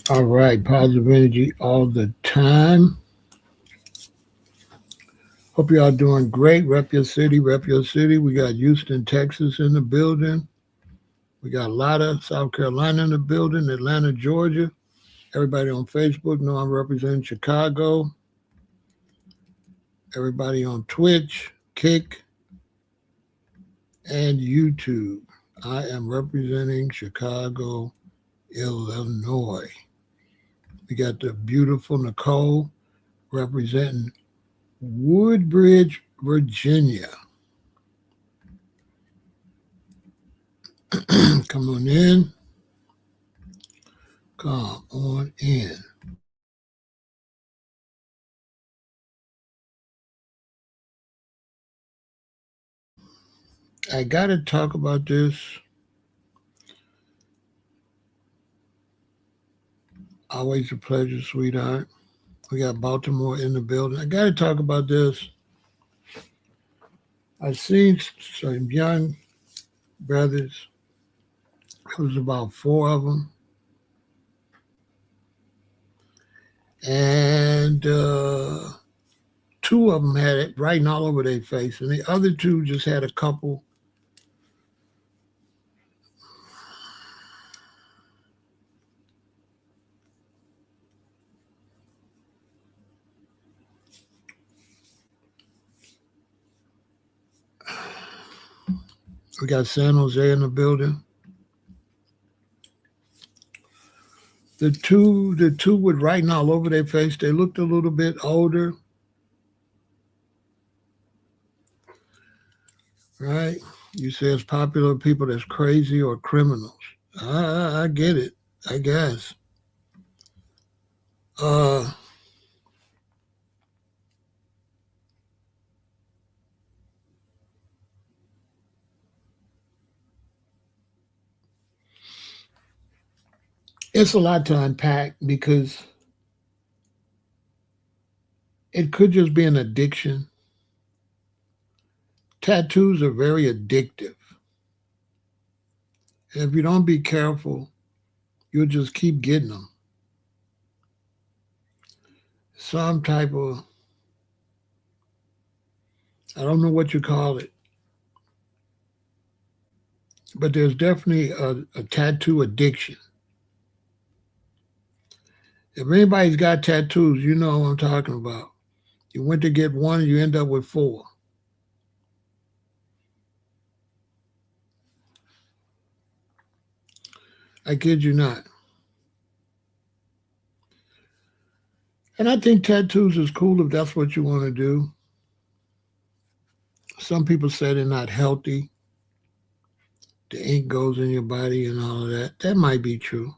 All right, positive energy all the time. Hope y'all doing great. Rep your city, rep your city. We got Houston, Texas in the building. We got Lotta, South Carolina in the building, Atlanta, Georgia. Everybody on Facebook know I'm representing Chicago. Everybody on Twitch, Kick, and YouTube. I am representing Chicago, Illinois. We got the beautiful Nicole representing Woodbridge, Virginia. Come on in. Come on in. I got to talk about this. Always a pleasure, sweetheart. We got Baltimore in the building. I got to talk about this. I've seen some young brothers. It was about four of them. And two of them had it writing all over their face. And the other two just had a couple. We got San Jose in the building. The two with writing all over their face, they looked a little bit older. Right? You say it's popular people that's crazy or criminals. I get it, I guess. Uh, it's a lot to unpack because it could just be an addiction. Tattoos are very addictive. And if you don't be careful, you'll just keep getting them. Some type of, I don't know what you call it, but there's definitely a tattoo addiction. If anybody's got tattoos, you know what I'm talking about. You went to get one, you end up with four. I kid you not. And I think tattoos is cool if that's what you want to do. Some people say they're not healthy. The ink goes in your body and all of that. That might be true.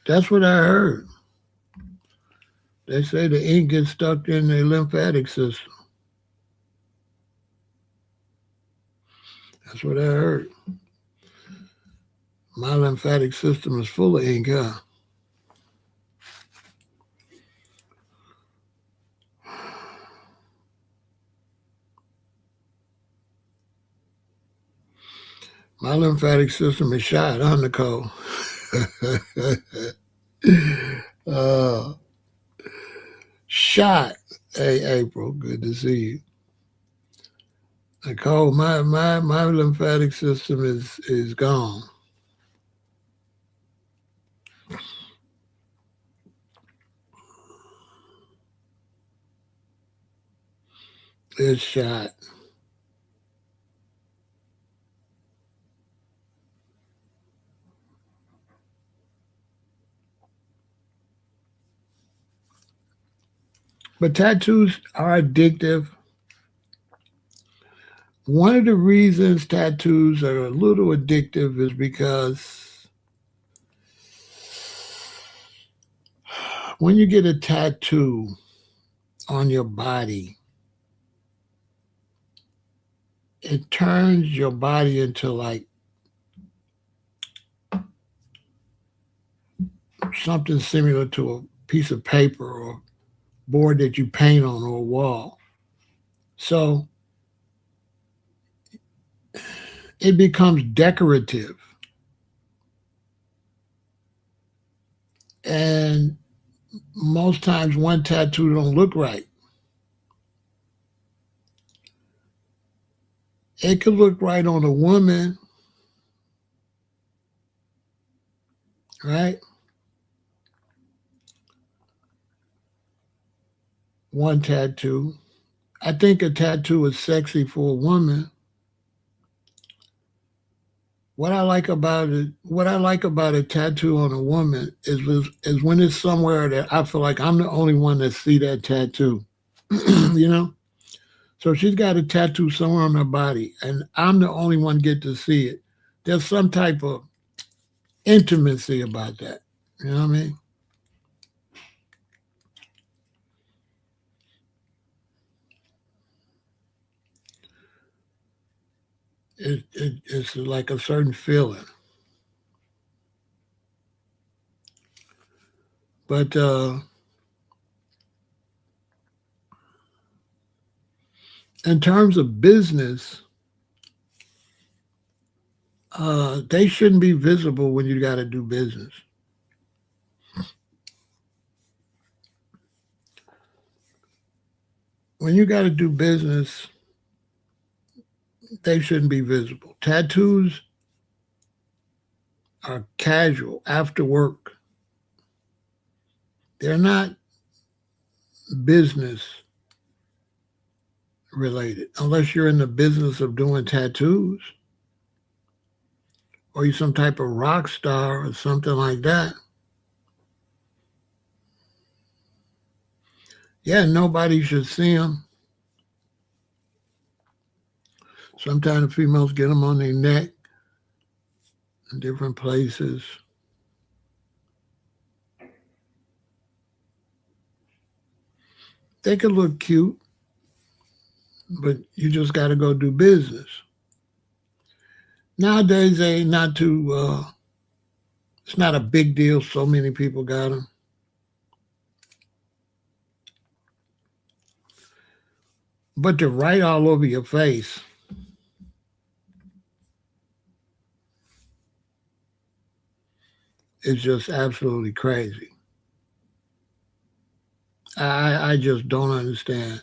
That's what I heard. They say the ink gets stuck in the lymphatic system. That's what I heard. My lymphatic system is full of ink, huh? My lymphatic system is shot, huh, Nicole? uh, shot. Hey, April, good to see you. Nicole, my lymphatic system is gone. It's shot. But tattoos are addictive. One of the reasons tattoos are a little addictive is because when you get a tattoo on your body, it turns your body into like something similar to a piece of paper or board that you paint on or a wall. So it becomes decorative. And most times one tattoo don't look right. It could look right on a woman, right? One tattoo. I think a tattoo is sexy for a woman. What I like about a tattoo on a woman is when it's somewhere that I feel like I'm the only one that see that tattoo. You know? So she's got a tattoo somewhere on her body, and I'm the only one get to see it. There's some type of intimacy about that. You know what I mean? It's like a certain feeling. But in terms of business, they shouldn't be visible when you got to do business. When you got to do business, they shouldn't be visible. Tattoos are casual after work. They're not business related unless you're in the business of doing tattoos or you're some type of rock star or something like that. Yeah, nobody should see them. Sometimes the females get them on their neck in different places. They could look cute, but you just got to go do business. Nowadays, they not too. It's not a big deal. So many people got them. But to write all over your face, is just absolutely crazy. I just don't understand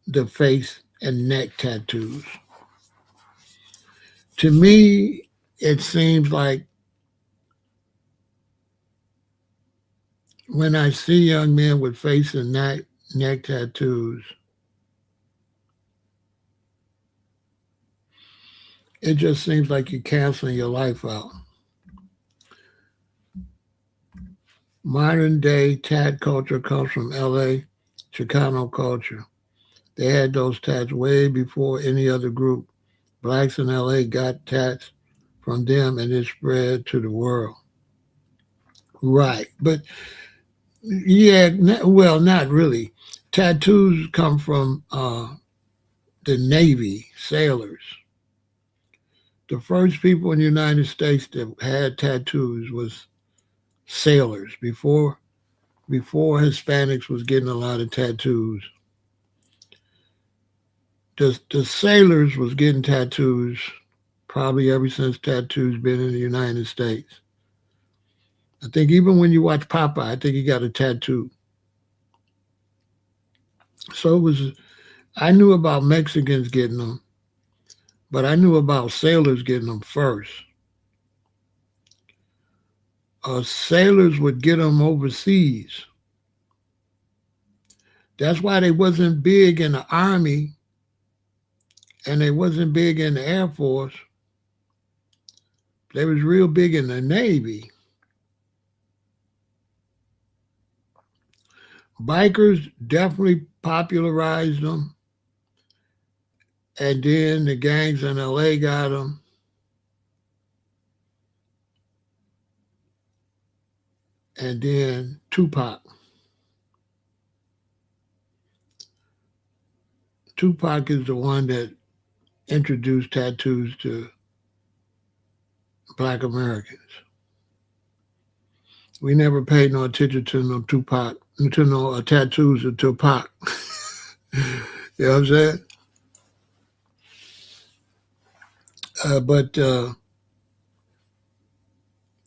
the face and neck tattoos. To me, it seems like when I see young men with face and neck tattoos, it just seems like you're canceling your life out. Modern day tat culture comes from LA, Chicano culture. They had those tats way before any other group. Blacks in LA got tats from them and it spread to the world. Right. But yeah, well, not really. Tattoos come from the Navy, sailors. The first people in the United States that had tattoos was sailors before Hispanics was getting a lot of tattoos. The sailors was getting tattoos probably ever since tattoos been in the United States. I think even when you watch Popeye, I think he got a tattoo. So it was. I knew about Mexicans getting them, but I knew about sailors getting them first. Sailors would get them overseas. That's why they wasn't big in the Army and they wasn't big in the Air Force. They was real big in the Navy. Bikers definitely popularized them. And then the gangs in LA got them. And then Tupac. Tupac is the one that introduced tattoos to Black Americans. We never paid no attention to no Tupac into no tattoos of Tupac. You know what I'm saying? But the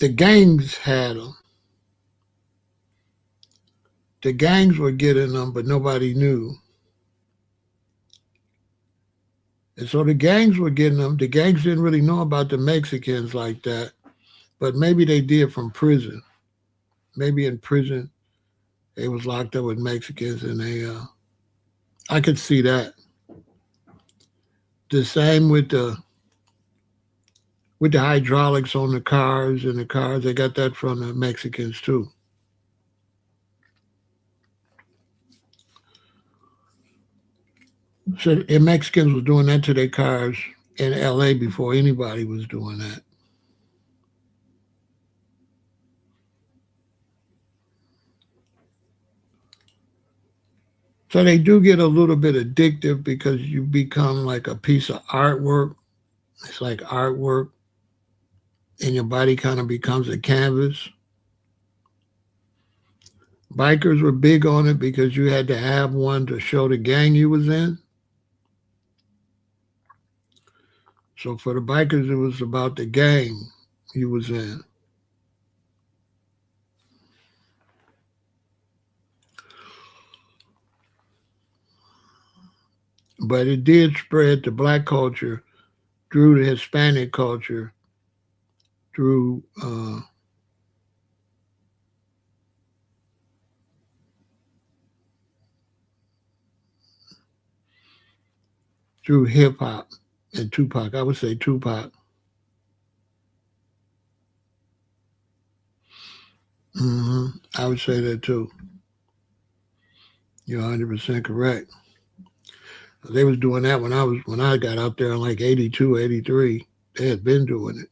gangs had them. The gangs were getting them, but nobody knew. And so the gangs were getting them. The gangs didn't really know about the Mexicans like that, but maybe they did from prison. Maybe in prison they was locked up with Mexicans, and I could see that. The same with the hydraulics on the cars and the cars. They got that from the Mexicans too. So the Mexicans was doing that to their cars in LA before anybody was doing that. So they do get a little bit addictive because you become like a piece of artwork. It's like artwork, and your body kind of becomes a canvas. Bikers were big on it because you had to have one to show the gang you was in. So for the bikers, it was about the gang you was in. But it did spread to black culture through the Hispanic culture, through through hip hop and Tupac. I would say Tupac. I would say that too. You're 100% correct. They was doing that when I got out there in like 82, 83. They had been doing it.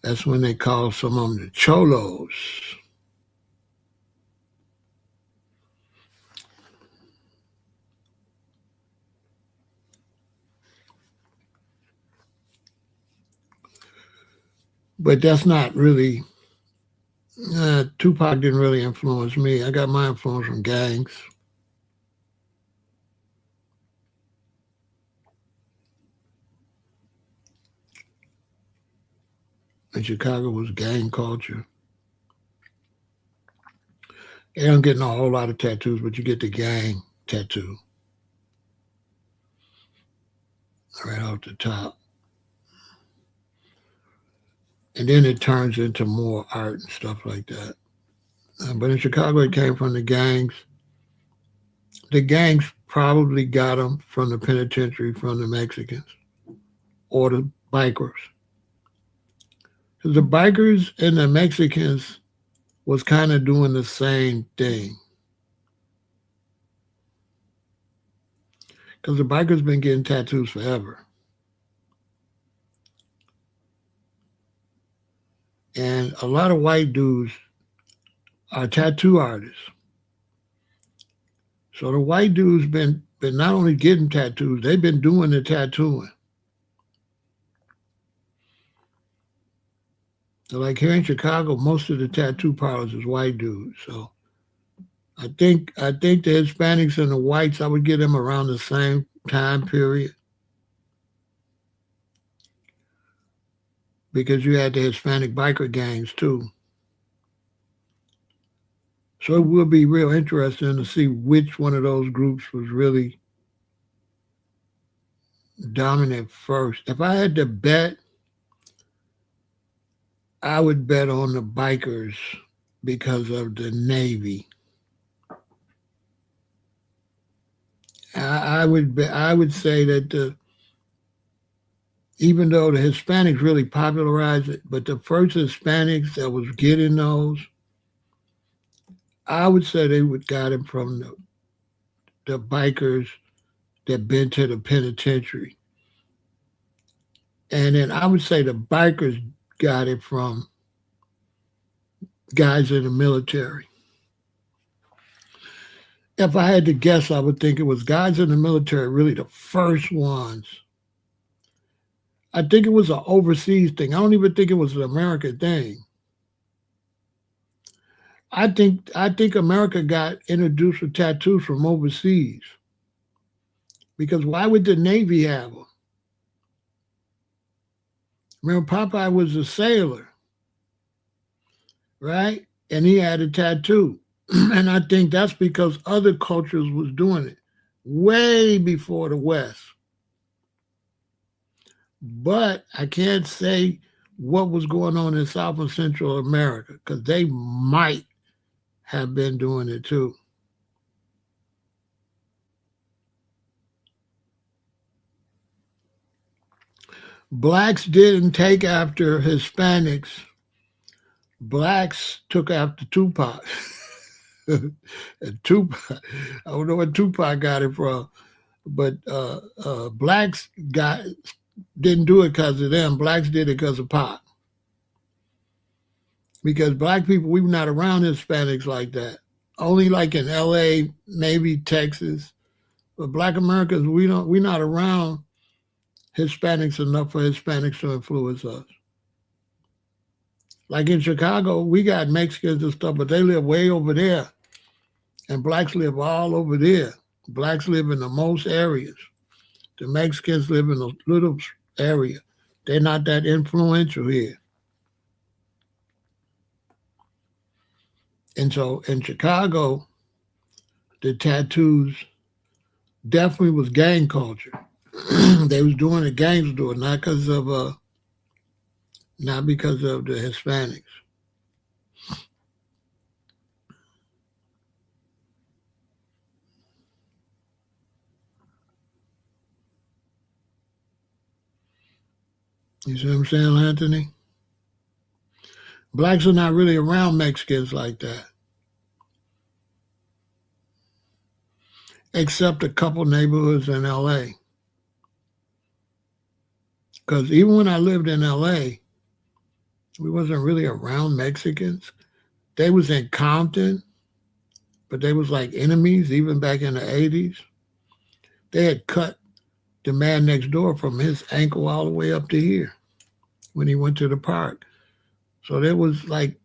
That's when they called some of them the cholos. But that's not really, Tupac didn't really influence me. I got my influence from gangs. And Chicago was gang culture. You don't get a whole lot of tattoos, but you get the gang tattoo right off the top. And then it turns into more art and stuff like that. But in Chicago, it came from the gangs. The gangs probably got them from the penitentiary, from the Mexicans or the bikers. Because the bikers and the Mexicans was kind of doing the same thing. Because the bikers been getting tattoos forever. And a lot of white dudes are tattoo artists. So the white dudes been not only getting tattoos, they've been doing the tattooing. So like here in Chicago, most of the tattoo parlors is white dudes. So I think the Hispanics and the whites, I would get them around the same time period. Because you had the Hispanic biker gangs too. So it will be real interesting to see which one of those groups was really dominant first. If I had to bet, I would bet on the bikers because of the Navy. I would say that even though the Hispanics really popularized it, but the first Hispanics that was getting those, I would say they would got it from the bikers that been to the penitentiary. And then I would say the bikers got it from guys in the military. If I had to guess, I would think it was guys in the military really the first ones. I think it was an overseas thing. I don't even think it was an American thing. I think America got introduced with tattoos from overseas because why would the Navy have them? Remember, Popeye was a sailor, right? And he had a tattoo, and I think that's because other cultures was doing it way before the West. But I can't say what was going on in South and Central America because they might have been doing it too. Blacks didn't take after Hispanics. Blacks took after Tupac. And Tupac, I don't know where Tupac got it from, but blacks didn't do it because of them. Blacks did it because of Pac. Because black people, we were not around Hispanics like that. Only like in L.A., maybe Texas, but Black Americans, we're not around Hispanics enough for Hispanics to influence us. Like in Chicago, we got Mexicans and stuff, but they live way over there, and blacks live all over there. Blacks live in the most areas. The Mexicans live in a little area. They're not that influential here. And so in Chicago, the tattoos definitely was gang culture. They was doing it, gangs was doing it, not because of the Hispanics. You see what I'm saying, Anthony? Blacks are not really around Mexicans like that, except a couple neighborhoods in LA. Because even when I lived in LA, we wasn't really around Mexicans. They was in Compton, but they was like enemies even back in the 80s. They had cut the man next door from his ankle all the way up to here when he went to the park. So there was like,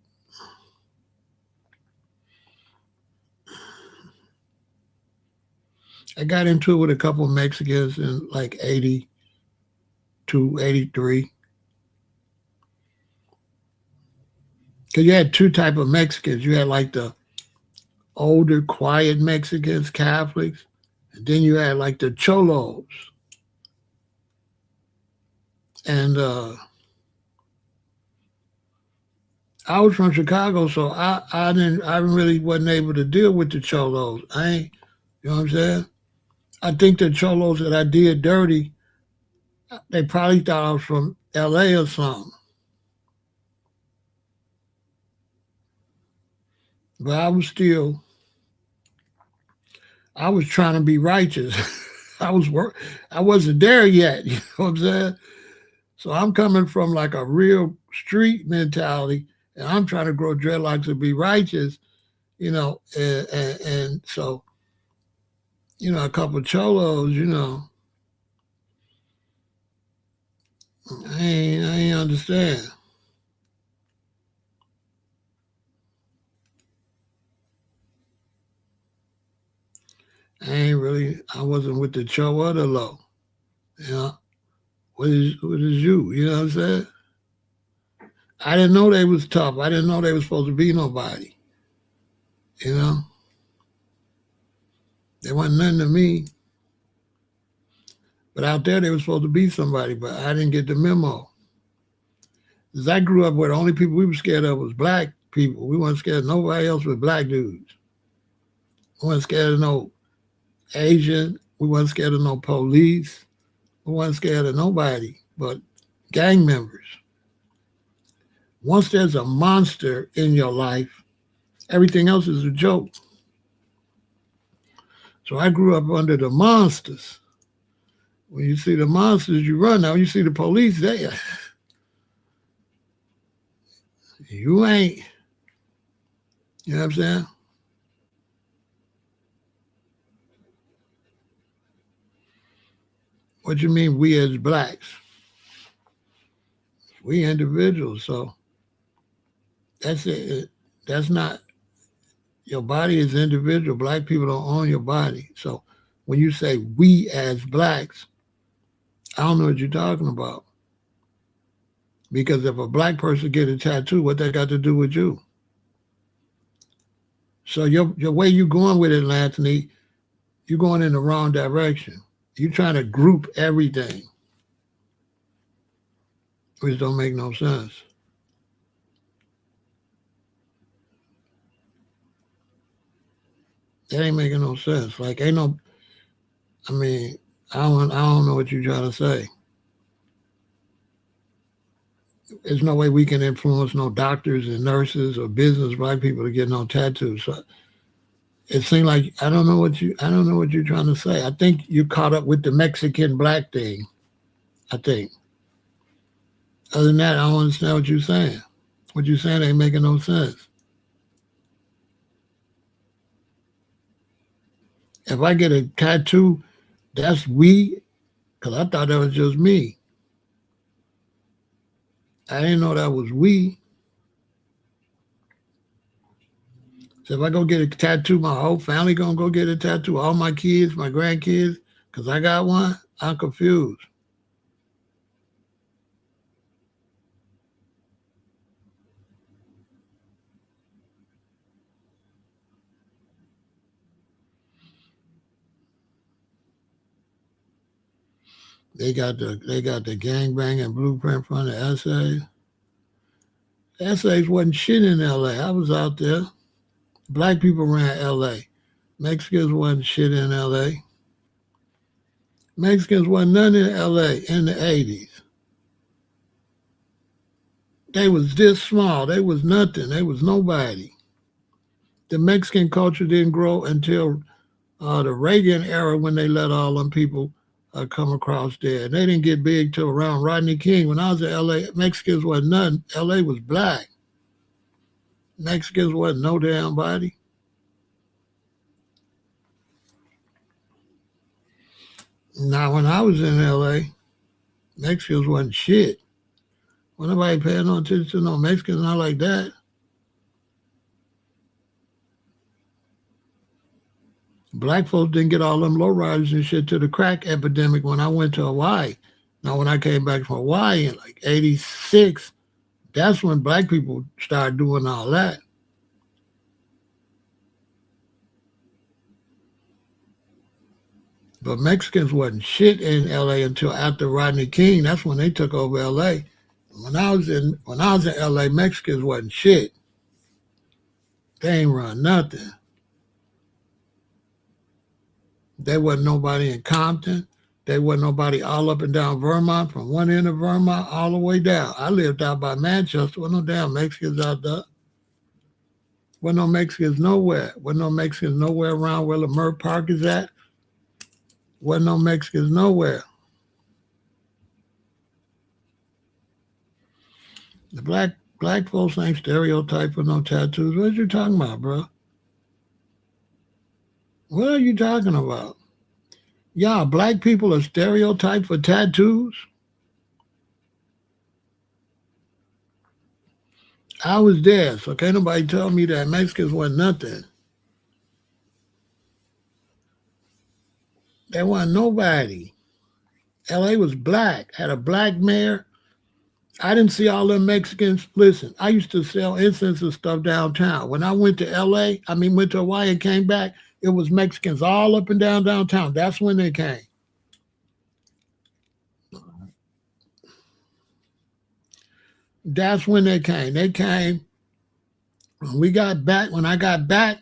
I got into it with a couple of Mexicans in like 82, 83. Because you had two type of Mexicans. You had like the older, quiet Mexicans, Catholics, and then you had like the cholos. And I was from Chicago, so I really wasn't able to deal with the cholos. I ain't, you know what I'm saying? I think the cholos that I did dirty, they probably thought I was from LA or something. But I was trying to be righteous. I wasn't there yet, you know what I'm saying? So I'm coming from like a real street mentality, and I'm trying to grow dreadlocks and be righteous, and so, a couple of cholos, I ain't understand. I wasn't with the cho or the low. You know, what is you? You know what I'm saying? I didn't know they was tough. I didn't know they was supposed to be nobody. You know, they wasn't nothing to me. But out there, they were supposed to be somebody. But I didn't get the memo. As I grew up, where the only people we were scared of was black people. We weren't scared of nobody else but black dudes. We weren't scared of no Asian. We weren't scared of no police. We weren't scared of nobody but gang members. Once there's a monster in your life, everything else is a joke. So I grew up under the monsters. When you see the monsters, you run. Now you see the police, you ain't. You know what I'm saying? What you mean we as blacks? We individuals. So that's it. That's not, your body is individual. Black people don't own your body. So when you say we as blacks, I don't know what you're talking about. Because if a black person get a tattoo, what that got to do with you? So your way you going with it, Anthony, you're going in the wrong direction. You're trying to group everything, which don't make no sense. That ain't making no sense. Like ain't no, I mean, I don't know what you're trying to say. There's no way we can influence no doctors and nurses or business black people to get no tattoos. So it seems like I don't know what you're trying to say. I think you're caught up with the Mexican black thing. I think. Other than that, I don't understand what you're saying. What you're saying ain't making no sense. If I get a tattoo, that's we, because I thought that was just me. I didn't know that was we. So if I go get a tattoo, my whole family gonna go get a tattoo. All my kids, my grandkids, because I got one. I'm confused. They got the gangbanging blueprint from the essays. The essays wasn't shit in L.A. I was out there. Black people ran L.A. Mexicans wasn't shit in L.A. Mexicans wasn't none in L.A. in the 80s. They was this small. They was nothing. They was nobody. The Mexican culture didn't grow until the Reagan era when they let all them people come across there. They didn't get big till around Rodney King. When I was in L.A., Mexicans wasn't nothing. L.A. was black. Mexicans wasn't no damn body. Now, when I was in L.A., Mexicans wasn't shit. When nobody paying no attention to no Mexicans, not like that. Black folks didn't get all them lowriders and shit to the crack epidemic when I went to Hawaii. Now, when I came back from Hawaii in like 86, that's when black people started doing all that. But Mexicans wasn't shit in LA until after Rodney King. That's when they took over LA. When I was in LA, Mexicans wasn't shit. They ain't run nothing. They wasn't nobody in Compton. They wasn't nobody all up and down Vermont, from one end of Vermont all the way down. I lived out by Manchester. Wasn't no damn Mexicans out there. Wasn't no Mexicans nowhere. Wasn't no Mexicans nowhere around where Lemur Park is at. Wasn't no Mexicans nowhere. The black folks ain't stereotyped with no tattoos. What you talking about, bro? What are you talking about? Y'all, black people are stereotyped for tattoos? I was there, so can't nobody tell me that Mexicans wasn't nothing. They wasn't nobody. LA was black, had a black mayor. I didn't see all them Mexicans. Listen, I used to sell incense and stuff downtown. When I went to went to Hawaii and came back, it was Mexicans all up and down downtown. That's when they came. That's when they came. They came when I got back,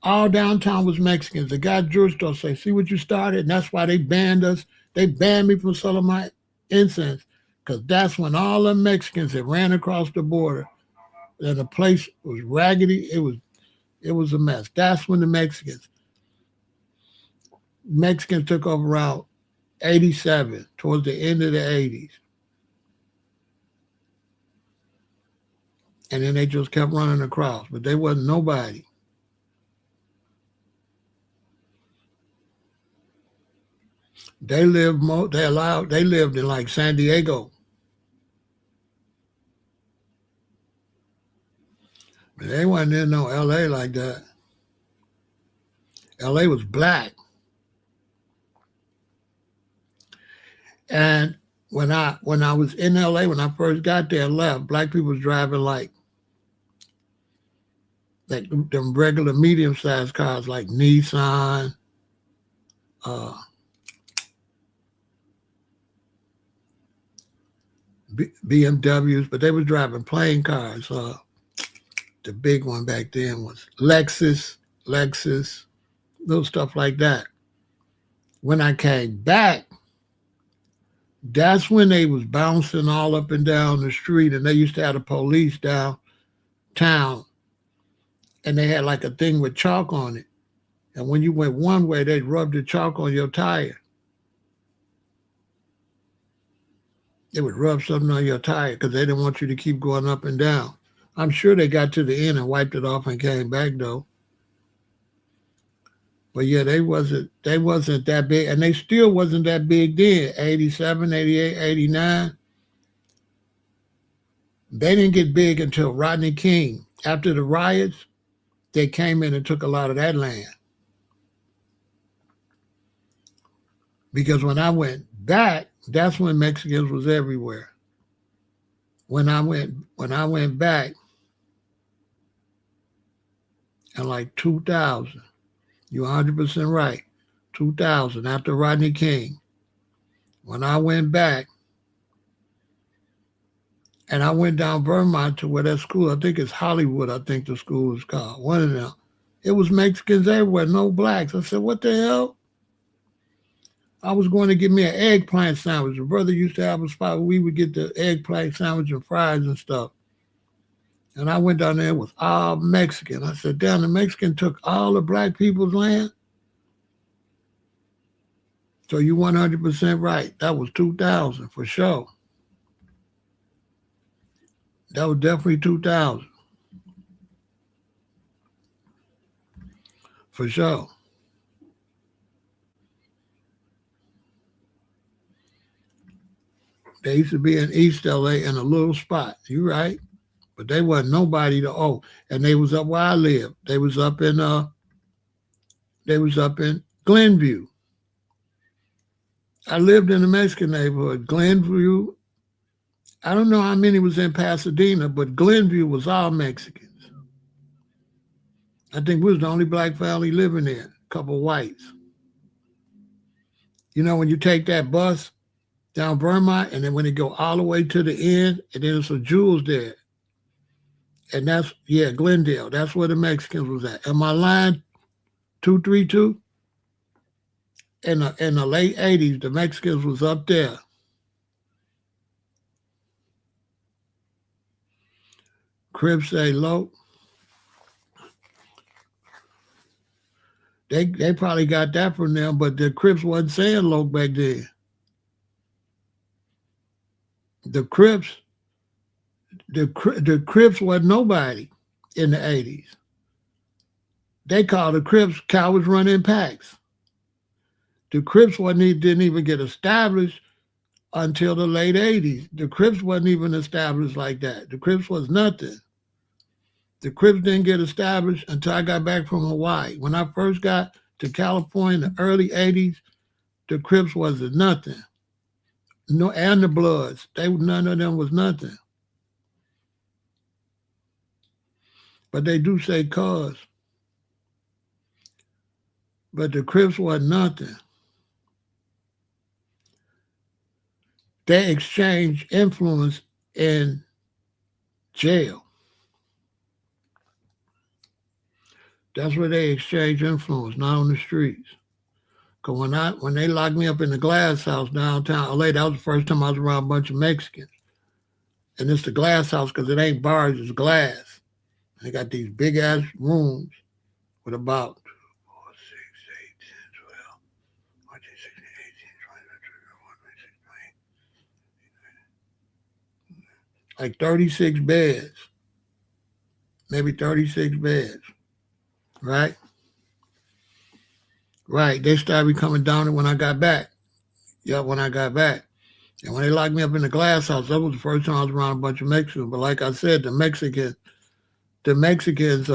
all downtown was Mexicans. The guy at the jewelry store say, see what you started? And that's why they banned us. They banned me from selling my incense. Because that's when all the Mexicans had ran across the border. And the place was raggedy. It was a mess. That's when the Mexicans took over around 87, towards the end of the 80s. And then they just kept running across. But they wasn't nobody. They lived in like San Diego. They wasn't in no L.A. like that. L.A. was black. And when I was in L.A., when I first got there and left, black people was driving like them regular medium-sized cars like Nissan, uh, BMWs, but they was driving plane cars. The big one back then was Lexus, little stuff like that. When I came back, that's when they was bouncing all up and down the street, and they used to have the police downtown, and they had like a thing with chalk on it. And when you went one way, they'd rub the chalk on your tire. They would rub something on your tire because they didn't want you to keep going up and down. I'm sure they got to the end and wiped it off and came back though. But yeah, they wasn't that big, and they still wasn't that big then. 87, 88, 89. They didn't get big until Rodney King. After the riots, they came in and took a lot of that land. Because when I went back, that's when Mexicans was everywhere. When I went back in like 2000, you're 100% right. 2000, after Rodney King. When I went back, and I went down Vermont to where that school, I think it's Hollywood, I think the school is called, one of them. It was Mexicans everywhere, no blacks. I said, what the hell? I was going to get me an eggplant sandwich. The brother used to have a spot where we would get the eggplant sandwich and fries and stuff. And I went down there, it was all Mexican. I said, damn, the Mexican took all the black people's land? So you 100% right. That was 2000 for sure. That was definitely 2000. For sure. They used to be in East LA in a little spot. You right. But they wasn't nobody to and they was up where I lived. They was up in Glenview. I lived in a Mexican neighborhood. Glenview, I don't know how many was in Pasadena, but Glenview was all Mexicans. I think we was the only black family living there, a couple whites. You know, when you take that bus down Vermont, and then when it go all the way to the end, and then there's some jewels there. And that's, Glendale. That's where the Mexicans was at. Am I lying? 232? In the late 80s, the Mexicans was up there. Crips say low. They probably got that from them, but the Crips wasn't saying low back then. The Crips wasn't nobody in the 80s. They called the Crips cowards running packs. The Crips didn't even get established until the late 80s. The Crips wasn't even established like that. The Crips was nothing. The Crips didn't get established until I got back from Hawaii. When I first got to California in the early 80s, the Crips wasn't nothing. No, and the Bloods, none of them was nothing. But they do say cuz. But the Crips wasn't nothing. They exchanged influence in jail. That's where they exchange influence, not on the streets. Because when they locked me up in the glass house downtown LA, that was the first time I was around a bunch of Mexicans. And it's the glass house because it ain't bars, it's glass. They got these big ass rooms with about 4, 6, 8, 10, 12, 14, 16, 18, 20, 21, 22, 23. Like 36 beds. Maybe 36 beds. Right? Right. They started coming down when I got back. Yeah, when I got back. And when they locked me up in the glass house, that was the first time I was around a bunch of Mexicans. But like I said, the Mexicans, the Mexicans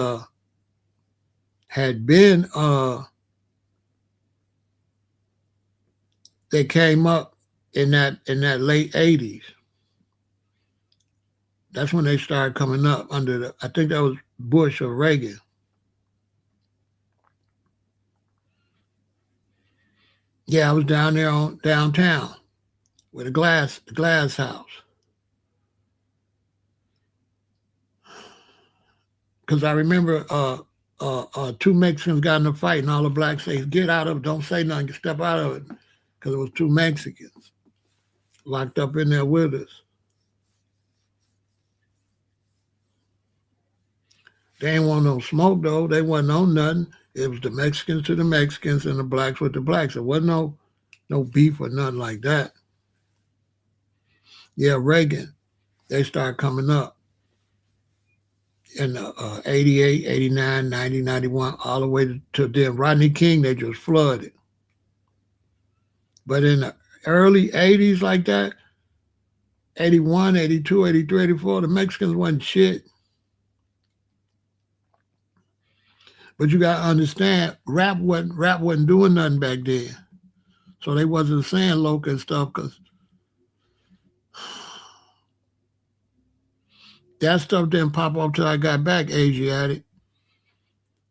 had been they came up in that late 80s. That's when they started coming up under the, I think that was Bush or Reagan. Yeah, I was down there on downtown with the glass house. Because I remember two Mexicans got in a fight, and all the blacks say, "Get out of it! Don't say nothing. Step out of it," because it was two Mexicans locked up in there with us. They ain't want no smoke though. They wasn't on nothing. It was the Mexicans to the Mexicans and the blacks with the blacks. It wasn't no beef or nothing like that. Yeah, Reagan, they started coming up in 88, 89, 90, 91, all the way to then. Rodney King, they just flooded. But in the early 80s like that, 81, 82, 83, 84, the Mexicans wasn't shit. But you got to understand, rap wasn't doing nothing back then. So they wasn't saying local stuff because that stuff didn't pop off till I got back, Asiatic.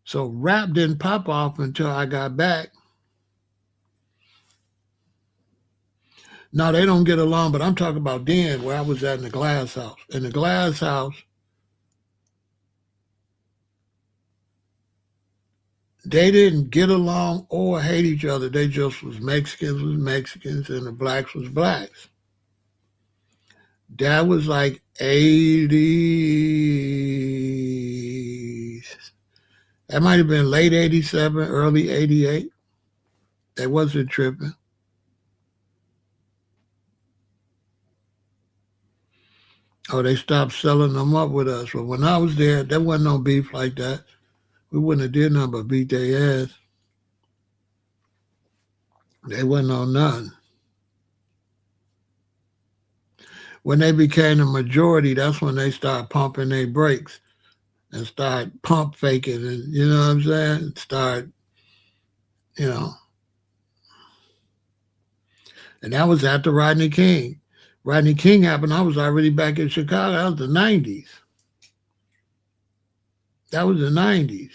So rap didn't pop off until I got back. No, they don't get along, but I'm talking about then where I was at in the glass house. In the glass house, they didn't get along or hate each other. They just was Mexicans and the blacks was blacks. That was like 80s. That might have been late 87, early 88. They wasn't tripping. Oh, they stopped selling them up with us. But when I was there wasn't no beef like that. We wouldn't have did nothing but beat their ass. They wasn't on nothing. When they became the majority, that's when they started pumping their brakes and start pump faking, and you know what I'm saying? Start, you know. And that was after Rodney King. Rodney King happened, I was already back in Chicago. That was the 90s. That was the 90s.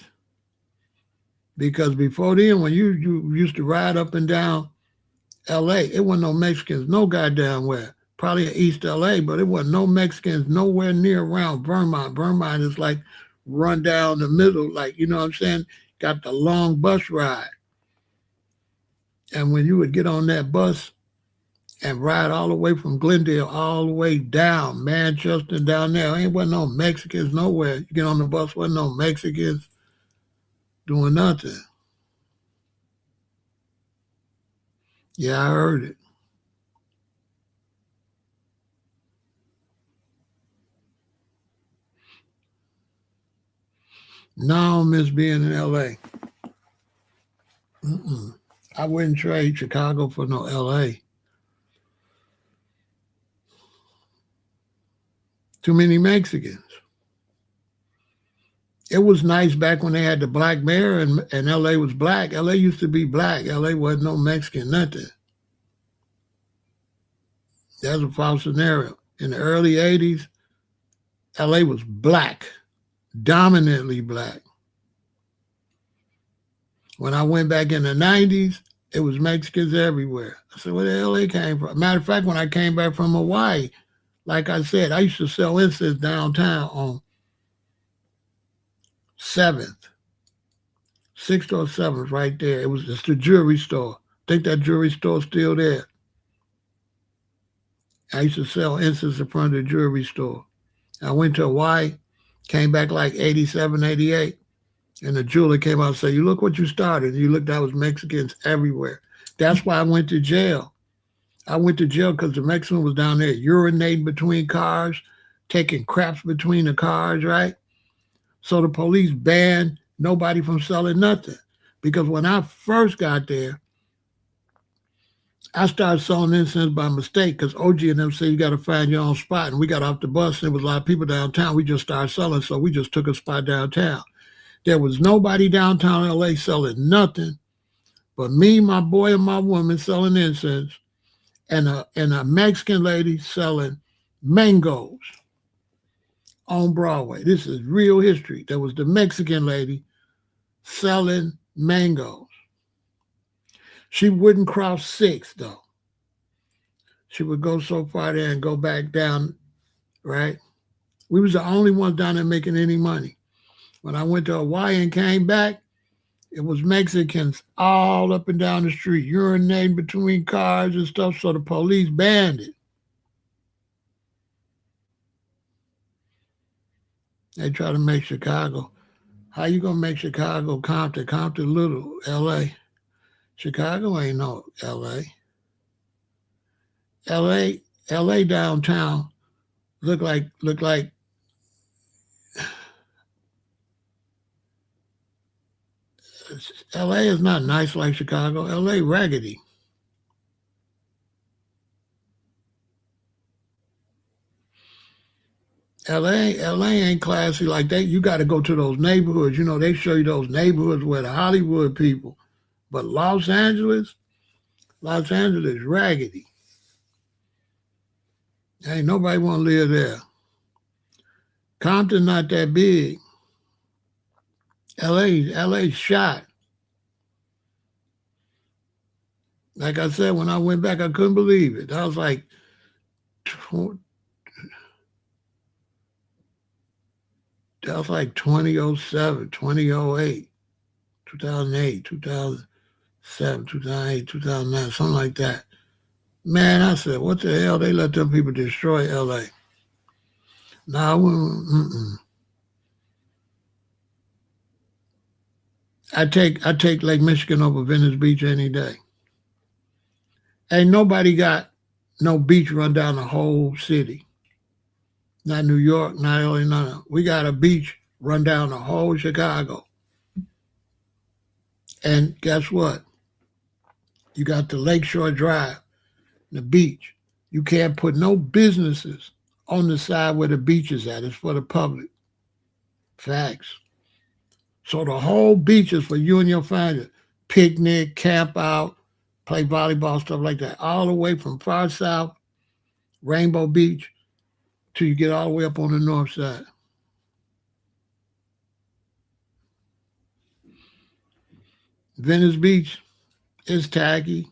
Because before then, when you used to ride up and down LA, it wasn't no Mexicans, no goddamn where. Probably in East LA, but it wasn't no Mexicans nowhere near around Vermont. Vermont is like run down the middle, like, you know what I'm saying? Got the long bus ride. And when you would get on that bus and ride all the way from Glendale all the way down Manchester down there, ain't wasn't no Mexicans nowhere. You get on the bus, wasn't no Mexicans doing nothing. Yeah, I heard it. No, I don't miss being in LA. I wouldn't trade Chicago for no LA. Too many Mexicans. It was nice back when they had the black mayor and LA was black. LA used to be black. LA wasn't no Mexican, nothing. That's a false scenario. In the early 80s, LA was black, dominantly black. When I went back in the 90s, it was Mexicans everywhere. I said, where the hell they came from? Matter of fact, when I came back from Hawaii, like I said, I used to sell incense downtown on 7th. 6th or 7th, right there. It's the jewelry store. I think that jewelry store's still there. I used to sell incense in front of the jewelry store. I went to Hawaii, came back like 87, 88, and the jeweler came out and said, you look what you started. You looked, that was Mexicans everywhere. That's why I went to jail. I went to jail because the Mexican was down there urinating between cars, taking craps between the cars, right? So the police banned nobody from selling nothing. Because when I first got there, I started selling incense by mistake because OG and them said you got to find your own spot. And we got off the bus and there was a lot of people downtown. We just started selling, so we just took a spot downtown. There was nobody downtown LA selling nothing but me, my boy, and my woman selling incense, and a Mexican lady selling mangoes on Broadway. This is real history. There was the Mexican lady selling mangoes. She wouldn't cross 6 though. She would go so far there and go back down, right? We was the only ones down there making any money. When I went to Hawaii and came back, it was Mexicans all up and down the street, urinating between cars and stuff, so the police banned it. They try to make Chicago. How you gonna make Chicago Compton? Compton little, L.A. Chicago ain't no L.A. L.A. downtown look like LA is not nice like Chicago. LA raggedy. LA ain't classy like that. You got to go to those neighborhoods. You know, they show you those neighborhoods where the Hollywood people. But Los Angeles raggedy. Ain't nobody want to live there. Compton not that big. LA shot. Like I said, when I went back, I couldn't believe it. I was like, that was like 2007, 2008, 2008, 2007, 2008, 2009, something like that. Man, I said, what the hell? They let them people destroy LA. No, I take Lake Michigan over Venice Beach any day. Ain't nobody got no beach run down the whole city. Not New York, not LA, none. We got a beach run down the whole Chicago. And guess what? You got the Lakeshore Drive, the beach. You can't put no businesses on the side where the beach is at. It's for the public. Facts. So the whole beach is for you and your family. Picnic, camp out, play volleyball, stuff like that. All the way from far south, Rainbow Beach, till you get all the way up on the north side. Venice Beach is tacky.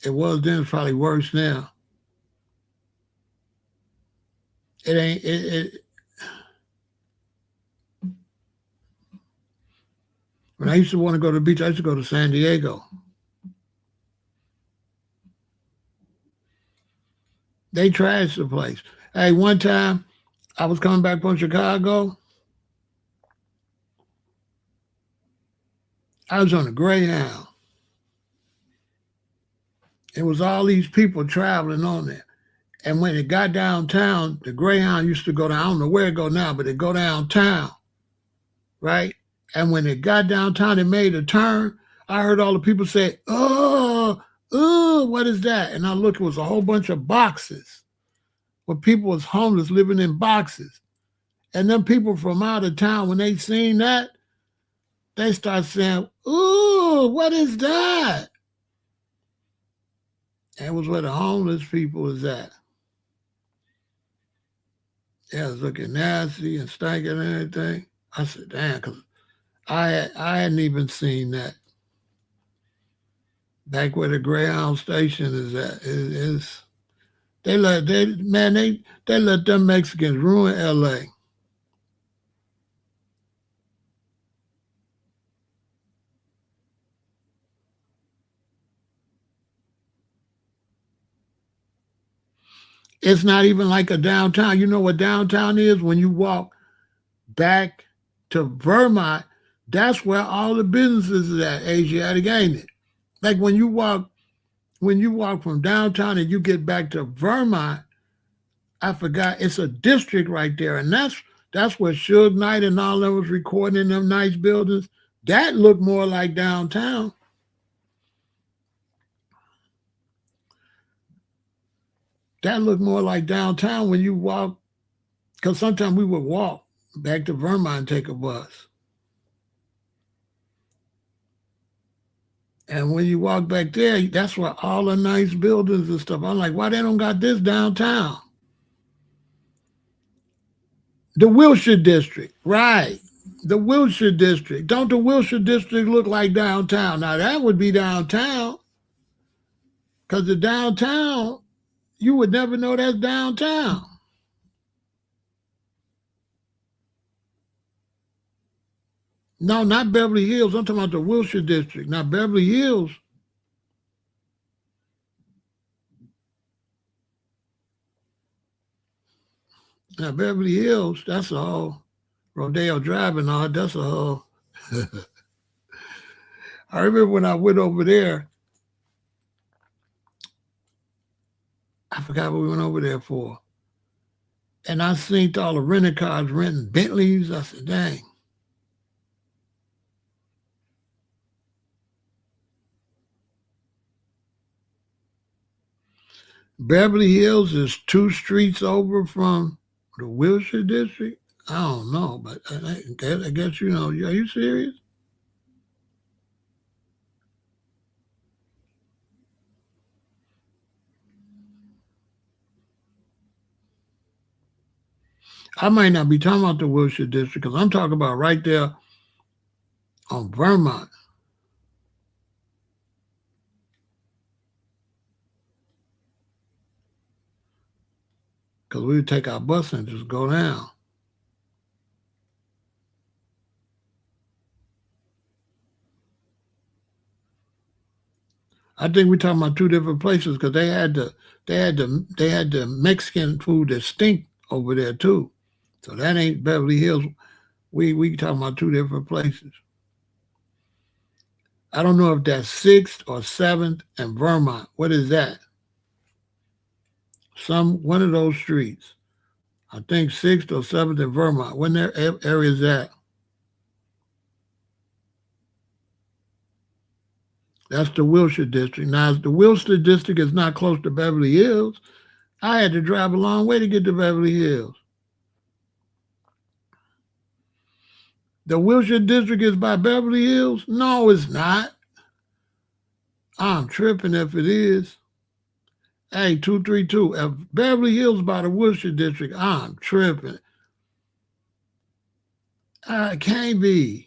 It was then, it's probably worse now. It ain't it. When I used to want to go to the beach, I used to go to San Diego. They trashed the place. Hey, one time I was coming back from Chicago. I was on a Greyhound. It was all these people traveling on there. And when it got downtown, the Greyhound used to go down. I don't know where it go now, but it go downtown, right? And when it got downtown, it made a turn. I heard all the people say, oh, what is that? And I looked, it was a whole bunch of boxes where people was homeless living in boxes. And then people from out of town, when they seen that, they start saying, ooh, what is that? And it was where the homeless people was at. It was looking nasty and stinking and everything. I said, damn, because I hadn't even seen that. Back where the Greyhound station is at, they let them Mexicans ruin LA. It's not even like a downtown. You know what downtown is? When you walk back to Vermont, that's where all the businesses is at, Asiatic, ain't it? Like when you walk from downtown and you get back to Vermont, I forgot, it's a district right there. And that's where Suge Knight and all them was recording in them nice buildings. That looked more like downtown. That looked more like downtown when you walk, because sometimes we would walk back to Vermont and take a bus. And when you walk back there, that's where all the nice buildings and stuff. I'm like, why they don't got this downtown? The Wilshire District, right. The Wilshire District. Don't the Wilshire District look like downtown? Now that would be downtown. Because the downtown, you would never know that's downtown. No, not Beverly Hills. I'm talking about the Wilshire District. Now Beverly Hills. Now Beverly Hills, that's a whole Rodeo Drive and all. That's a whole. I remember when I went over there. I forgot what we went over there for. And I seen all the rental cars renting Bentleys. I said, dang. Beverly Hills is 2 streets over from the Wilshire District. I don't know, but I guess you know. Are you serious? I might not be talking about the Wilshire District because I'm talking about right there on Vermont. Because we would take our bus and just go down. I think we're talking about two different places because they had the Mexican food that stink over there too. So that ain't Beverly Hills. We talking about two different places. I don't know if that's Sixth or Seventh and Vermont. What is that? One of those streets. I think Sixth or Seventh in Vermont. When their area is that? That's the Wilshire district. Now, the Wilshire district is not close to Beverly Hills. I had to drive a long way to get to Beverly Hills. The Wilshire district is by Beverly Hills? No, it's not. I'm tripping if it is. Hey, 232. If Beverly Hills by the Wilshire district, I'm tripping. It can't be.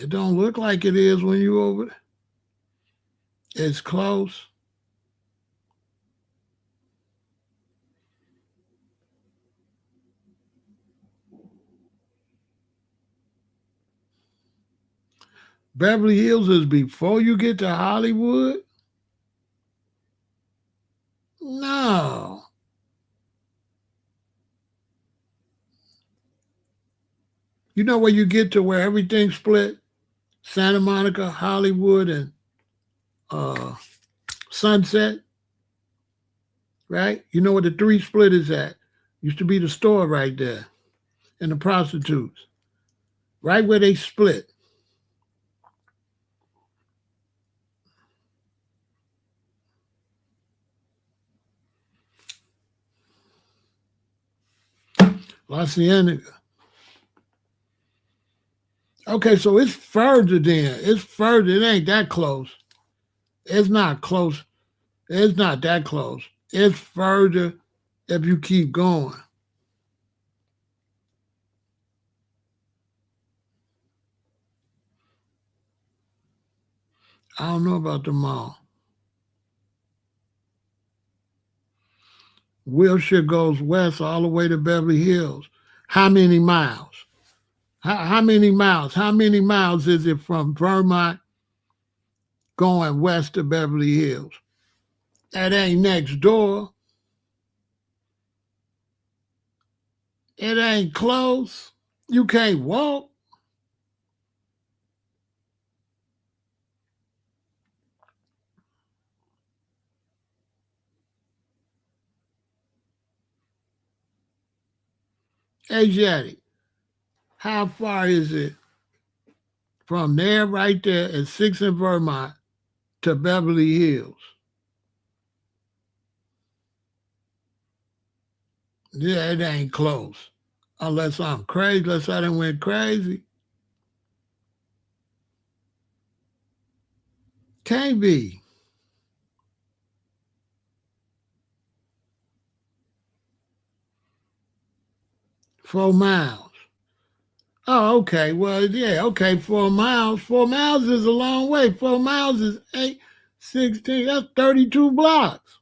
It don't look like it is when you over there. It's close. Beverly Hills is before you get to Hollywood? No. You know where you get to where everything split? Santa Monica, Hollywood, and uh, Sunset, right? You know where the 3 split is at? Used to be the store right there, and the prostitutes, right where they split. La Cienega. Okay, so it's further then. It's further. It ain't that close. It's not close. It's not that close. It's further if you keep going. I don't know about the mall. Wilshire goes west all the way to Beverly Hills. How many miles? How many miles? How many miles is it from Vermont going west to Beverly Hills? That ain't next door. It ain't close. You can't walk. Asiatic. How far is it From there, right there at 6 in Vermont to Beverly Hills. Yeah, it ain't close. Unless I'm crazy, unless I done went crazy. Can't be. 4 miles. Oh, okay. Well, yeah, okay. 4 miles. 4 miles is a long way. 4 miles is 8, 16. That's 32 blocks.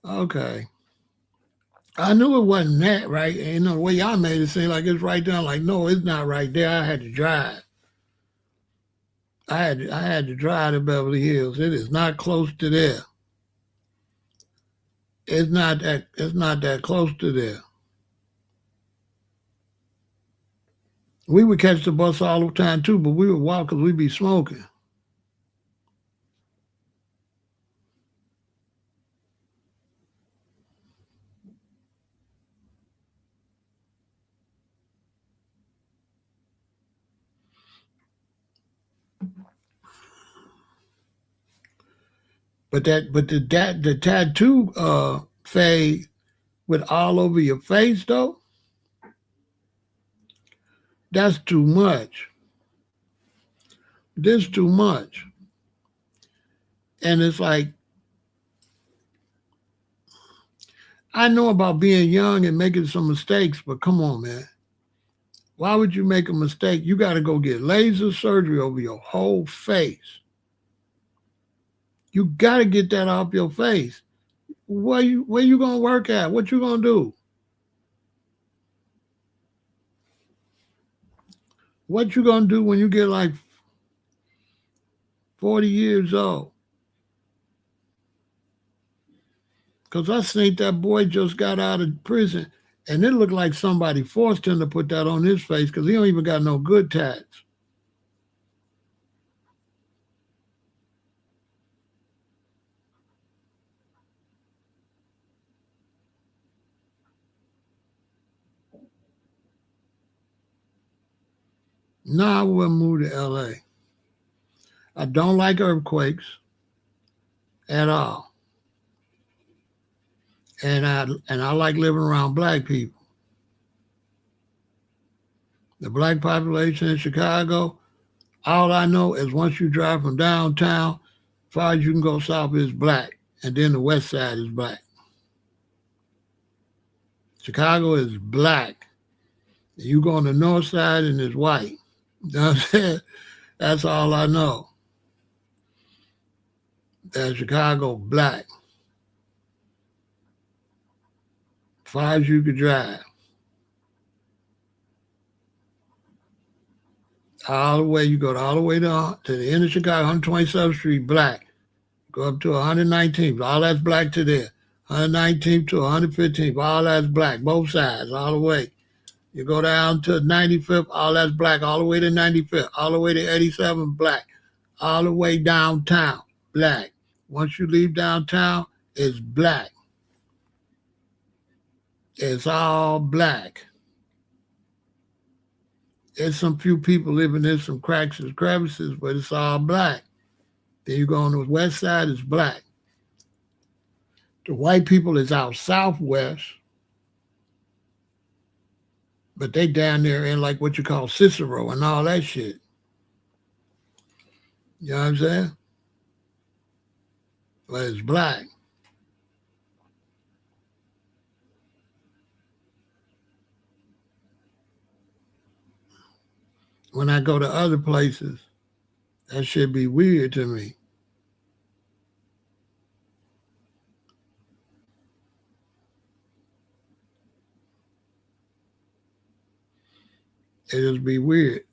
Okay. I knew it wasn't that, right? And you know, the way y'all made it seem like it's right there. Like, no, it's not right there. I had to drive. I had to drive to Beverly Hills. It is not close to there. It's not that close to there. We would catch the bus all the time too, but we would walk because we'd be smoking. But the tattoo phase with all over your face though, that's too much. This too much. And it's like I know about being young and making some mistakes, but come on, man. Why would you make a mistake? You got to go get laser surgery over your whole face. You got to get that off your face. Where you gonna work at? What you gonna do? What you gonna do when you get like 40 years old? Because I think that boy just got out of prison and it looked like somebody forced him to put that on his face because he don't even got no good tats. No, I wouldn't move to LA. I don't like earthquakes at all. And I like living around black people. The black population in Chicago, all I know is once you drive from downtown, as far as you can go south is black. And then the west side is black. Chicago is black. You go on the north side and it's white. You know what I'm saying? That's all I know. That Chicago black. As far as you could drive. All the way, you go all the way to the end of Chicago, 127th Street, black. Go up to 119th, all that's black to there. 119th to 115th, all that's black, both sides, all the way. You go down to 95th, all that's black, all the way to 95th, all the way to 87th, black, all the way downtown, black. Once you leave downtown, it's black. It's all black. There's some few people living in some cracks and crevices, but it's all black. Then you go on the west side, it's black. The white people is out southwest, but they down there in like what you call Cicero and all that shit. You know what I'm saying? But it's black. When I go to other places, that should be weird to me. It just be weird.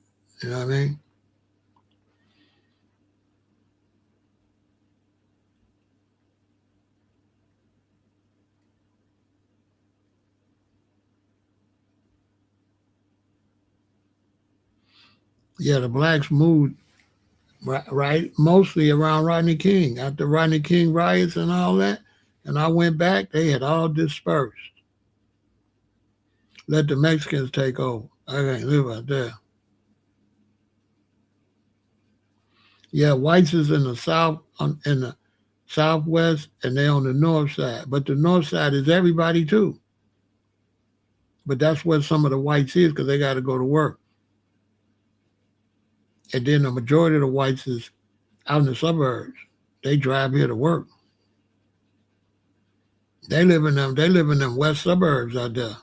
You know what I mean? Yeah, the blacks moved right mostly around Rodney King. After Rodney King riots and all that, And I went back, they had all dispersed. Let the Mexicans take over. I can't live out there. Yeah, whites is in the south, in the southwest, and they on the north side. But the north side is everybody too. But that's where some of the whites is because they got to go to work. And then the majority of the whites is out in the suburbs. They drive here to work. They live in them west suburbs out there.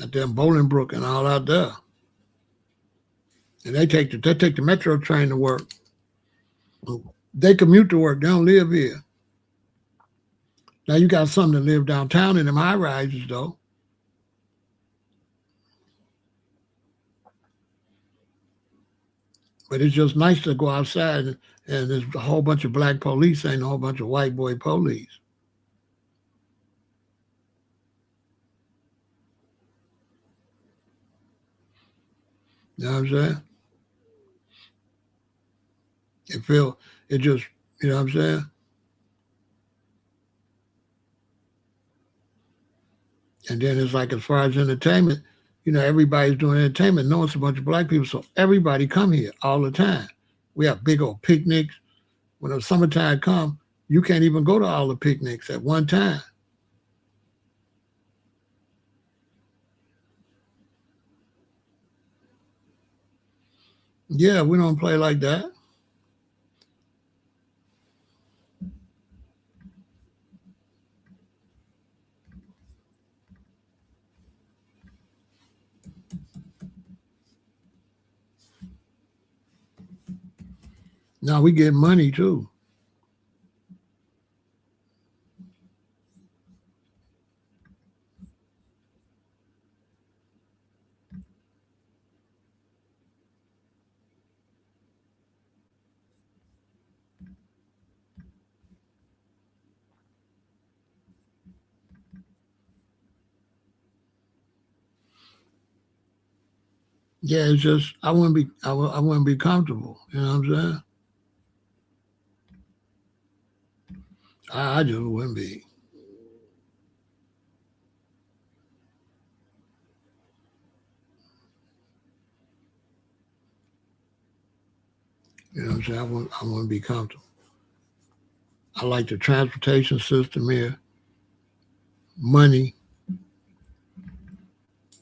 Out there in Bolingbrook and all out there. And they take the metro train to work. They commute to work. They don't live here. Now you got some that live downtown in them high rises though. But it's just nice to go outside and there's a whole bunch of black police, ain't a whole bunch of white boy police. You know what I'm saying? It just, you know what I'm saying? And then it's like as far as entertainment, everybody's doing entertainment. No, it's a bunch of black people, so everybody come here all the time. We have big old picnics. When the summertime comes, you can't even go to all the picnics at one time. Yeah, we don't play like that. Now we get money too. Yeah, it's just I wouldn't be comfortable. You know what I'm saying? I just wouldn't be. You know what I'm saying? I wouldn't be comfortable. I like the transportation system here, money,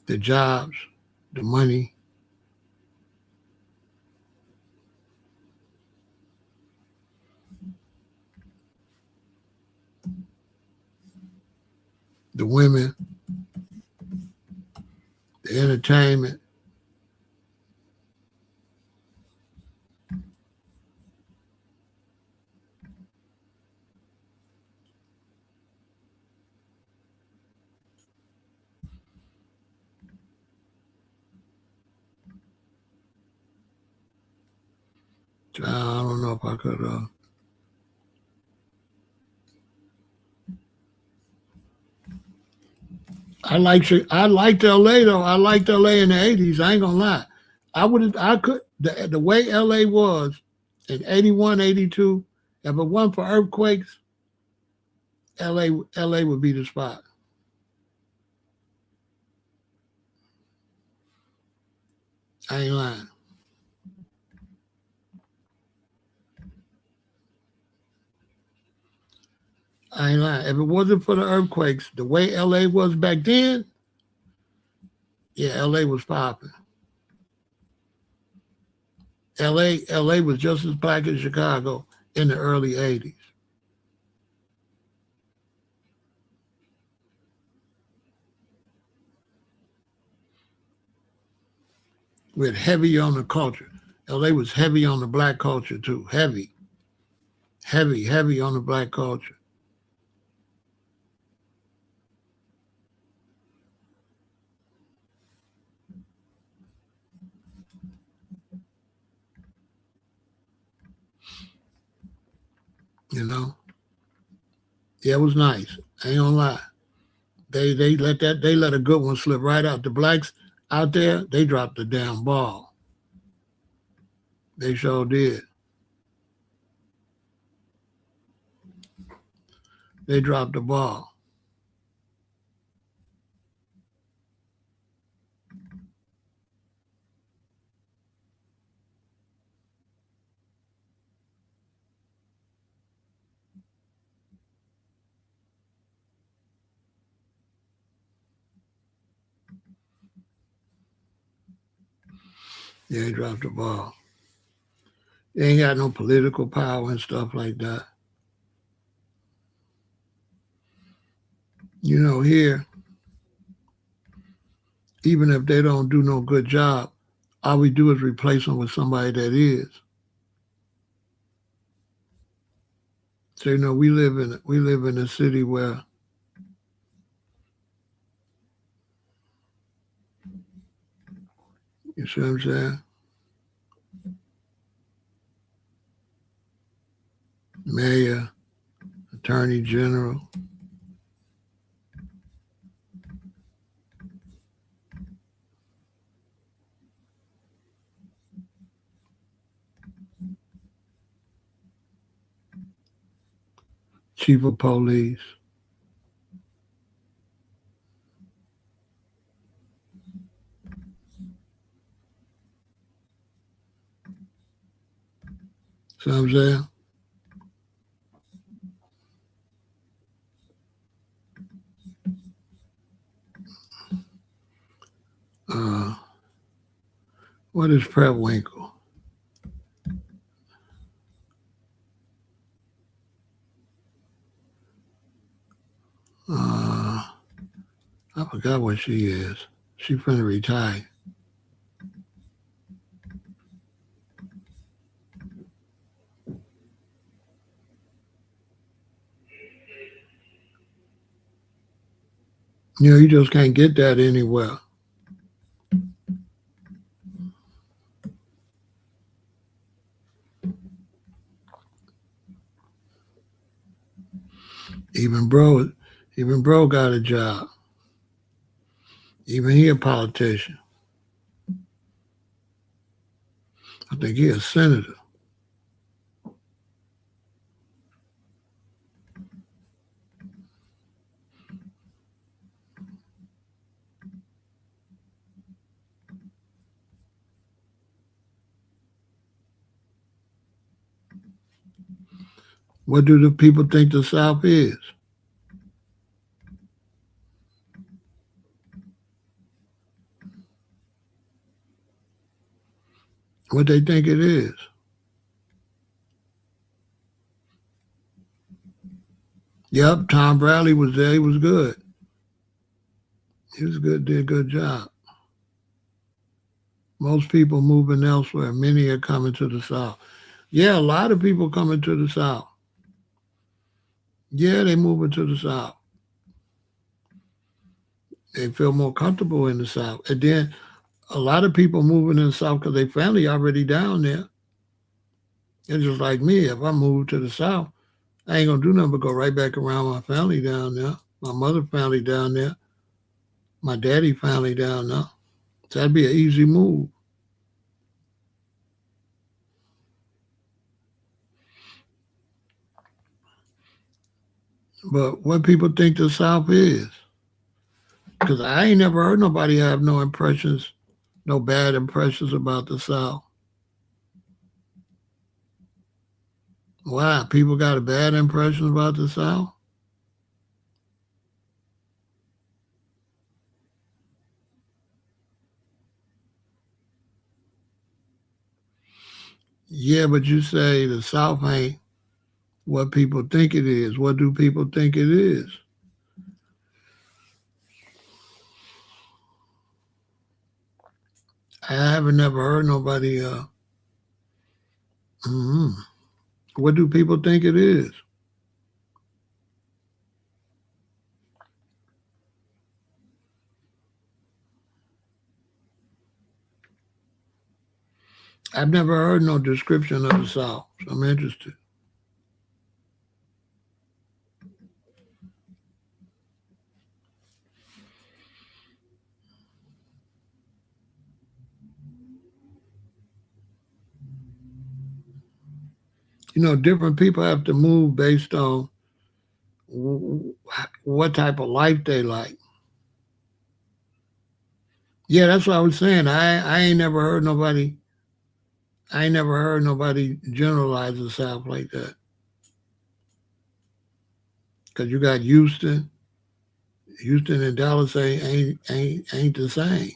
the jobs, the money, the women, the entertainment. I don't know if I could. I liked LA though. I liked LA in the '80s. I ain't gonna lie. I could the way LA was in '81, '82. If it wasn't for earthquakes, LA would be the spot. I ain't lying. I ain't lying. If it wasn't for the earthquakes, the way LA was back then, yeah, LA was popping. LA was just as black as Chicago in the early '80s. With heavy on the culture. LA was heavy on the black culture too. Heavy on the black culture. You know, yeah, it was nice. I ain't gonna lie. They let a good one slip right out. The blacks out there, they dropped the damn ball. They sure did. They dropped the ball. Yeah, they dropped the ball. They ain't got no political power and stuff like that. You know, here, even if they don't do no good job, all we do is replace them with somebody that is. So you know, we live in a city where you see what I'm saying? Mayor, attorney general, chief of police. See what I'm saying? Uh, what is Winkle? I forgot what she is. She finna retire. You know, you just can't get that anywhere. Even bro got a job. Even he a politician. I think he a senator. What do the people think the South is? What they think it is? Yep, Tom Bradley was there. He was good. He was good, did a good job. Most people moving elsewhere. Many are coming to the South. Yeah, a lot of people coming to the South. Yeah, they moving to the South. They feel more comfortable in the South. And then a lot of people moving in the South because their family already down there. It's just like me. If I move to the South, I ain't gonna do nothing but go right back around my family down there. My mother family down there. My daddy family down there. So that'd be an easy move. But what people think the South is? Because I ain't never heard nobody have no impressions, no bad impressions about the South. Why? People got a bad impression about the South? Yeah, but you say the South ain't what people think it is. What do people think it is? I haven't never heard nobody. Mm-hmm. What do people think it is? I've never heard no description of the South. So I'm interested. You know, different people have to move based on what type of life they like. Yeah, that's what I was saying. I ain't never heard nobody. I ain't never heard nobody generalize the South like that. Cause you got Houston and Dallas ain't the same.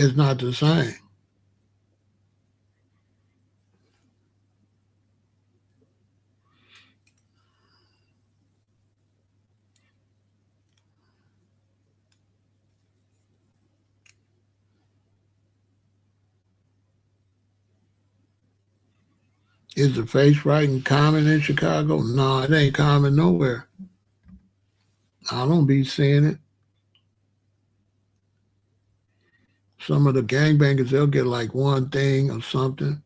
It's not the same. Is the face writing common in Chicago? No, it ain't common nowhere. I don't be seeing it. Some of the gangbangers, they'll get like one thing or something,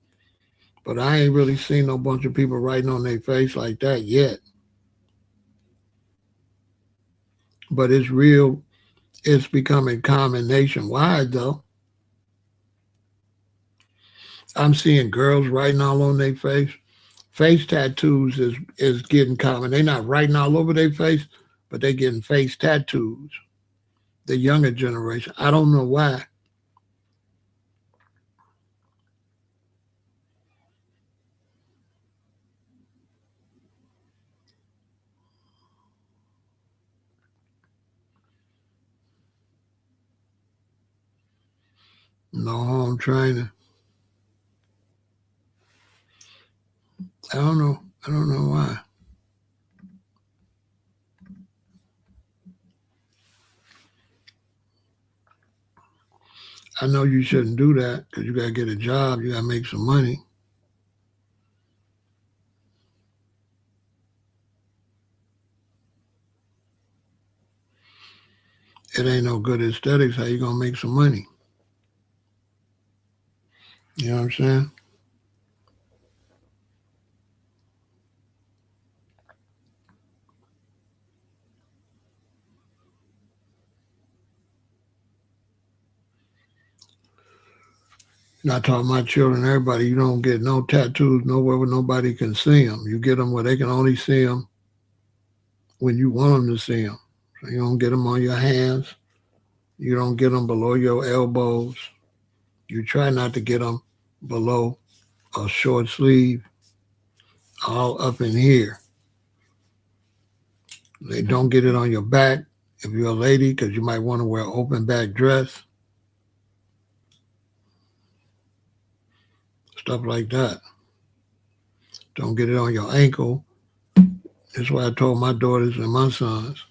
but I ain't really seen no bunch of people writing on their face like that yet. But it's real. It's becoming common nationwide, though. I'm seeing girls writing all on their face. Face tattoos is getting common. They're not writing all over their face, but they're getting face tattoos. The younger generation. I don't know why. No home training. I don't know. I don't know why. I know you shouldn't do that because you got to get a job. You got to make some money. It ain't no good aesthetics. How you going to make some money? You know what I'm saying? Not talking my children, everybody. You don't get no tattoos nowhere where nobody can see them. You get them where they can only see them when you want them to see them. So you don't get them on your hands. You don't get them below your elbows. You try not to get them below a short sleeve, all up in here. They don't get it on your back if you're a lady because you might want to wear an open back dress, stuff like that. Don't get it on your ankle. That's why I told my daughters and my sons.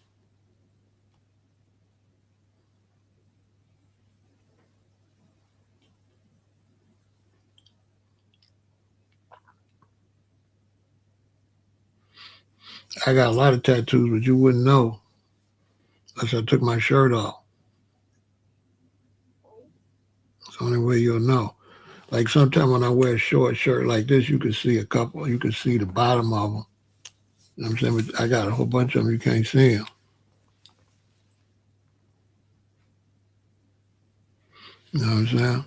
I got a lot of tattoos, but you wouldn't know unless I took my shirt off. It's the only way you'll know. Like sometimes when I wear a short shirt like this, you can see a couple. You can see the bottom of them. You know what I'm saying? But I got a whole bunch of them. You can't see them. You know what I'm saying?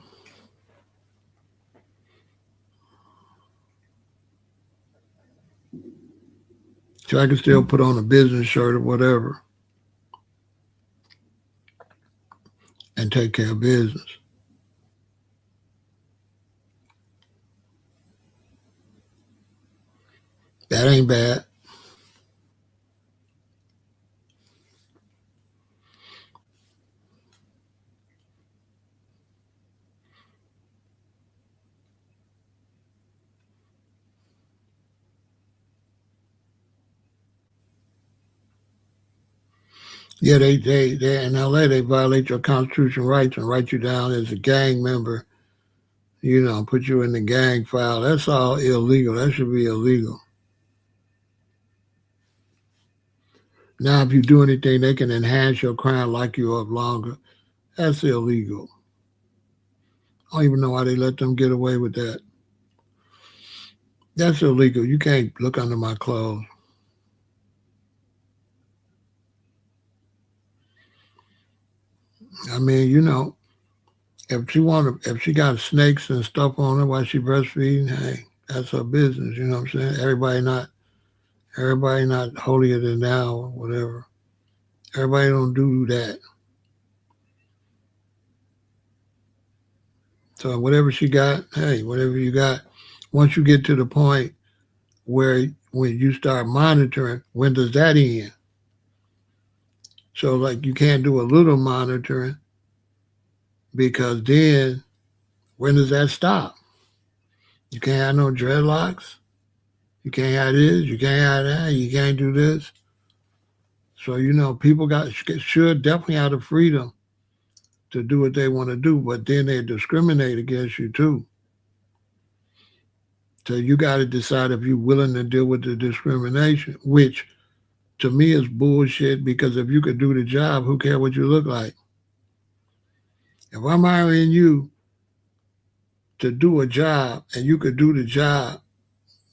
So I can still put on a business shirt or whatever and take care of business. That ain't bad. Yeah, they in LA they violate your constitutional rights and write you down as a gang member. You know, put you in the gang file. That's all illegal. That should be illegal. Now, if you do anything, they can enhance your crime, lock you up longer. That's illegal. I don't even know why they let them get away with that. That's illegal. You can't look under my clothes. I mean, if she got snakes and stuff on her while she breastfeeding, hey, that's her business. You know what I'm saying? Everybody not holier than thou or whatever. Everybody don't do that. So whatever she got, hey, whatever you got. Once you get to the point where when you start monitoring, when does that end? So like you can't do a little monitoring because then when does that stop? You can't have no dreadlocks. You can't have this. You can't have that. You can't do this. So people should definitely have the freedom to do what they want to do, but then they discriminate against you too. So you got to decide if you're willing to deal with the discrimination, which to me is bullshit because if you could do the job, who cares what you look like? If I'm hiring you to do a job and you could do the job,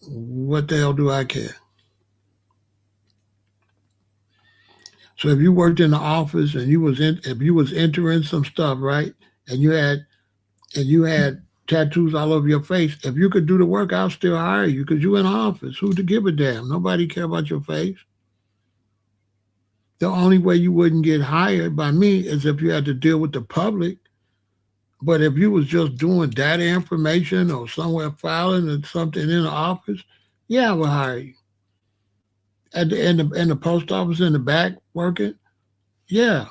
what the hell do I care? So if you worked in the office and if you was entering some stuff, right, and you had tattoos all over your face, if you could do the work, I'll still hire you because you in the office. Who to give a damn? Nobody care about your face. The only way you wouldn't get hired by me is if you had to deal with the public. But if you was just doing data information or somewhere filing or something in the office, yeah, I would hire you. In the post office in the back working, yeah,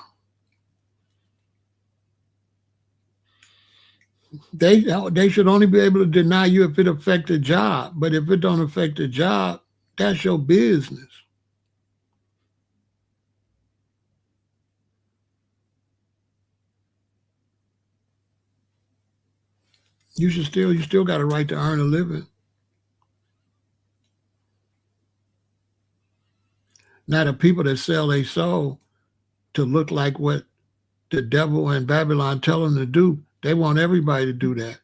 they should only be able to deny you if it affect the job. But if it don't affect the job, that's your business. You still got a right to earn a living. Now the people that sell their soul to look like what the devil and Babylon tell them to do, they want everybody to do that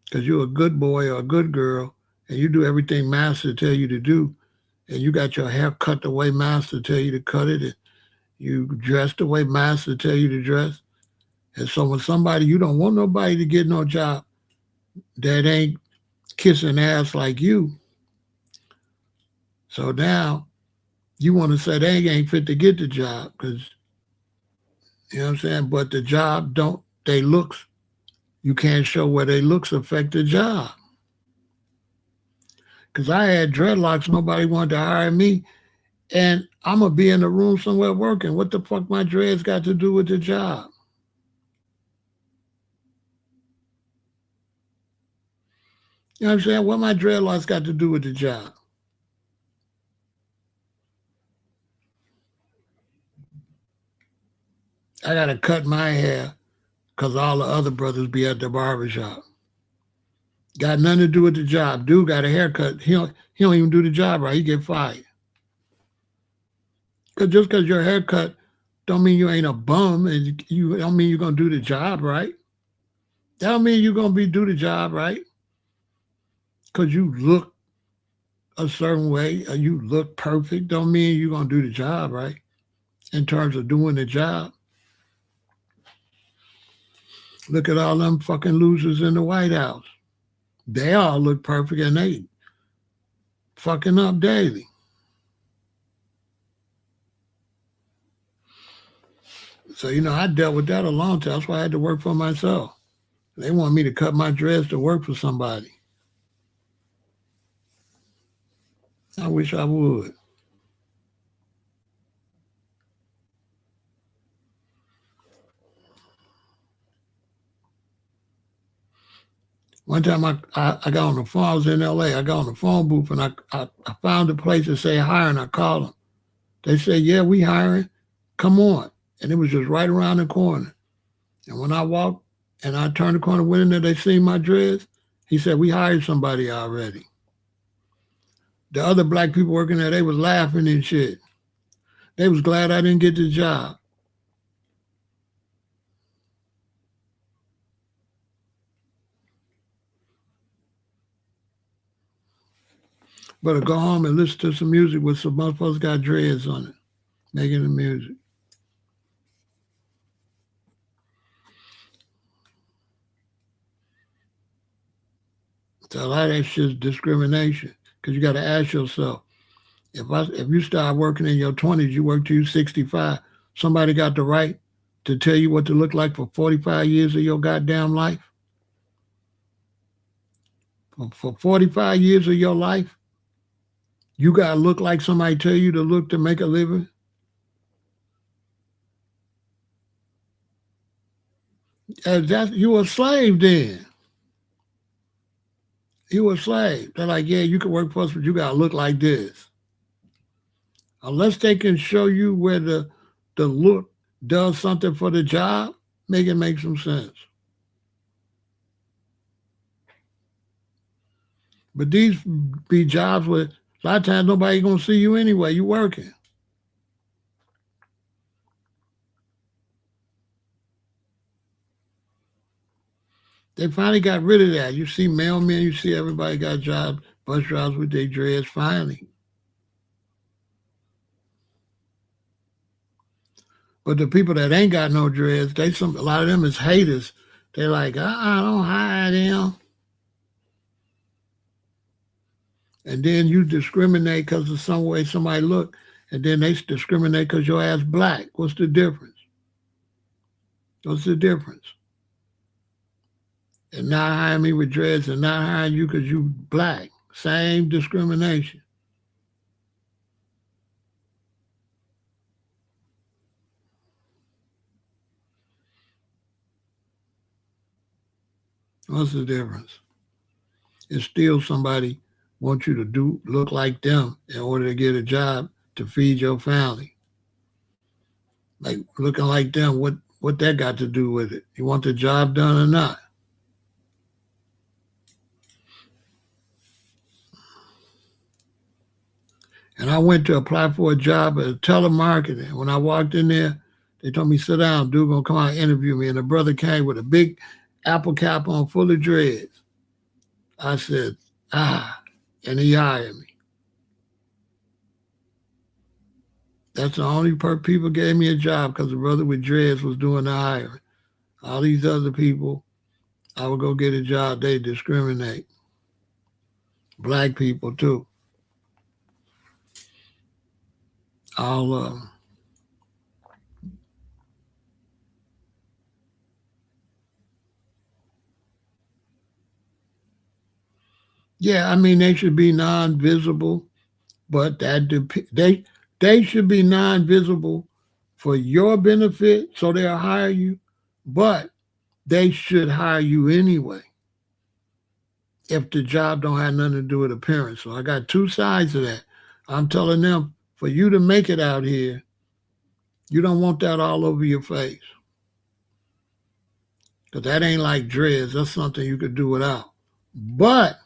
because you're a good boy or a good girl and you do everything master tell you to do, and you got your hair cut the way master tell you to cut it, and you dress the way master tell you to dress. And so when somebody, you don't want nobody to get no job that ain't kissing ass like you. So now you want to say they ain't fit to get the job because, you know what I'm saying? But the job don't, they looks, you can't show where they looks affect the job. Because I had dreadlocks, nobody wanted to hire me. And I'm going to be in the room somewhere working. What the fuck my dreads got to do with the job? You know what I'm saying? What my dreadlocks got to do with the job? I got to cut my hair because all the other brothers be at the barbershop. Got nothing to do with the job. Dude got a haircut. He don't even do the job right. He get fired. Cause just because your haircut don't mean you ain't a bum, and you don't mean you're gonna do the job right. That don't mean you're gonna do the job right. Cause you look a certain way or you look perfect don't mean you're gonna do the job right. In terms of doing the job, look at all them fucking losers in the White House. They all look perfect and they fucking up daily. So I dealt with that a long time. That's why I had to work for myself. They want me to cut my dreads to work for somebody. I wish I would. One time I got on the phone, I was in LA. I got on the phone booth and I found a place to say hire and I called them. They said, yeah, we hiring. Come on. And it was just right around the corner. And when I walked and I turned the corner, went in there, they seen my dreads. He said, we hired somebody already. The other black people working there, they was laughing and shit. They was glad I didn't get the job. But to go home and listen to some music with some motherfuckers got dreads on it, making the music. So a lot of that shit's discrimination. Because you got to ask yourself, if you start working in your 20s, you work till you 65, somebody got the right to tell you what to look like for 45 years of your goddamn life? For 45 years of your life, you got to look like somebody tell you to look to make a living? You a slave then. You a slave. They're like, yeah, you can work for us, but you got to look like this. Unless they can show you where the look does something for the job, make it make some sense. But these be jobs where a lot of times nobody gonna see you anyway. You working. They finally got rid of that. You see mailmen, you see everybody got jobs, bus drivers with their dreads finally. But the people that ain't got no dreads, a lot of them is haters. They're like, I don't hire them. And then you discriminate because of some way somebody look, and then they discriminate because your ass black. What's the difference? What's the difference? And not hiring me with dreads and not hiring you because you black. Same discrimination. What's the difference? It's still somebody wants you to look like them in order to get a job to feed your family. Like looking like them, what that got to do with it? You want the job done or not? And I went to apply for a job at telemarketing. When I walked in there, they told me, sit down, dude gonna come out and interview me. And a brother came with a big apple cap on full of dreads. I said, and he hired me. That's the only people gave me a job because the brother with dreads was doing the hiring. All these other people, I would go get a job, they discriminate. Black people too. All of them. Yeah, I mean they should be non-visible, but they should be non-visible for your benefit, so they'll hire you, but they should hire you anyway if the job don't have nothing to do with appearance. So I got two sides of that. I'm telling them, for you to make it out here, you don't want that all over your face. Because that ain't like dreads. That's something you could do without. But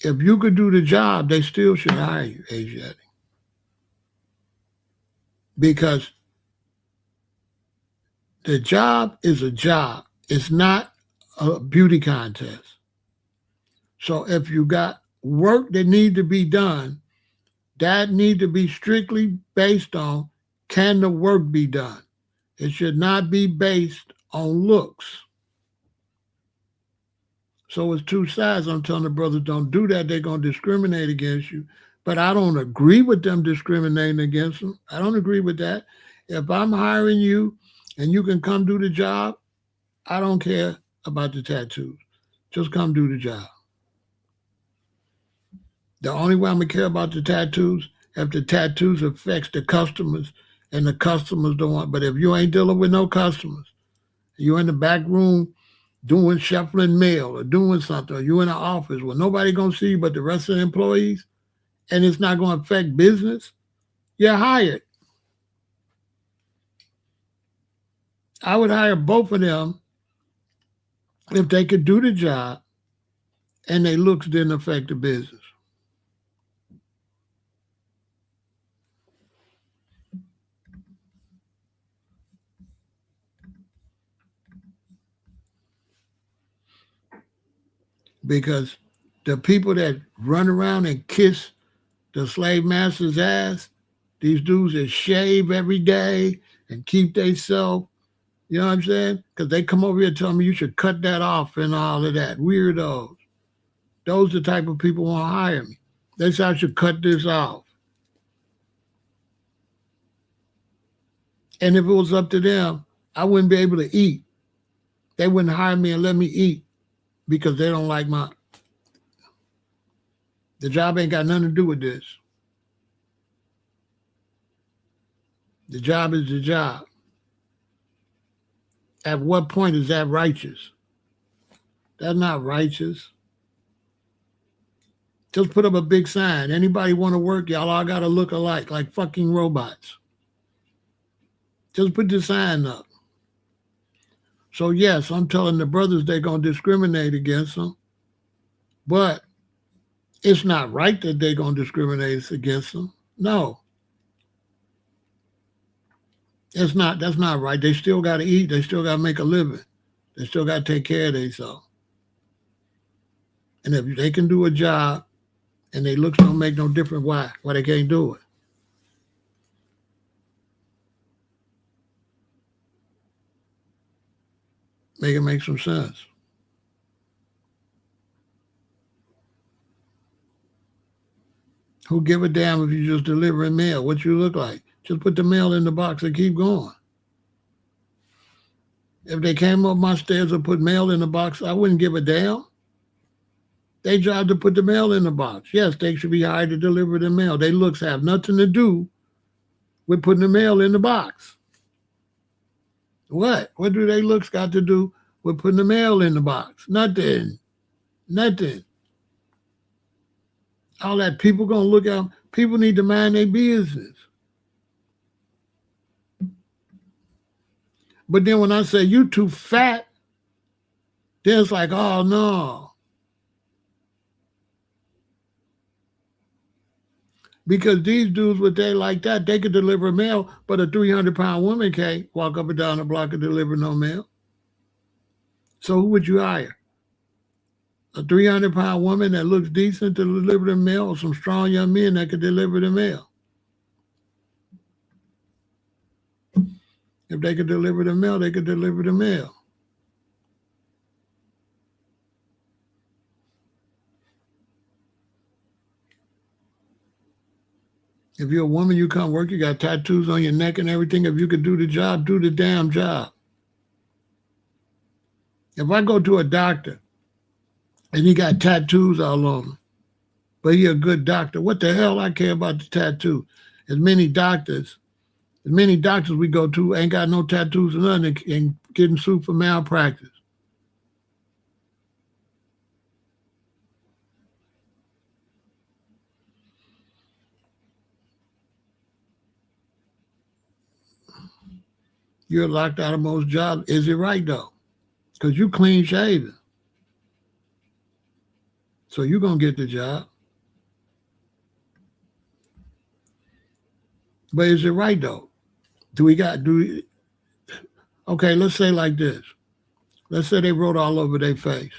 if you could do the job, they still should hire you, Asiatic. Because the job is a job. It's not a beauty contest. So if you got work that need to be done, that need to be strictly based on, can the work be done? It should not be based on looks. So it's two sides. I'm telling the brothers, don't do that. They're going to discriminate against you. But I don't agree with them discriminating against them. I don't agree with that. If I'm hiring you and you can come do the job, I don't care about the tattoos. Just come do the job. The only way I'm going to care about the tattoos, if the tattoos affects the customers and the customers don't want. But if you ain't dealing with no customers, you're in the back room doing shuffling mail or doing something, or you in the office where nobody going to see you but the rest of the employees, and it's not going to affect business, you're hired. I would hire both of them if they could do the job and their looks didn't affect the business. Because the people that run around and kiss the slave master's ass, these dudes that shave every day and keep themselves, you know what I'm saying? Because they come over here and tell me you should cut that off and all of that. Weirdos. Those are the type of people who want to hire me. They say I should cut this off. And if it was up to them, I wouldn't be able to eat. They wouldn't hire me and let me eat because they don't like the job ain't got nothing to do with this. The job is the job. At what point is that righteous? That's not righteous. Just put up a big sign. Anybody want to work? Y'all all got to look alike, like fucking robots. Just put the sign up. So yes, I'm telling the brothers they're going to discriminate against them. But it's not right that they're going to discriminate against them. No. That's not right. They still got to eat. They still got to make a living. They still got to take care of themselves. And if they can do a job and their looks don't make no difference, why they can't do it? Make it make some sense. Who give a damn if you just delivering mail? What you look like? Just put the mail in the box and keep going. If they came up my stairs and put mail in the box, I wouldn't give a damn. They job to put the mail in the box. Yes, they should be hired to deliver the mail. Their looks have nothing to do with putting the mail in the box. What? What do they looks got to do with putting the mail in the box? Nothing. All that people gonna look at, people need to mind their business. But then when I say you too fat, then it's like, oh no. Because these dudes with they like that, they could deliver mail, but a 300-pound woman can't walk up and down the block and deliver no mail. So who would you hire? A 300-pound woman that looks decent to deliver the mail, or some strong young men that could deliver the mail? If they could deliver the mail, they could deliver the mail. If you're a woman, you come work, you got tattoos on your neck and everything. If you could do the job, do the damn job. If I go to a doctor and he got tattoos all on him, but he a good doctor, what the hell I care about the tattoo? As many doctors we go to ain't got no tattoos or nothing and getting sued for malpractice. You're locked out of most jobs. Is it right though? Because you clean shaven. So you're going to get the job. But is it right though? Okay, let's say like this. Let's say they wrote all over their face.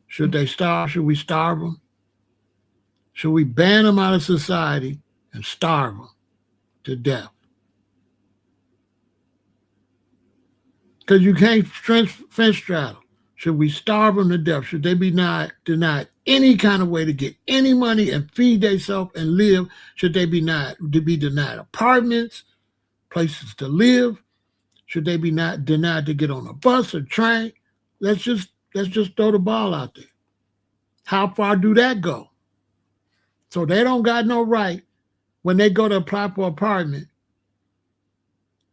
Should they starve? Should we starve them? Should we ban them out of society and starve them to death? Because you can't fence straddle. Should we starve them to death? Should they be denied any kind of way to get any money and feed themselves and live? Should they be denied apartments, places to live? Should they be denied to get on a bus or train? Let's just throw the ball out there. How far do that go? So they don't got no right when they go to apply for an apartment.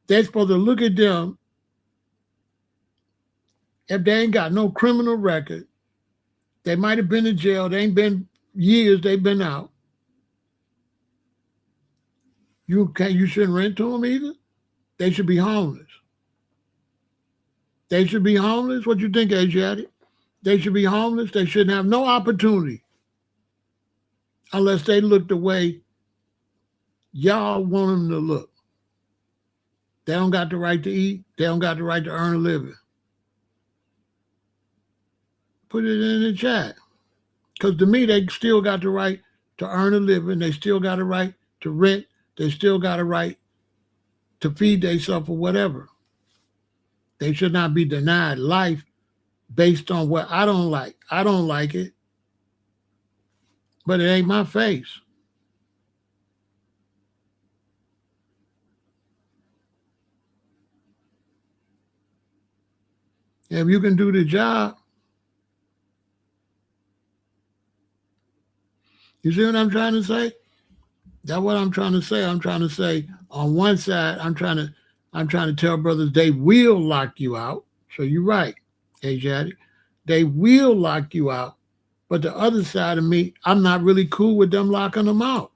They're supposed to look at them. If they ain't got no criminal record, they might have been in jail. They ain't been years. They've been out. You shouldn't rent to them either. They should be homeless. They should be homeless. What you think, Asiatic? They should be homeless. They shouldn't have no opportunity unless they look the way y'all want them to look. They don't got the right to eat. They don't got the right to earn a living. Put it in the chat. Because to me, they still got the right to earn a living. They still got a right to rent. They still got a right to feed themselves or whatever. They should not be denied life based on what I don't like. I don't like it. but it ain't my face. If you can do the job, you see what I'm trying to say? That's what I'm trying to say. I'm trying to say on one side, I'm trying to tell brothers they will lock you out. So you're right, Asiatic. They will lock you out. But the other side of me, I'm not really cool with them locking them out.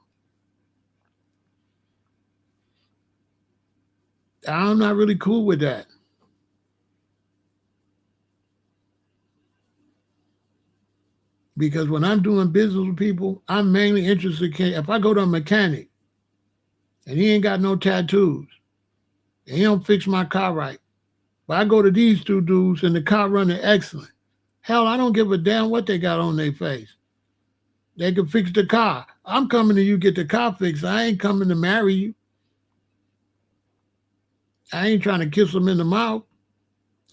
I'm not really cool with that. Because when I'm doing business with people, I'm mainly interested in if I go to a mechanic and he ain't got no tattoos and he don't fix my car right, but I go to these two dudes and the car running excellent. Hell, I don't give a damn what they got on their face. They can fix the car. I'm coming to you get the car fixed. I ain't coming to marry you. I ain't trying to kiss them in the mouth.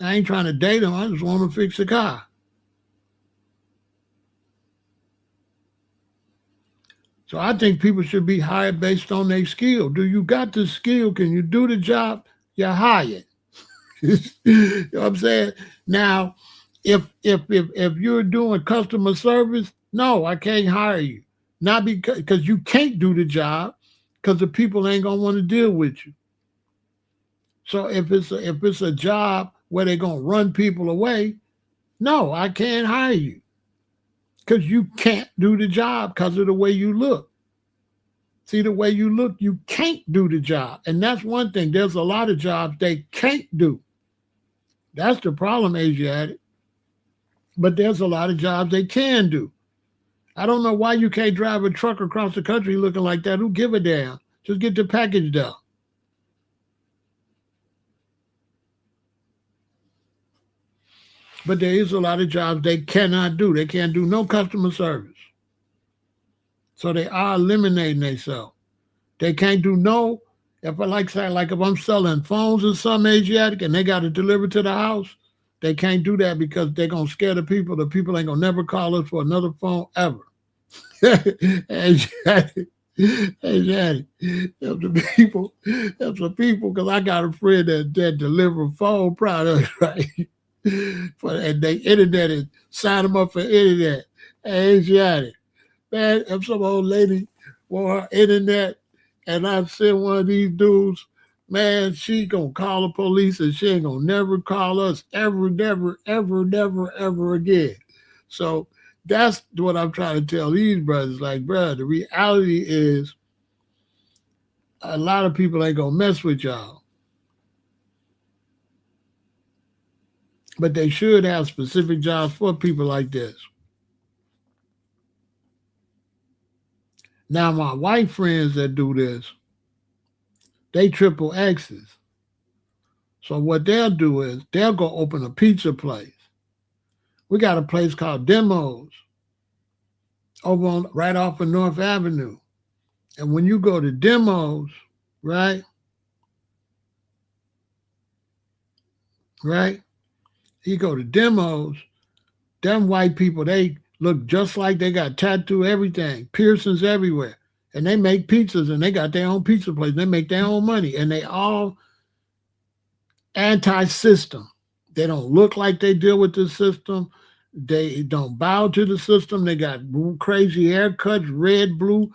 I ain't trying to date them. I just want to fix the car. So I think people should be hired based on their skill. Do you got the skill? Can you do the job? You're hired. You know what I'm saying? Now, if you're doing customer service, no, I can't hire you. Not because you can't do the job because the people ain't gonna want to deal with you. So if it's a job where they're gonna run people away, no, I can't hire you because you can't do the job because of the way you look. See, the way you look, you can't do the job. And that's one thing. There's a lot of jobs they can't do. That's the problem, Asiatic. But there's a lot of jobs they can do. I don't know why you can't drive a truck across the country looking like that. Who give a damn? Just get the package done. But there is a lot of jobs they cannot do. They can't do no customer service. So they are eliminating themselves. They can't do no, if I like say, like if I'm selling phones or some Asiatic and they got to deliver to the house, they can't do that because they're gonna scare the people. The people ain't gonna never call us for another phone ever. Asiatic. Asiatic. If the people, because I got a friend that deliver phone products, right? And they internet it, sign them up for internet. Asiatic. Man, if some old lady want her internet and I send one of these dudes, man, she gonna call the police and she ain't gonna never call us ever, never, ever, never, ever again. So that's what I'm trying to tell these brothers. Like, bro, the reality is a lot of people ain't gonna mess with y'all. But they should have specific jobs for people like this. Now, my white friends that do this, they triple X's. So what they'll do is they'll go open a pizza place. We got a place called Demos over on right off of North Avenue. And when you go to Demos, right, right, you go to Demos, them white people, they look just like they got tattoo everything, piercings everywhere. And they make pizzas and they got their own pizza place. They make their own money and they all anti-system. They don't look like they deal with the system. They don't bow to the system. They got crazy haircuts, red, blue,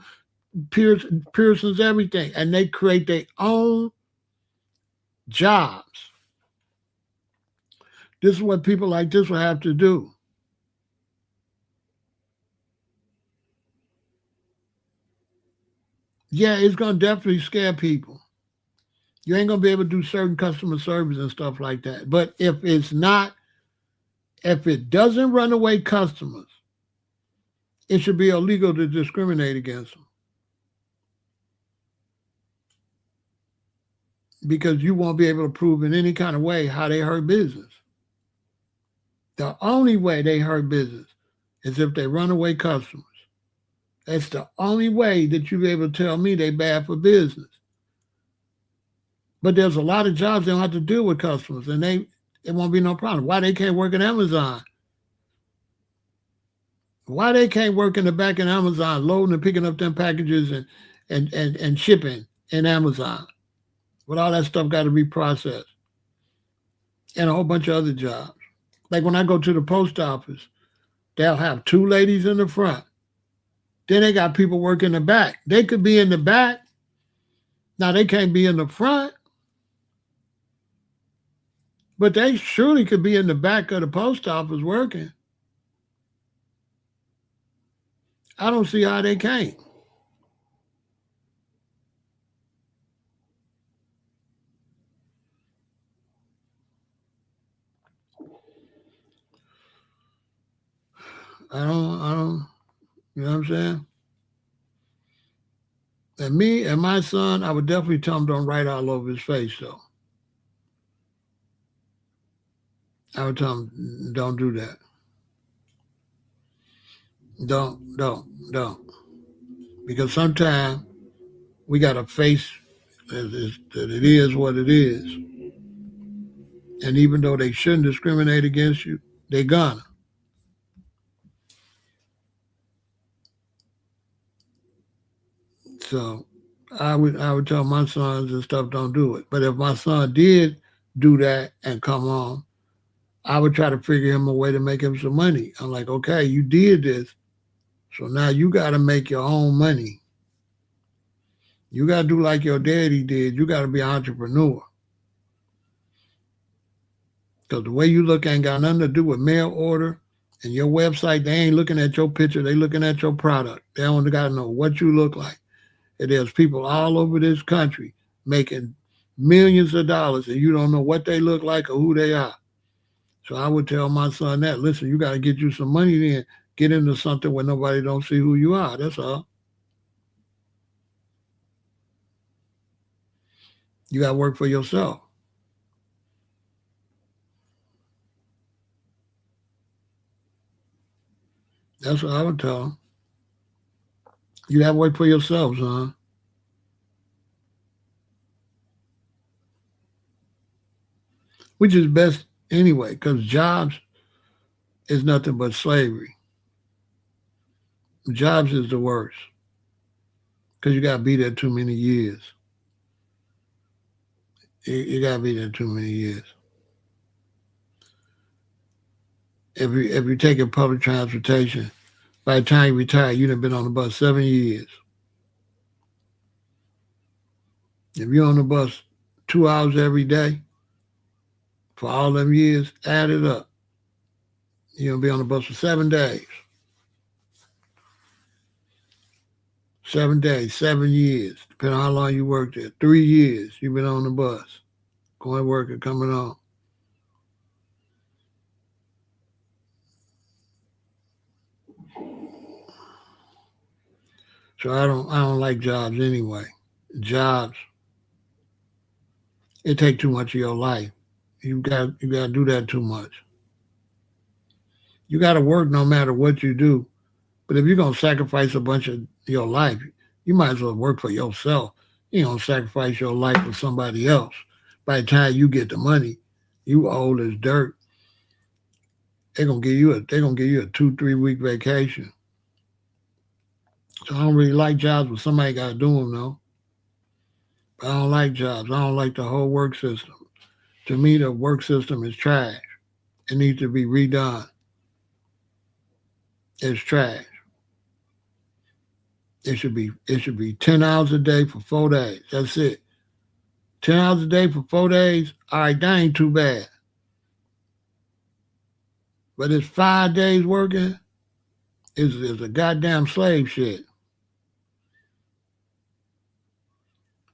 piercings, everything. And they create their own jobs. This is what people like this will have to do. Yeah, it's going to definitely scare people. You ain't going to be able to do certain customer service and stuff like that. But if it doesn't run away customers, it should be illegal to discriminate against them. Because you won't be able to prove in any kind of way how they hurt business. The only way they hurt business is if they run away customers. That's the only way that you'll be able to tell me they bad for business. But there's a lot of jobs they don't have to deal with customers, and it won't be no problem. Why they can't work at Amazon? Why they can't work in the back in Amazon, loading and picking up them packages and shipping in Amazon? But all that stuff got to be processed, and a whole bunch of other jobs. Like when I go to the post office, they'll have two ladies in the front. Then they got people working in the back. They could be in the back. Now they can't be in the front, but they surely could be in the back of the post office working. I don't see how they can't. I don't, you know what I'm saying? And me and my son, I would definitely tell him don't write all over his face, though. I would tell him don't do that. Don't. Because sometimes we got to face that it is what it is. And even though they shouldn't discriminate against you, they gonna. So I would tell my sons and stuff don't do it. But if my son did do that and come on, I would try to figure him a way to make him some money. I'm like, okay, you did this, so now you got to make your own money. You got to do like your daddy did. You got to be an entrepreneur. Because the way you look ain't got nothing to do with mail order and your website. They ain't looking at your picture. They looking at your product. They only got to know what you look like. And there's people all over this country making millions of dollars and you don't know what they look like or who they are. So I would tell my son that, listen, you got to get you some money then. Get into something where nobody don't see who you are. That's all. You got to work for yourself. That's what I would tell them. You got to work for yourself, son. Which is best anyway, because jobs is nothing but slavery. Jobs is the worst because you got to be there too many years. You got to be there too many years. If you're taking public transportation, by the time you retire, you'd have been on the bus 7 years. If you're on the bus 2 hours every day for all them years, add it up. You're going to be on the bus for 7 days. 7 days, 7 years, depending on how long you worked there. 3 years you've been on the bus, going to work and coming on. So I don't like jobs anyway. Jobs, it take too much of your life. You got to do that too much. You got to work no matter what you do. But if you're gonna sacrifice a bunch of your life, you might as well work for yourself. You don't sacrifice your life for somebody else. By the time you get the money, you old as dirt. They're gonna give you a 2-3 week vacation. So I don't really like jobs, but somebody got to do them though. But I don't like jobs. I don't like the whole work system. To me, the work system is trash. It needs to be redone. It's trash. It should be 10 hours a day for 4 days. That's it. 10 hours a day for 4 days. All right, that ain't too bad. But it's 5 days working. Is a goddamn slave shit.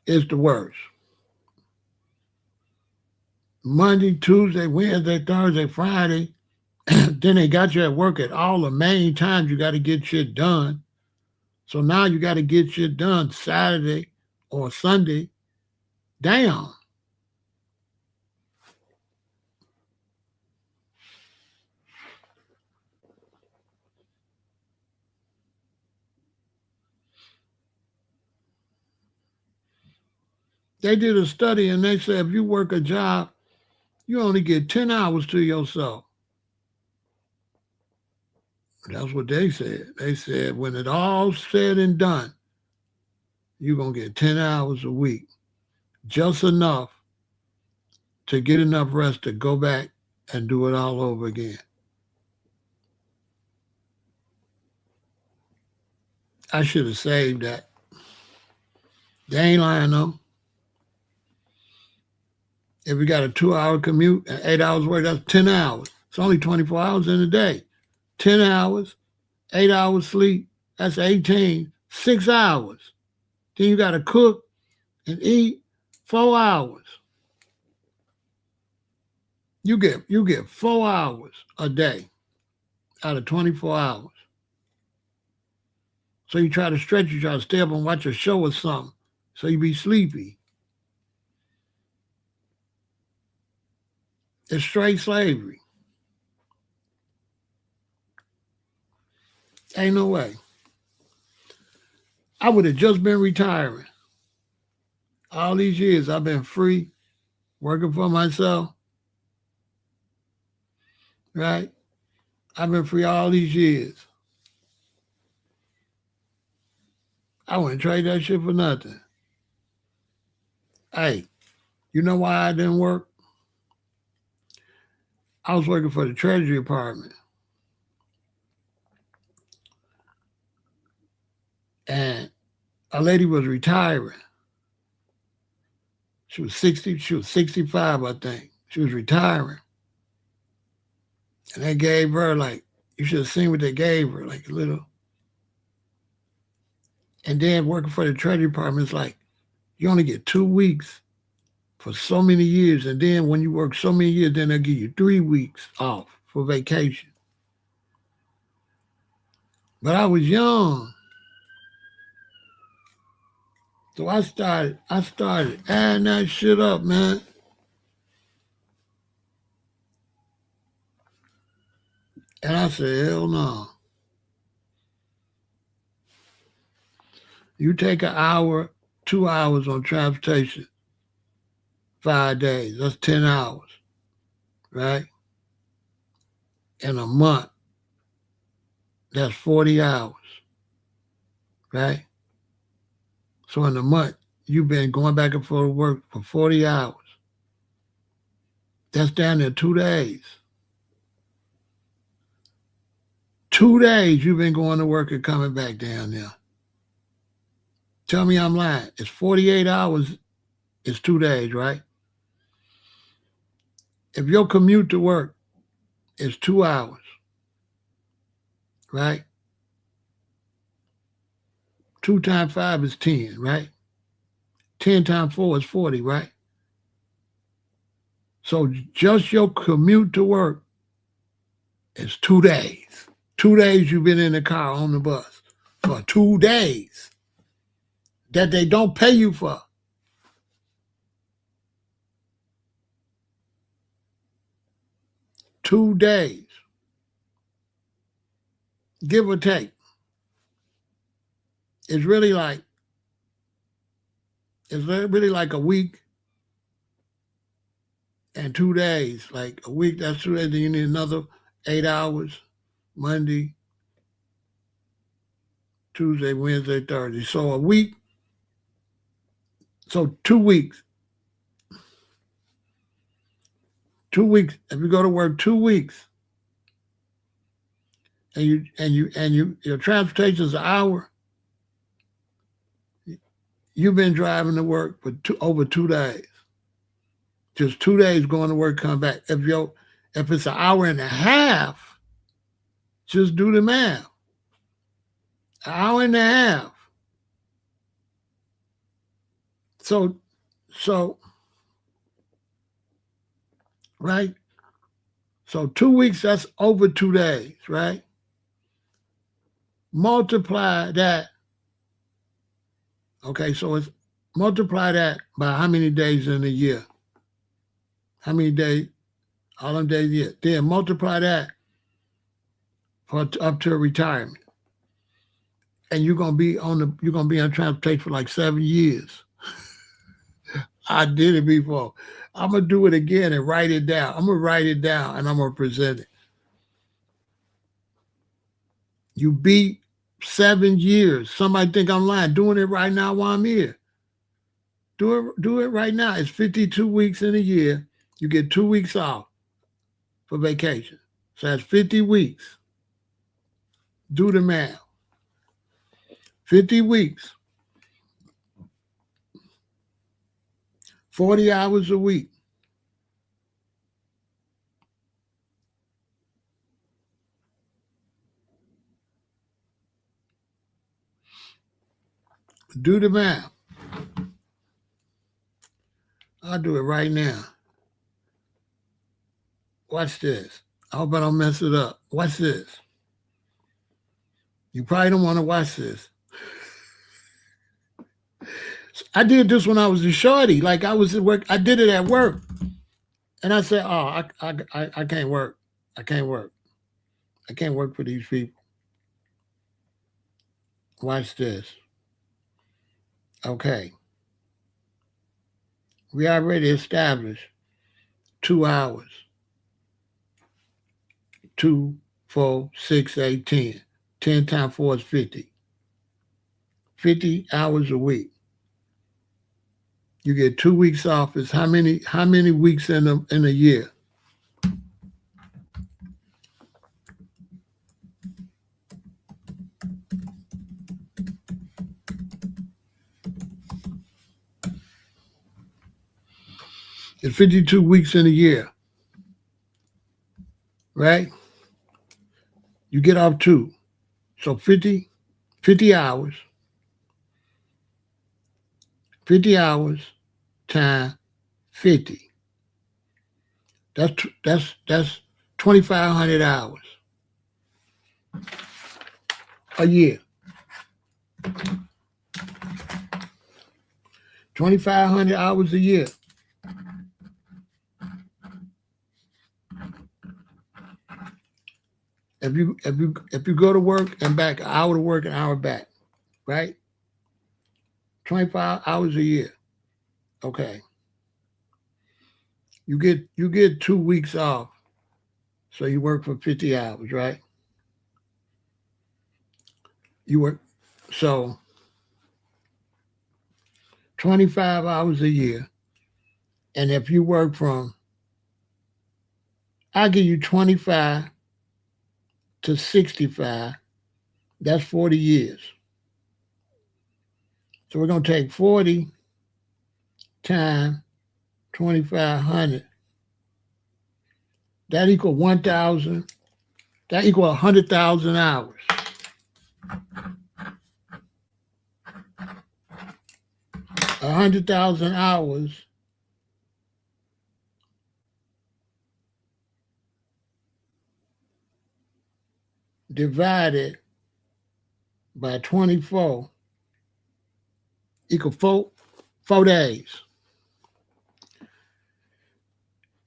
It's the worst. Monday, Tuesday, Wednesday, Thursday, Friday. Then they got you at work at all the main times you got to get shit done. So now you got to get shit done Saturday or Sunday. Damn. They did a study and they said if you work a job, you only get 10 hours to yourself. That's what they said. They said when it all said and done, you're going to get 10 hours a week, just enough to get enough rest to go back and do it all over again. I should have saved that. They ain't lying though. If we got a 2-hour commute and 8 hours work, that's 10 hours. It's only 24 hours in a day. 10 hours, 8 hours sleep, that's 18, 6 hours. Then you got to cook and eat 4 hours. You get 4 hours a day out of 24 hours. So you try to stretch, you try to stay up and watch a show or something, so you be sleepy. It's straight slavery. Ain't no way. I would have just been retiring. All these years I've been free, working for myself. Right? I've been free all these years. I wouldn't trade that shit for nothing. Hey, you know why I didn't work? I was working for the Treasury Department. And a lady was retiring. She was 60, she was 65, I think. She was retiring. And they gave her you should have seen what they gave her, like a little. And then working for the Treasury Department, it's like, you only get 2 weeks for so many years. And then when you work so many years, then they'll give you 3 weeks off for vacation. But I was young. So I started adding that shit up, man. And I said, hell no. You take an hour, 2 hours on transportation, 5 days, that's 10 hours, right? In a month, that's 40 hours, right? So in a month, you've been going back and forth to work for 40 hours. That's down there 2 days. 2 days you've been going to work and coming back down there. Tell me I'm lying. It's 48 hours, it's 2 days, right? If your commute to work is 2 hours, right? 2 times 5 is 10, right? 10 times 4 is 40, right? So just your commute to work is 2 days. 2 days you've been in the car on the bus for 2 days that they don't pay you for. Two days, give or take. It's really like a week and 2 days. Like a week, that's 2 days. Then you need another 8 hours. Monday, Tuesday, Wednesday, Thursday. So a week. So 2 weeks. 2 weeks. If you go to work 2 weeks, and your transportation is an hour, you've been driving to work for over 2 days. Just 2 days going to work, come back. If it's an hour and a half, just do the math. An hour and a half. So, right? So 2 weeks, that's over 2 days, right? Multiply that. Okay, so it's multiply that by how many days in a year? How many days? All them days a year. Then multiply that for up to retirement. And you're gonna be on transportation for like 7 years. I did it before. I'm gonna do it again and write it down. I'm gonna write it down and I'm gonna present it. You beat 7 years. Somebody think I'm lying. Doing it right now while I'm here. Do it right now. It's 52 weeks in a year. You get 2 weeks off for vacation. So that's 50 weeks. Do the math. 50 weeks. 40 hours a week. Do the math. I'll do it right now. Watch this. I hope I don't mess it up. Watch this. You probably don't want to watch this. I did this when I was a shorty. Like I was at work. I did it at work. And I said, oh, I can't work. I can't work. I can't work for these people. Watch this. Okay. We already established 2 hours. 2, 4, 6, 8, 10. 10 times 4 is 50. 50 hours a week. You get 2 weeks off. Is how many weeks in a year? It's 52 weeks in a year, right? You get off 2. So 50 hours. 50 hours times 50. That's 2,500 hours a year. 2,500 hours a year. If you go to work and back, an hour to work, an hour back, right? 25 hours a year. Okay. You get 2 weeks off. So you work for 50 hours, right? You work so 25 hours a year. And if you work from, I'll give you 25 to 65, that's 40 years. So we're going to take 40 times 2,500. That equals 1,000. That equals 100,000 hours. A 100,000 hours divided by 24 equals 4 days.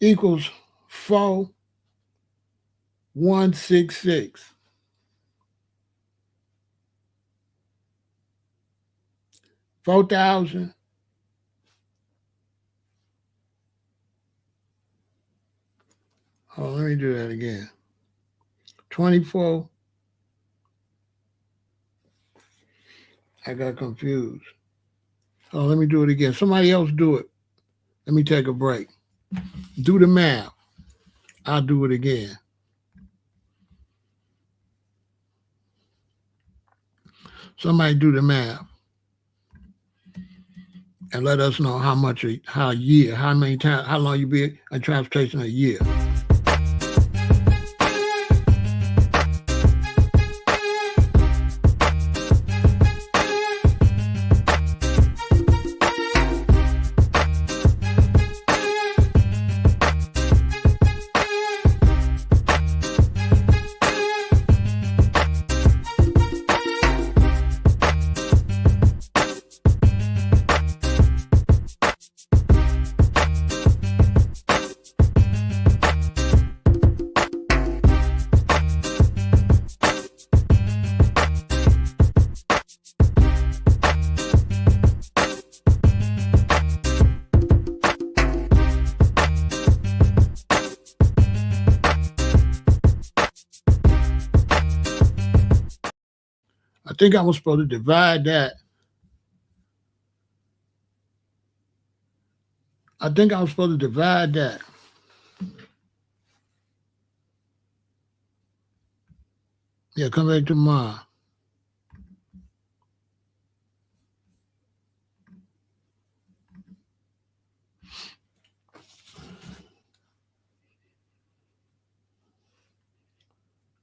Equals 4,166. 4,000. Oh, let me do that again. 24. I got confused. Oh, let me do it again. Somebody else do it. Let me take a break. Do the math. I'll do it again. Somebody do the math. And let us know how many times, how long you be in transportation a year. think I was supposed to divide that. I think I was supposed to divide that. Yeah, come back tomorrow.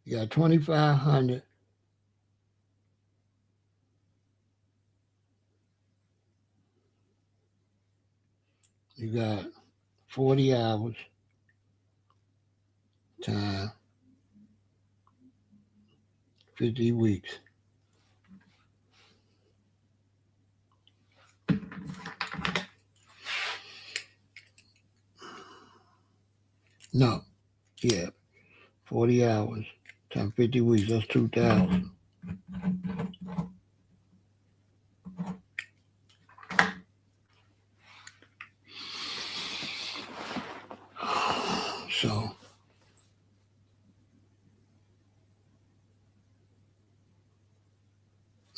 You got 2,500. You got 40 hours time 50 weeks. No, yeah, 40 hours times 50 weeks. That's 2,000. So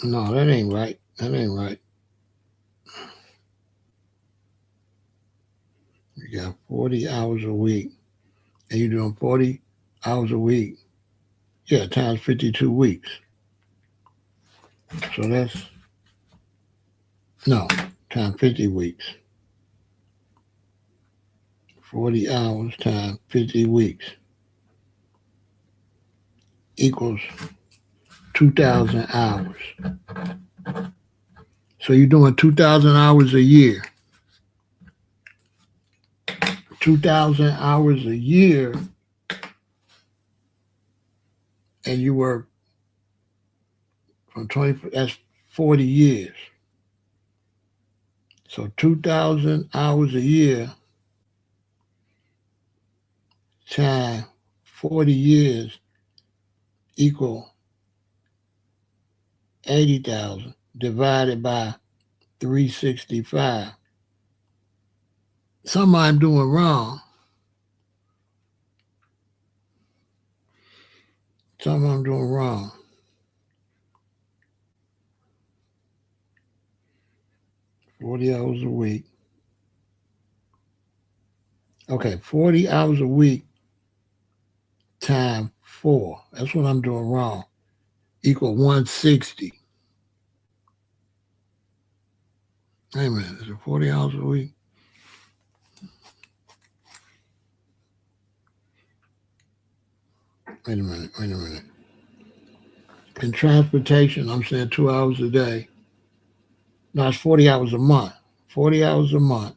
no, that ain't right. That ain't right. You got 40 hours a week, and you're doing 40 hours a week. Yeah, times 52 weeks. So that's no times 50 weeks. 40 hours times 50 weeks equals 2,000 hours. So you're doing 2,000 hours a year. 2,000 hours a year, and you work from 20, that's 40 years. So 2,000 hours a year times 40 years equal 80,000 divided by 365. Something I'm doing wrong. Something I'm doing wrong. $40 hours a week. Okay, 40 hours a week times 4. That's what I'm doing wrong. Equal 160. Wait a minute, is it 40 hours a week? Wait a minute. In transportation, I'm saying 2 hours a day. No, it's 40 hours a month. 40 hours a month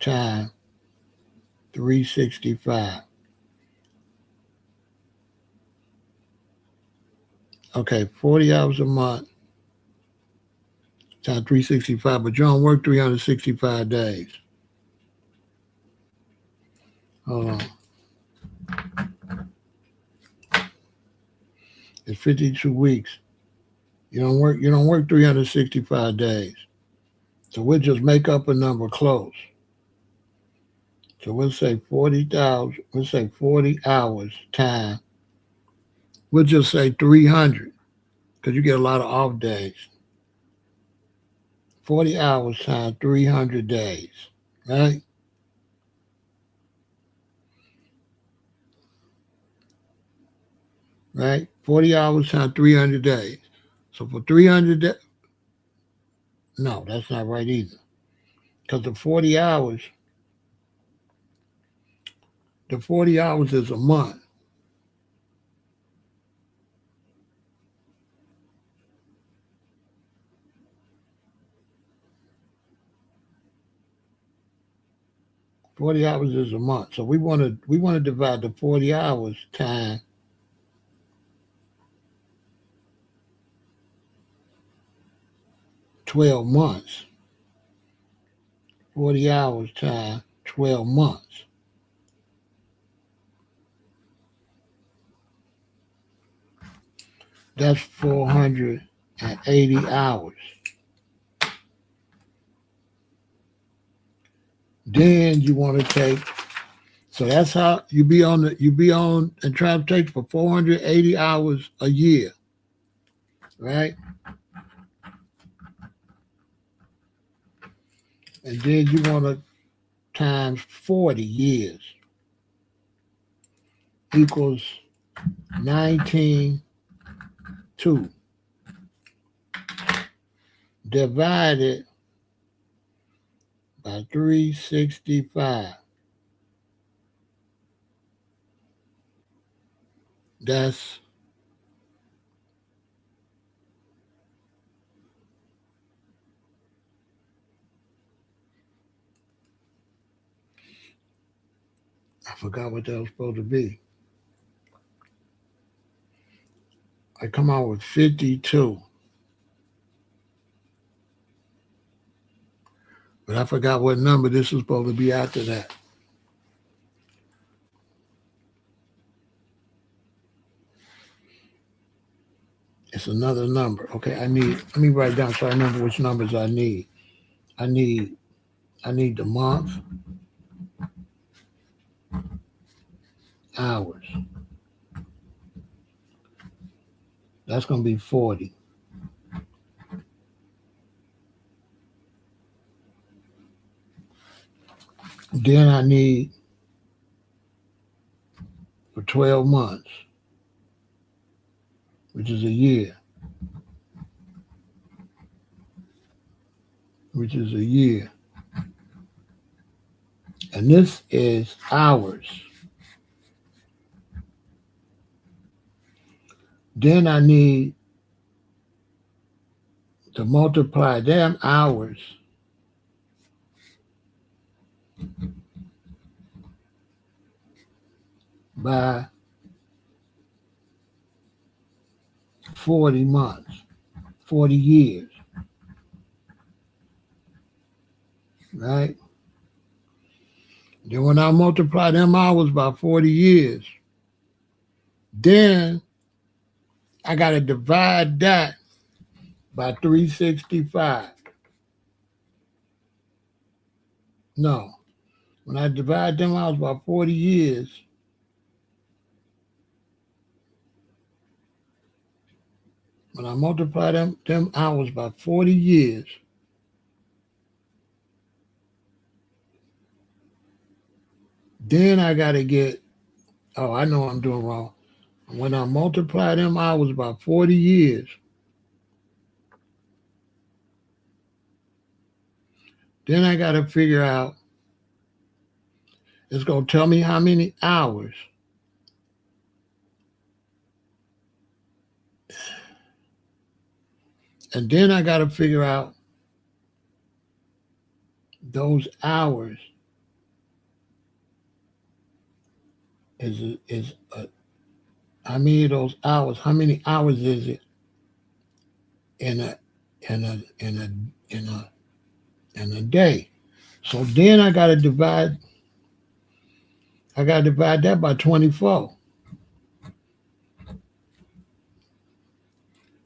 times 365. Okay, 40 hours a month times 365, but you don't work 365 days. Hold on. It's 52 weeks. You don't work 365 days. So we'll just make up a number close. So we'll say 40,000, we'll say 40 hours times, we'll just say 300, because you get a lot of off days. 40 hours times 300 days, right? Right? 40 hours times 300 days. So for 300 days, no, that's not right either. Because the 40 hours is a month. $40 hours is a month. So we want to divide the 40 hours times 12 months. 40 hours times 12 months. That's 480 hours. Then you want to take, so that's how you be on and try to take for 480 hours a year. right? And then you want to times 40 years equals 19.2 divided by 365. That's I forgot what that was supposed to be. I come out with 52. But I forgot what number this was supposed to be after that. It's another number. Okay, let me write down so I remember which numbers I need. I need the month, hours. That's going to be 40. Then I need for 12 months, which is a year. And this is hours. Then I need to multiply them hours by 40 months, 40 years, right? Then when I multiply them hours by 40 years, then I got to divide that by 365. No. When I divide them hours by 40 years, when I multiply them hours by 40 years, then I got to get, oh, I know what I'm doing wrong. When I multiply them hours by 40 years, then I got to figure out, it's going to tell me how many hours. And then I got to figure out those hours how many of those hours, how many hours is it in a day? So then I got to divide that by 24.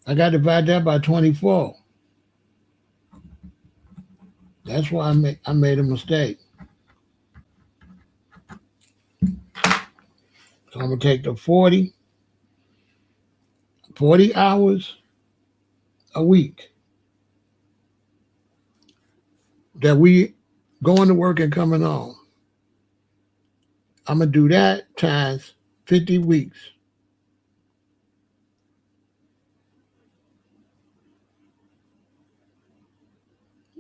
I got to divide that by 24. That's why I made a mistake. So I'm going to take the 40 hours a week that we going to work and coming home. I'm going to do that times 50 weeks.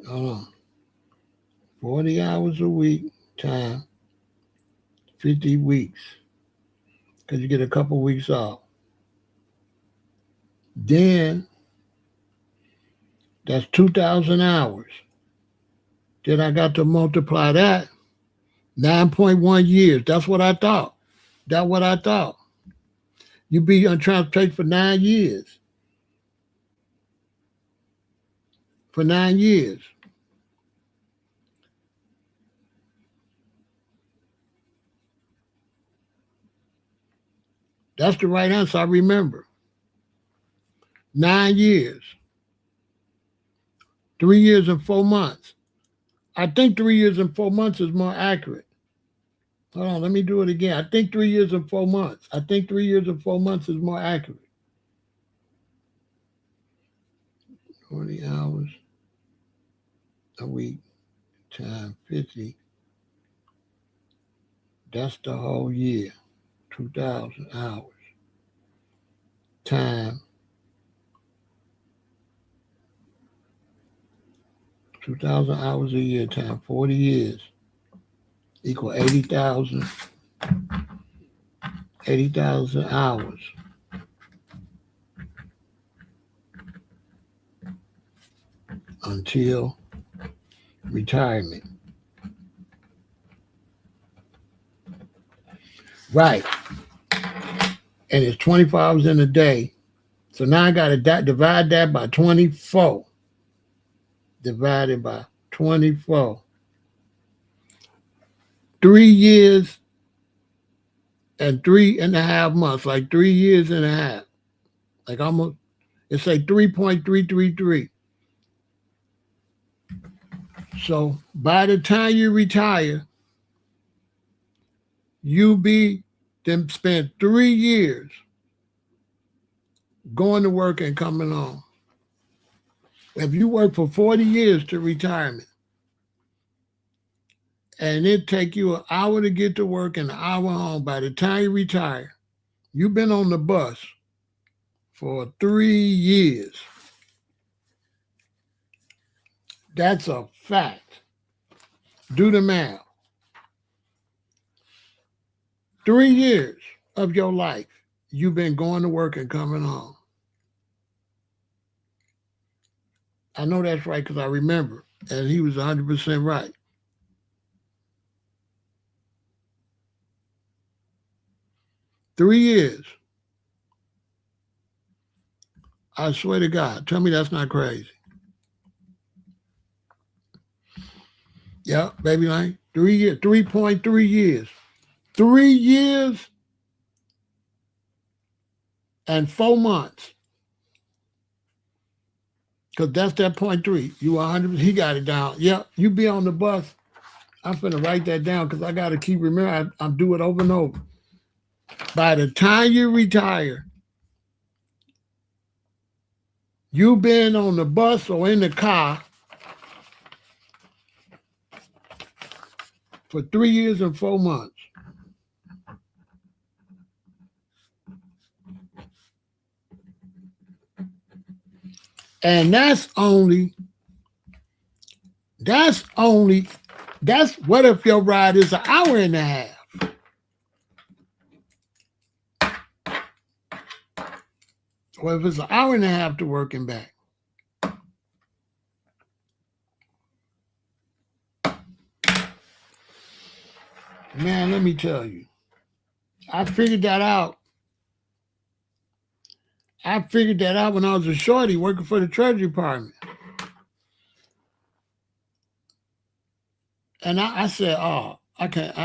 Hold on. 40 hours a week times 50 weeks. Because you get a couple weeks off. Then that's 2,000 hours. Then I got to multiply that 9.1 years. That's what I thought. You be on transportation for 9 years. For 9 years. That's the right answer. I remember. 9 years. 3 years and 4 months. I think 3 years and 4 months is more accurate. Hold on, let me do it again. I think 3 years and 4 months. I think 3 years and 4 months is more accurate. 40 hours a week times 50. That's the whole year. 2,000 hours time 2,000 hours a year time 40 years equal 80,000 hours until retirement. Right. And it's 24 hours in a day. So now I got to divide that by 24. Divided by 24. 3 years and 3.5 months, like 3 years and a half. Like almost, it's like 3.333. So by the time you retire, you be then spent 3 years going to work and coming home. If you work for 40 years to retirement, and it take you an hour to get to work and an hour home, by the time you retire, you've been on the bus for 3 years. That's a fact. Do the math. 3 years of your life, you've been going to work and coming home. I know that's right because I remember, and he was 100% right. Three years. I swear to God. Tell me that's not crazy. Yeah, baby line. 3 years. 3.3 years. 3 years and 4 months. Because that's that 0.3. You 100. He got it down. Yeah, you be on the bus. I'm finna write that down because I got to keep remembering. I'm doing it over and over. By the time you retire, you've been on the bus or in the car for 3 years and 4 months. And that's what if your ride is an hour and a half? Or if it's an hour and a half to work and back. Man, let me tell you, I figured that out. When I was a shorty working for the Treasury Department. And I said, oh, I can't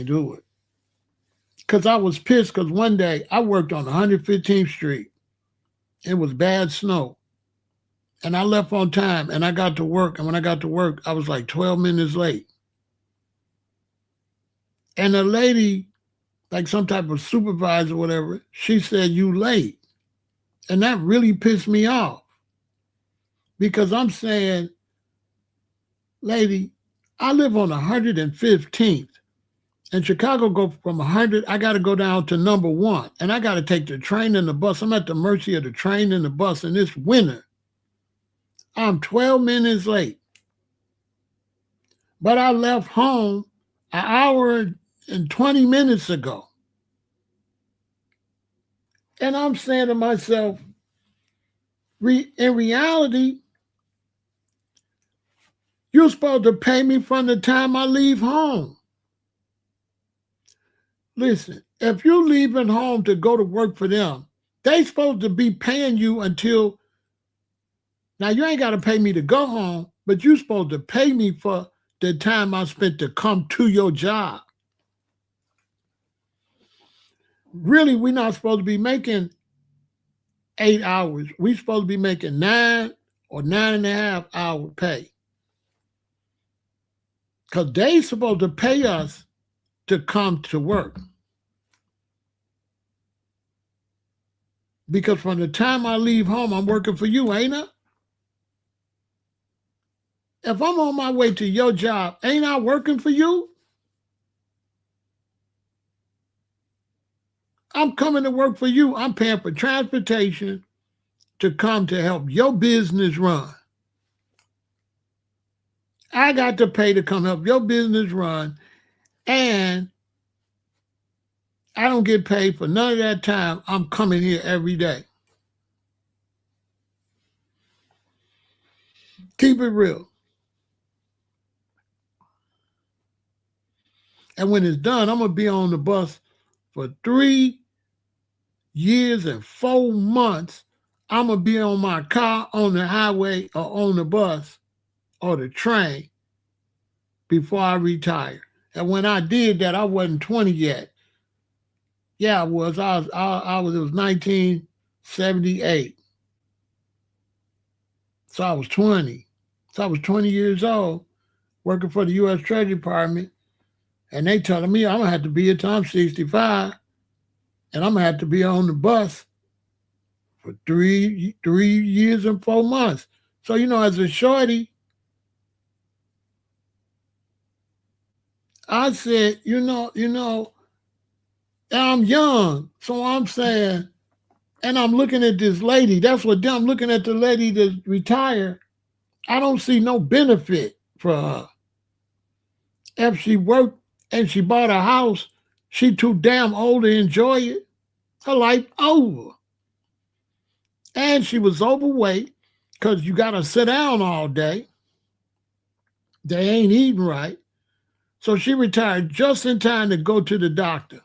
do it. Because I was pissed because one day I worked on 115th Street. It was bad snow. And I left on time and I got to work. And when I got to work, I was like 12 minutes late. And a lady, like some type of supervisor or whatever, she said, you late. And that really pissed me off. Because I'm saying, lady, I live on 115th. And Chicago go from 100, I got to go down to number 1. And I got to take the train and the bus. I'm at the mercy of the train and the bus. And this winter, I'm 12 minutes late. But I left home an hour and 20 minutes ago. And I'm saying to myself, in reality, you're supposed to pay me from the time I leave home. Listen, if you're leaving home to go to work for them, they supposed to be paying you until, now you ain't got to pay me to go home, but you're supposed to pay me for the time I spent to come to your job. Really, we're not supposed to be making 8 hours. We're supposed to be making 9 or 9.5 hour pay. Because they supposed to pay us to come to work. Because from the time I leave home, I'm working for you, ain't I? If I'm on my way to your job, ain't I working for you? I'm coming to work for you. I'm paying for transportation to come to help your business run. I got to pay to come help your business run, and I don't get paid for none of that time. I'm coming here every day. Keep it real. And when it's done, I'm going to be on the bus for 3 years and 4 months. I'm going to be on my car on the highway or on the bus or the train before I retire. And when I did that, I wasn't 20 yet. Yeah, I was. It was 1978. So I was 20. So I was 20 years old working for the U.S. Treasury Department. And they telling me I'm going to have to be here till I'm 65. And I'm going to have to be on the bus for 3 years and 4 months. So, as a shorty, I said, I'm young. So I'm saying, and I'm looking at this lady. That's what I'm looking at, the lady that's retired. I don't see no benefit for her. If she worked and she bought a house, she too damn old to enjoy it. Her life over. And she was overweight because you got to sit down all day. They ain't eating right. So she retired just in time to go to the doctor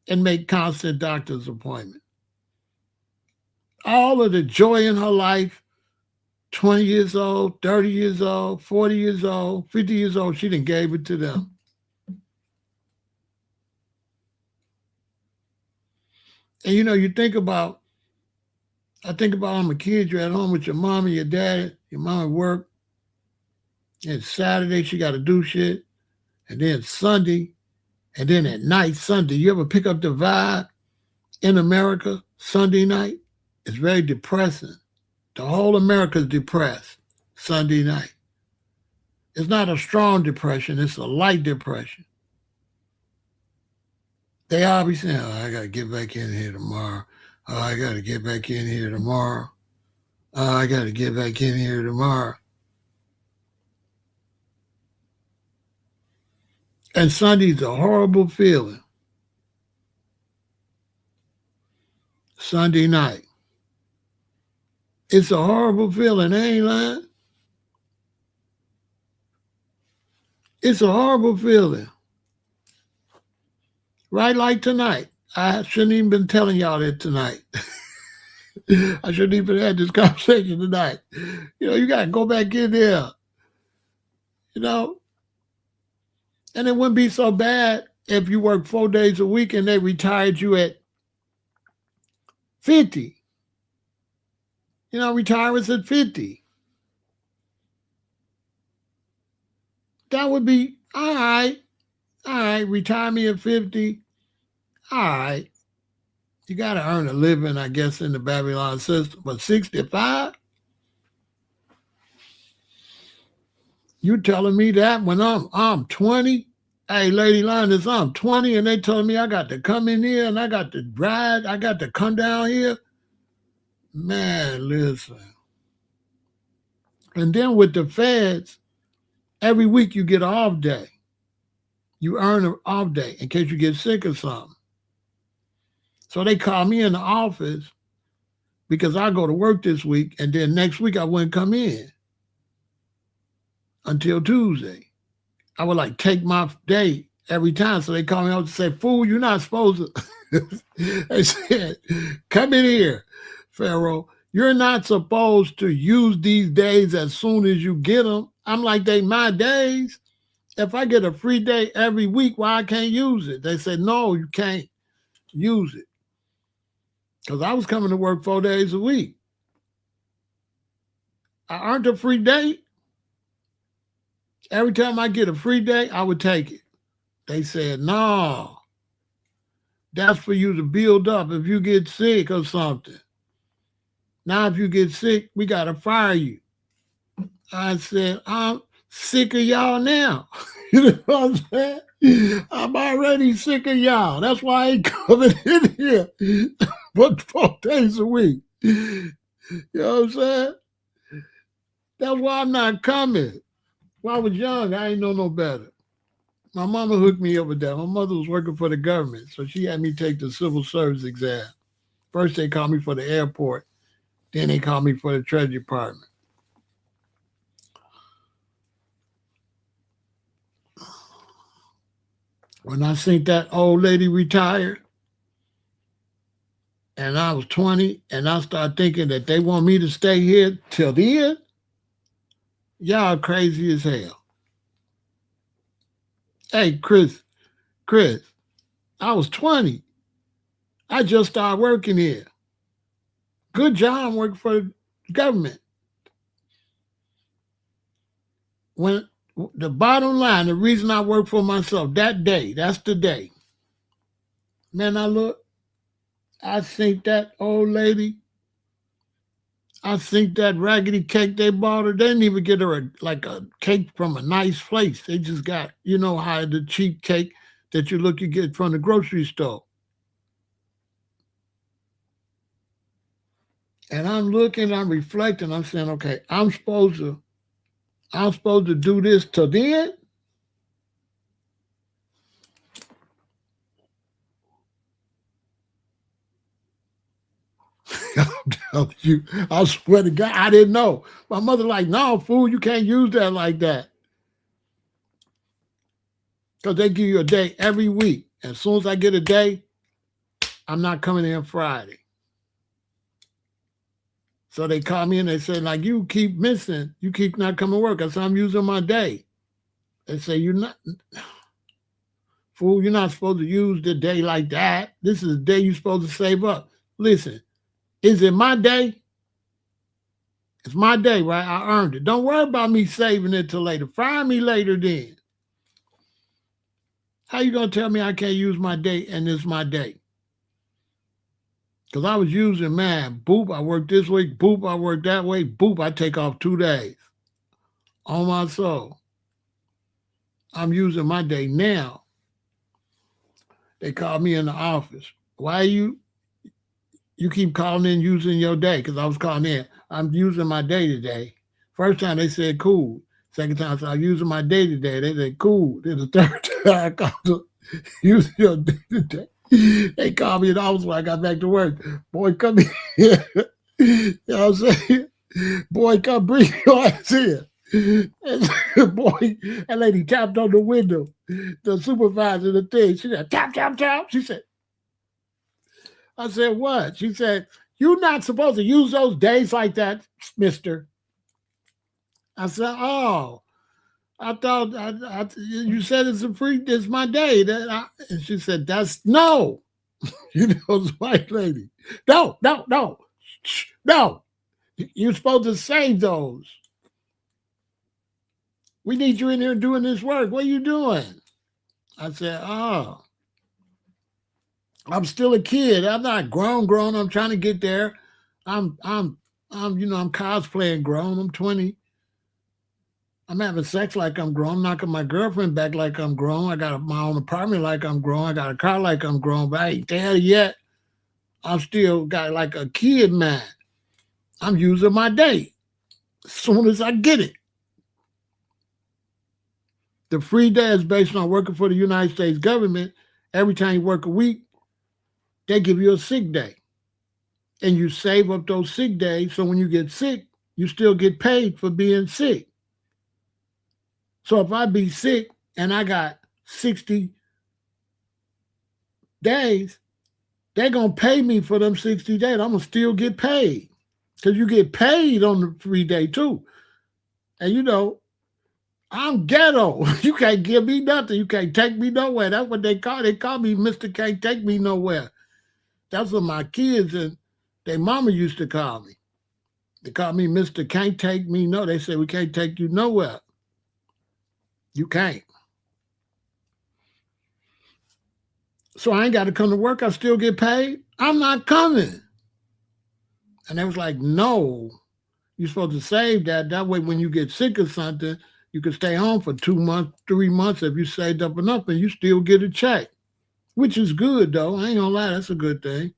and make constant doctor's appointments. All of the joy in her life, 20 years old, 30 years old, 40 years old, 50 years old, she done gave it to them. And you think about, I'm a kid, you're at home with your mom and your dad, your mom at work, and Saturday she got to do shit, and then Sunday, and then at night, Sunday. You ever pick up the vibe in America Sunday night? It's very depressing. The whole America's depressed Sunday night. It's not a strong depression, it's a light depression. They all be saying, I got to get back in here tomorrow. Oh, I got to get back in here tomorrow. Oh, I got to get back in here tomorrow. And Sunday's a horrible feeling. Sunday night. It's a horrible feeling, I ain't lying. It's a horrible feeling. Right like tonight. I shouldn't even been telling y'all that tonight. I shouldn't even had this conversation tonight. You got to go back in there. And it wouldn't be so bad if you worked 4 days a week and they retired you at 50. Retirements at 50. That would be all right. All right, retire me at 50. All right. You got to earn a living, I guess, in the Babylon system. But 65? You telling me that when I'm 20? Hey, Lady Linus, I'm 20 and they telling me I got to come in here and I got to ride, I got to come down here? Man, listen. And then with the feds, every week you get an off day. You earn an off day in case you get sick or something. So they call me in the office because I go to work this week and then next week I wouldn't come in until Tuesday. I would take my day every time. So they call me out to say, fool, you're not supposed to. They said, come in here, Pharaoh. You're not supposed to use these days as soon as you get them. I'm like, they my days. If I get a free day every week, why I can't use it? They said, no, you can't use it. Because I was coming to work 4 days a week. I earned a free day. Every time I get a free day, I would take it. They said, no, That's for you to build up if you get sick or something. Now, if you get sick, we got to fire you. I said, I'm sick of y'all now. You know what I'm saying? I'm already sick of y'all. That's why I ain't coming in here but 4 days a week. You know what I'm saying? That's why I'm not coming. When I was young, I ain't know no better. My mama hooked me up with that. My mother was working for the government, so she had me take the civil service exam. First, they called me for the airport. Then they called me for the Treasury Department. When I seen that old lady retire, and I was 20, and I started thinking that they want me to stay here till the end, y'all crazy as hell. Hey, Chris, I was 20. I just started working here. Good job working for the government. When the bottom line, the reason I work for myself that day, that's the day. Man, I think that old lady, I think that raggedy cake they bought her, they didn't even get her a cake from a nice place. They just got, you know how the cheap cake that you get from the grocery store. And I'm looking, I'm reflecting, I'm saying, okay, I'm supposed to do this till then. I'm telling you, I swear to God, I didn't know. My mother like, no, fool, you can't use that like that. Because they give you a day every week. As soon as I get a day, I'm not coming in Friday. So they call me and they say, like, you keep missing. You keep not coming to work. I said, I'm using my day. They say, you're not, fool, you're not supposed to use the day like that. This is the day you're supposed to save up. Listen, is it my day? It's my day, right? I earned it. Don't worry about me saving it till later. Fire me later then. How you gonna tell me I can't use my day and it's my day? Because I was using, man, boop, I work this week, boop, I work that way, boop, I take off 2 days. On my soul. I'm using my day now. They called me in the office. Why you keep calling in using your day? Because I was calling in. I'm using my day today. First time they said cool. Second time I said I'm using my day today. They said cool. Then the third time I called them, using your day today. They called me in the office when I got back to work. Boy, come here. You know what I'm saying? Boy, come bring your ass here. Boy, that lady tapped on the window. The supervisor, the thing. She said, tap, tap, tap. She said, I said, what? She said, you're not supposed to use those days like that, mister. I said, oh, I thought you said it's my day. And she said, that's no. You know, it's white lady. No, no, no, no. You're supposed to save those. We need you in here doing this work. What are you doing? I said, oh, I'm still a kid. I'm not grown. I'm trying to get there. I'm I'm cosplaying grown. I'm 20. I'm having sex like I'm grown, knocking my girlfriend back like I'm grown. I got my own apartment like I'm grown. I got a car like I'm grown, but I ain't there yet. I'm still got like a kid mind. I'm using my day as soon as I get it. The free day is based on working for the United States government. Every time you work a week, they give you a sick day. And you save up those sick days so when you get sick, you still get paid for being sick. So if I be sick and I got 60 days, they're going to pay me for them 60 days. I'm going to still get paid because you get paid on the free day too. And you know, I'm ghetto. You can't give me nothing. You can't take me nowhere. That's what they call. They call me Mr. Can't Take Me Nowhere. That's what my kids and their mama used to call me. They call me Mr. Can't Take Me No. They say we can't take you nowhere. You can't. So I ain't got to come to work. I still get paid. I'm not coming. And they was like, no, you're supposed to save that. That way, when you get sick or something, you can stay home for 2 months, 3 months if you saved up enough and you still get a check, which is good, though. I ain't gonna lie, that's a good thing.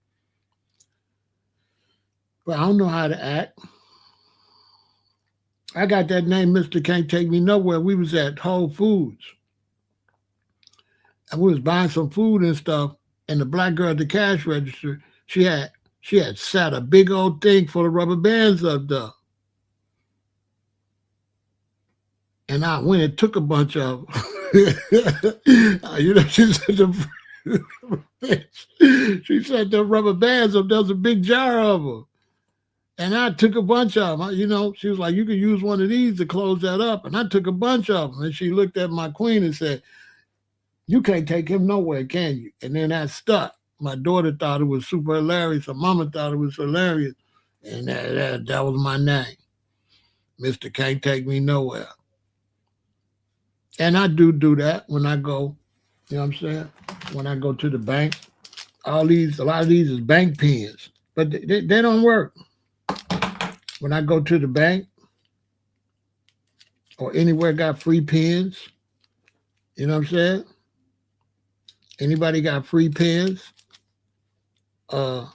But I don't know how to act. I got that name, Mr. Can't Take Me Nowhere. We was at Whole Foods and we was buying some food and stuff. And the black girl at the cash register, she had sat a big old thing full of rubber bands up there. And I went and took a bunch of them. She said she said the rubber bands up there's a big jar of them. And I took a bunch of them. She was like, you can use one of these to close that up. And I took a bunch of them. And she looked at my queen and said, you can't take him nowhere, can you? And then that stuck. My daughter thought it was super hilarious. Her mama thought it was hilarious. And that was my name. Mr. Can't Take Me Nowhere. And I do that when I go, you know what I'm saying? When I go to the bank. A lot of these is bank pens. But they don't work. When I go to the bank or anywhere got free pens, you know what I'm saying? Anybody got free pens? Look.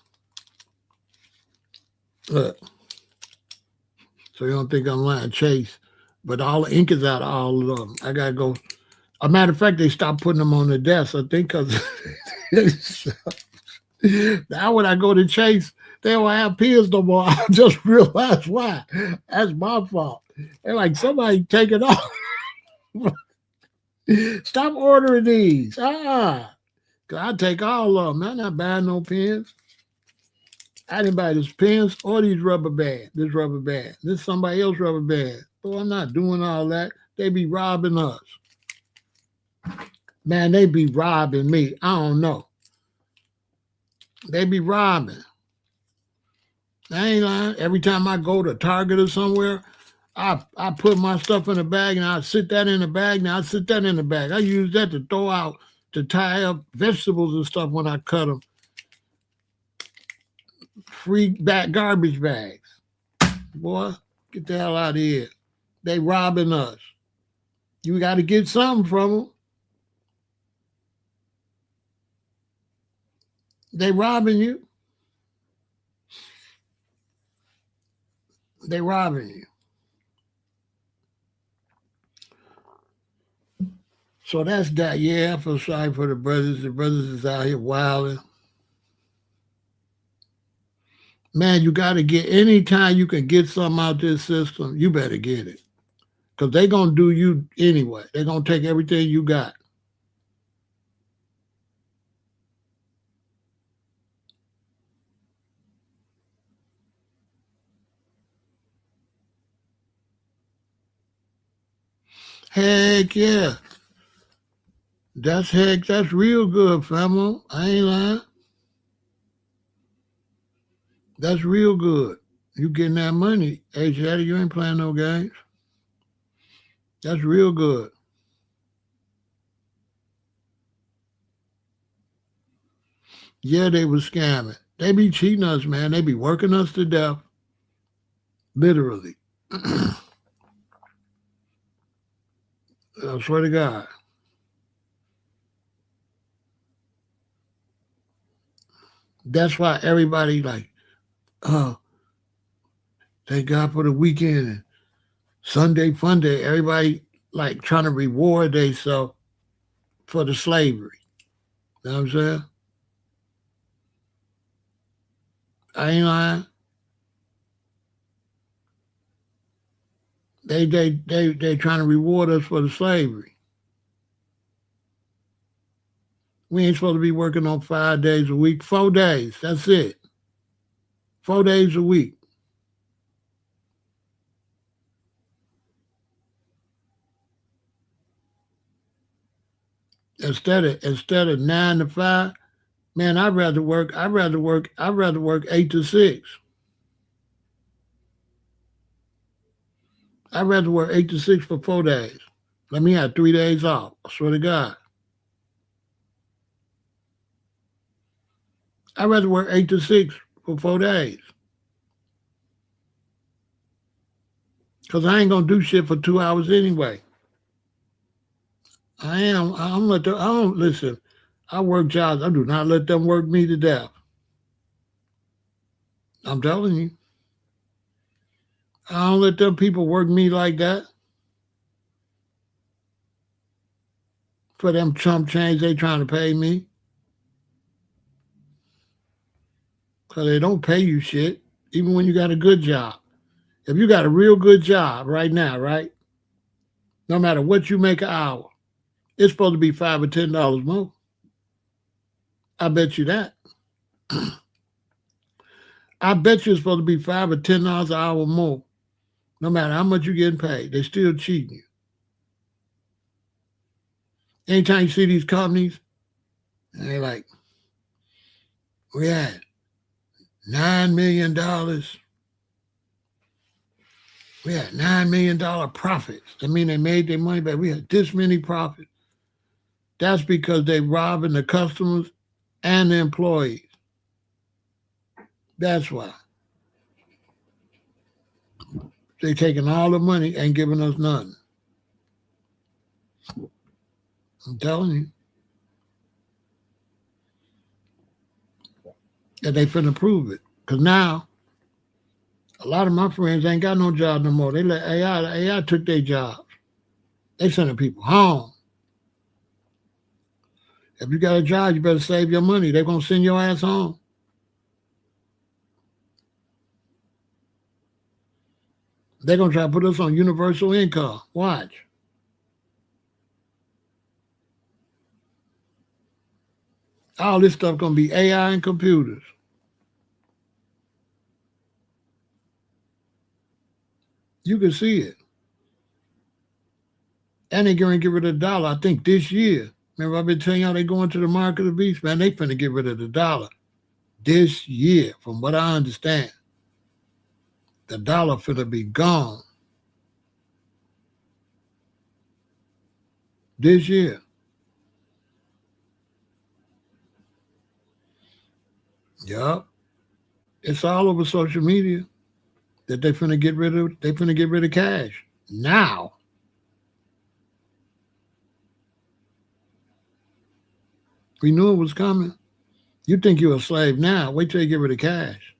So you don't think I'm lying, Chase. But all the ink is out of all of them. I gotta go. A matter of fact, they stopped putting them on the desk. I think because now when I go to Chase, they don't have pens no more. I just realized why. That's my fault. They're like, somebody take it off. Stop ordering these. Cause I take all of them. I'm not buying no pens. I didn't buy these pens or these rubber bands. This rubber band. This somebody else rubber band. So I'm not doing all that. They be robbing us. Man, they be robbing me. I don't know. They be robbing. I ain't lying. Every time I go to Target or somewhere, I put my stuff in a bag and I sit that in the bag. Now I sit that in the bag. I use that to throw out, to tie up vegetables and stuff when I cut them. Free garbage bags. Boy, get the hell out of here. They robbing us. You got to get something from them. They robbing you. They robbing you. So that's that. Yeah, I feel sorry for the brothers. The brothers is out here wilding. Man, you got to get, anytime you can get something out this system, you better get it. Because they're going to do you anyway. They're going to take everything you got. Heck yeah. That's real good, family. I ain't lying. That's real good. You getting that money. Hey, Shaddy, you ain't playing no games. That's real good. Yeah, they was scamming. They be cheating us, man. They be working us to death. Literally. I swear to God. That's why everybody like, oh, thank God for the weekend and Sunday fun day. Everybody like trying to reward themselves for the slavery. You know what I'm saying? I ain't lying. They trying to reward us for the slavery. We ain't supposed to be working on 5 days a week. 4 days. That's it. 4 days a week. Instead of 9 to 5, man, I'd rather work 8 to 6. I'd rather work 8 to 6 for 4 days. Let me have 3 days off. I swear to God. I'd rather work 8 to 6 for 4 days. Because I ain't going to do shit for 2 hours anyway. I don't listen. I work jobs. I do not let them work me to death. I'm telling you. I don't let them people work me like that. For them chump change they trying to pay me. Because they don't pay you shit, even when you got a good job. If you got a real good job right now, right? No matter what you make an hour, it's supposed to be $5 or $10 more. I bet you that. I bet you it's supposed to be $5 or $10 an hour more. No matter how much you're getting paid, they still cheating you. Anytime you see these companies, and they're like, we had $9 million. We had $9 million profits. I mean, they made their money back. We had this many profits. That's because they robbing the customers and the employees. That's why. They taking all the money and giving us nothing. I'm telling you. And they finna prove it. Because now, a lot of my friends ain't got no job no more. They let AI took their jobs. They sending people home. If you got a job, you better save your money. They're going to send your ass home. They're going to try to put us on universal income. Watch. All this stuff going to be AI and computers. You can see it. And they're going to get rid of the dollar, I think, this year. Remember, I've been telling y'all they going to the mark of the beast? Man, they finna get rid of the dollar this year, from what I understand. The dollar finna be gone this year. Yup. It's all over social media that they finna get rid of cash. Now. We knew it was coming. You think you're a slave now. Wait till you get rid of cash.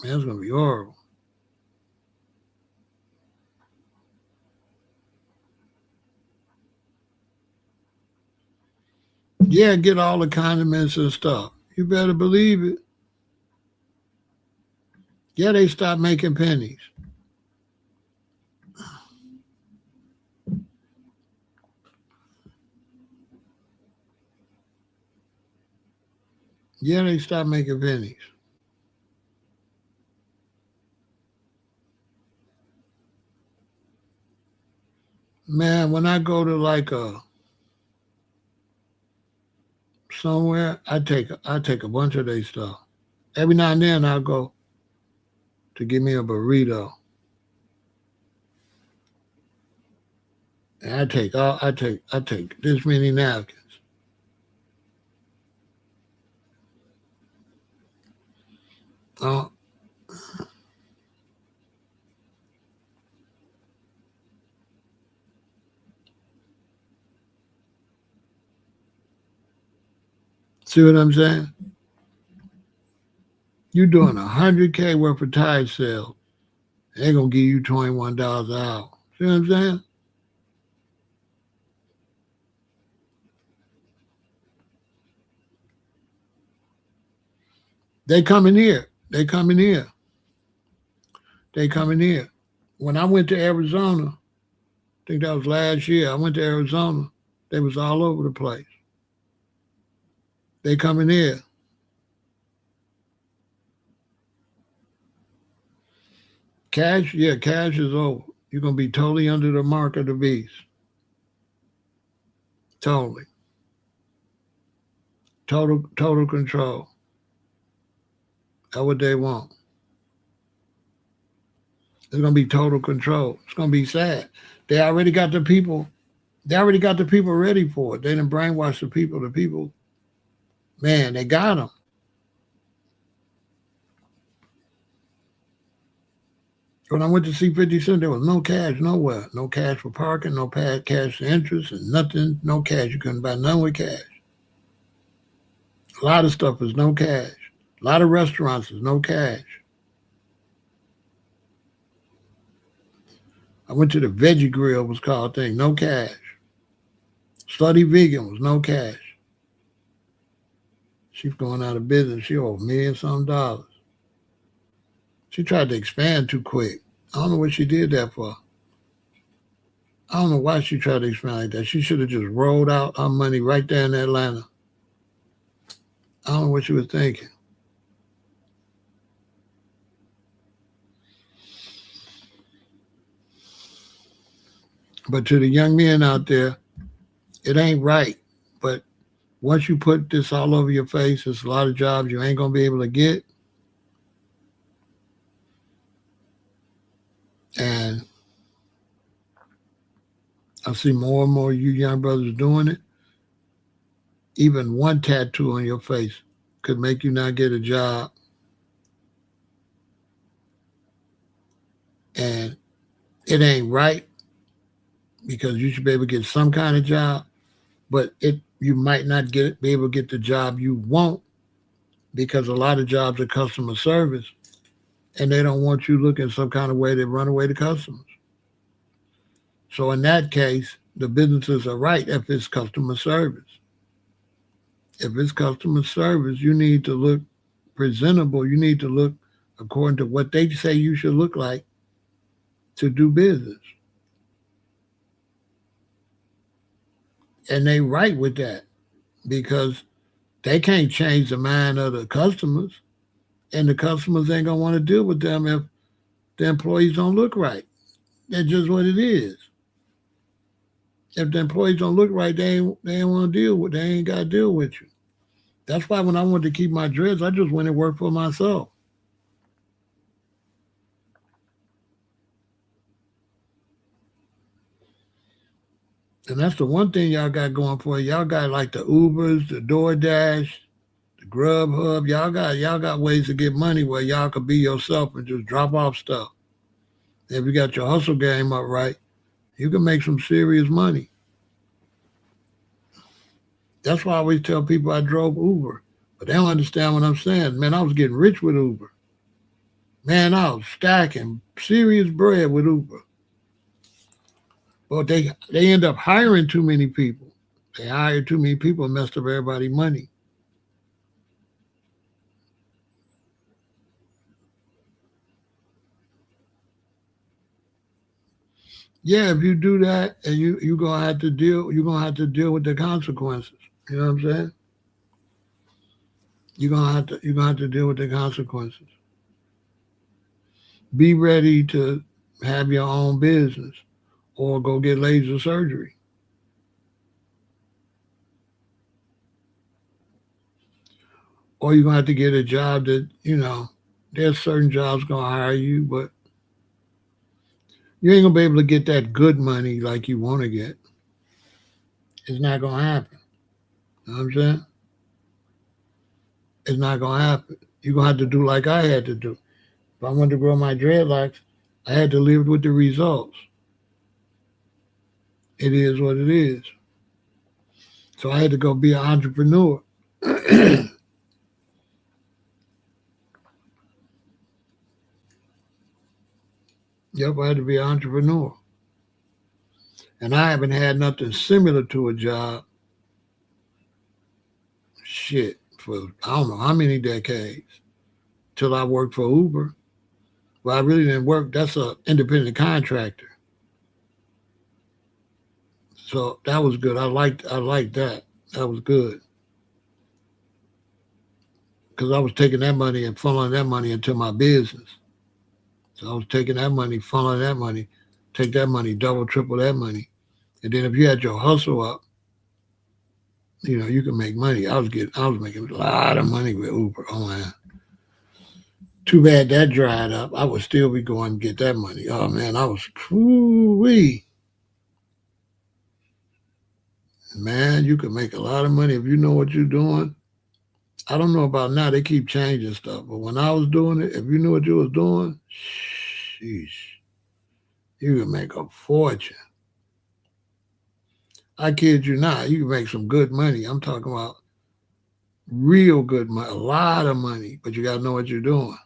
Man, it's going to be horrible. Yeah, get all the condiments and stuff. You better believe it. Yeah, they stopped making pennies. Yeah, they stopped making pennies. Man, when I go to like somewhere, I take a bunch of their stuff. Every now and then I'll go to give me a burrito. And I take this many napkins. See what I'm saying? You're doing $100K worth of tire sales. They're going to give you $21 an hour. See what I'm saying? They coming here. They coming here. They coming here. When I went to Arizona, I think that was last year, I went to Arizona. They was all over the place. They coming here. Cash, yeah, cash is over. You're going to be totally under the mark of the beast. Totally. Total control. That's what they want. It's going to be total control. It's going to be sad. They already got the people ready for it. They didn't brainwash the people. The people, Man, they got him. When I went to see 50 Cent, there was no cash nowhere. No cash for parking, no cash for interest, and nothing, no cash. You couldn't buy none with cash. A lot of stuff is no cash. A lot of restaurants is no cash. I went to the Veggie Grill, was called thing, no cash. Slutty Vegan was no cash. She's going out of business. She owed $1,000,000. She tried to expand too quick. I don't know what she did that for. I don't know why she tried to expand like that. She should have just rolled out her money right there in Atlanta. I don't know what she was thinking. But to the young men out there, it ain't right. But once you put this all over your face, there's a lot of jobs you ain't going to be able to get. And I see more and more you young brothers doing it. Even one tattoo on your face could make you not get a job. And it ain't right because you should be able to get some kind of job, but you might not be able to get the job you want because a lot of jobs are customer service and they don't want you looking some kind of way to run away to customers. So in that case, the businesses are right if it's customer service. If it's customer service, you need to look presentable. You need to look according to what they say you should look like to do business. And they right with that because they can't change the mind of the customers, and the customers ain't gonna want to deal with them if the employees don't look right. That's just what it is. If the employees don't look right, they ain't want to deal with. They ain't got to deal with you. That's why when I wanted to keep my dreads, I just went and worked for myself. And that's the one thing y'all got going for you. Y'all got like the Ubers, the DoorDash, the Grubhub. Y'all got ways to get money where y'all could be yourself and just drop off stuff. If you got your hustle game up right, you can make some serious money. That's why I always tell people I drove Uber, but they don't understand what I'm saying. Man, I was getting rich with Uber. Man, I was stacking serious bread with Uber. But they end up hiring too many people. They hired too many people and messed up everybody's money. Yeah, if you do that, and you're gonna have to deal with the consequences. You know what I'm saying? You're gonna have to deal with the consequences. Be ready to have your own business or go get laser surgery. Or you're gonna have to get a job that, there's certain jobs gonna hire you, but you ain't gonna be able to get that good money like you wanna get. It's not gonna happen. You know what I'm saying? It's not gonna happen. You're gonna have to do like I had to do. If I wanted to grow my dreadlocks, I had to live with the results. It is what it is. So I had to go be an entrepreneur. Yep, I had to be an entrepreneur. And I haven't had nothing similar to a job, shit, for I don't know how many decades till I worked for Uber. Well, I really didn't work. That's an independent contractor. So that was good. I liked that. That was good. Because I was taking that money and funneling that money into my business. So I was taking that money, funneling that money, take that money, double, triple that money. And then if you had your hustle up, you can make money. I was making a lot of money with Uber. Oh man. Too bad that dried up. I would still be going to get that money. Oh man, I was wee. Man, you can make a lot of money if you know what you're doing. I don't know about now. They keep changing stuff. But when I was doing it, if you knew what you was doing, sheesh, you could make a fortune. I kid you not. You can make some good money. I'm talking about real good money, a lot of money, but you got to know what you're doing.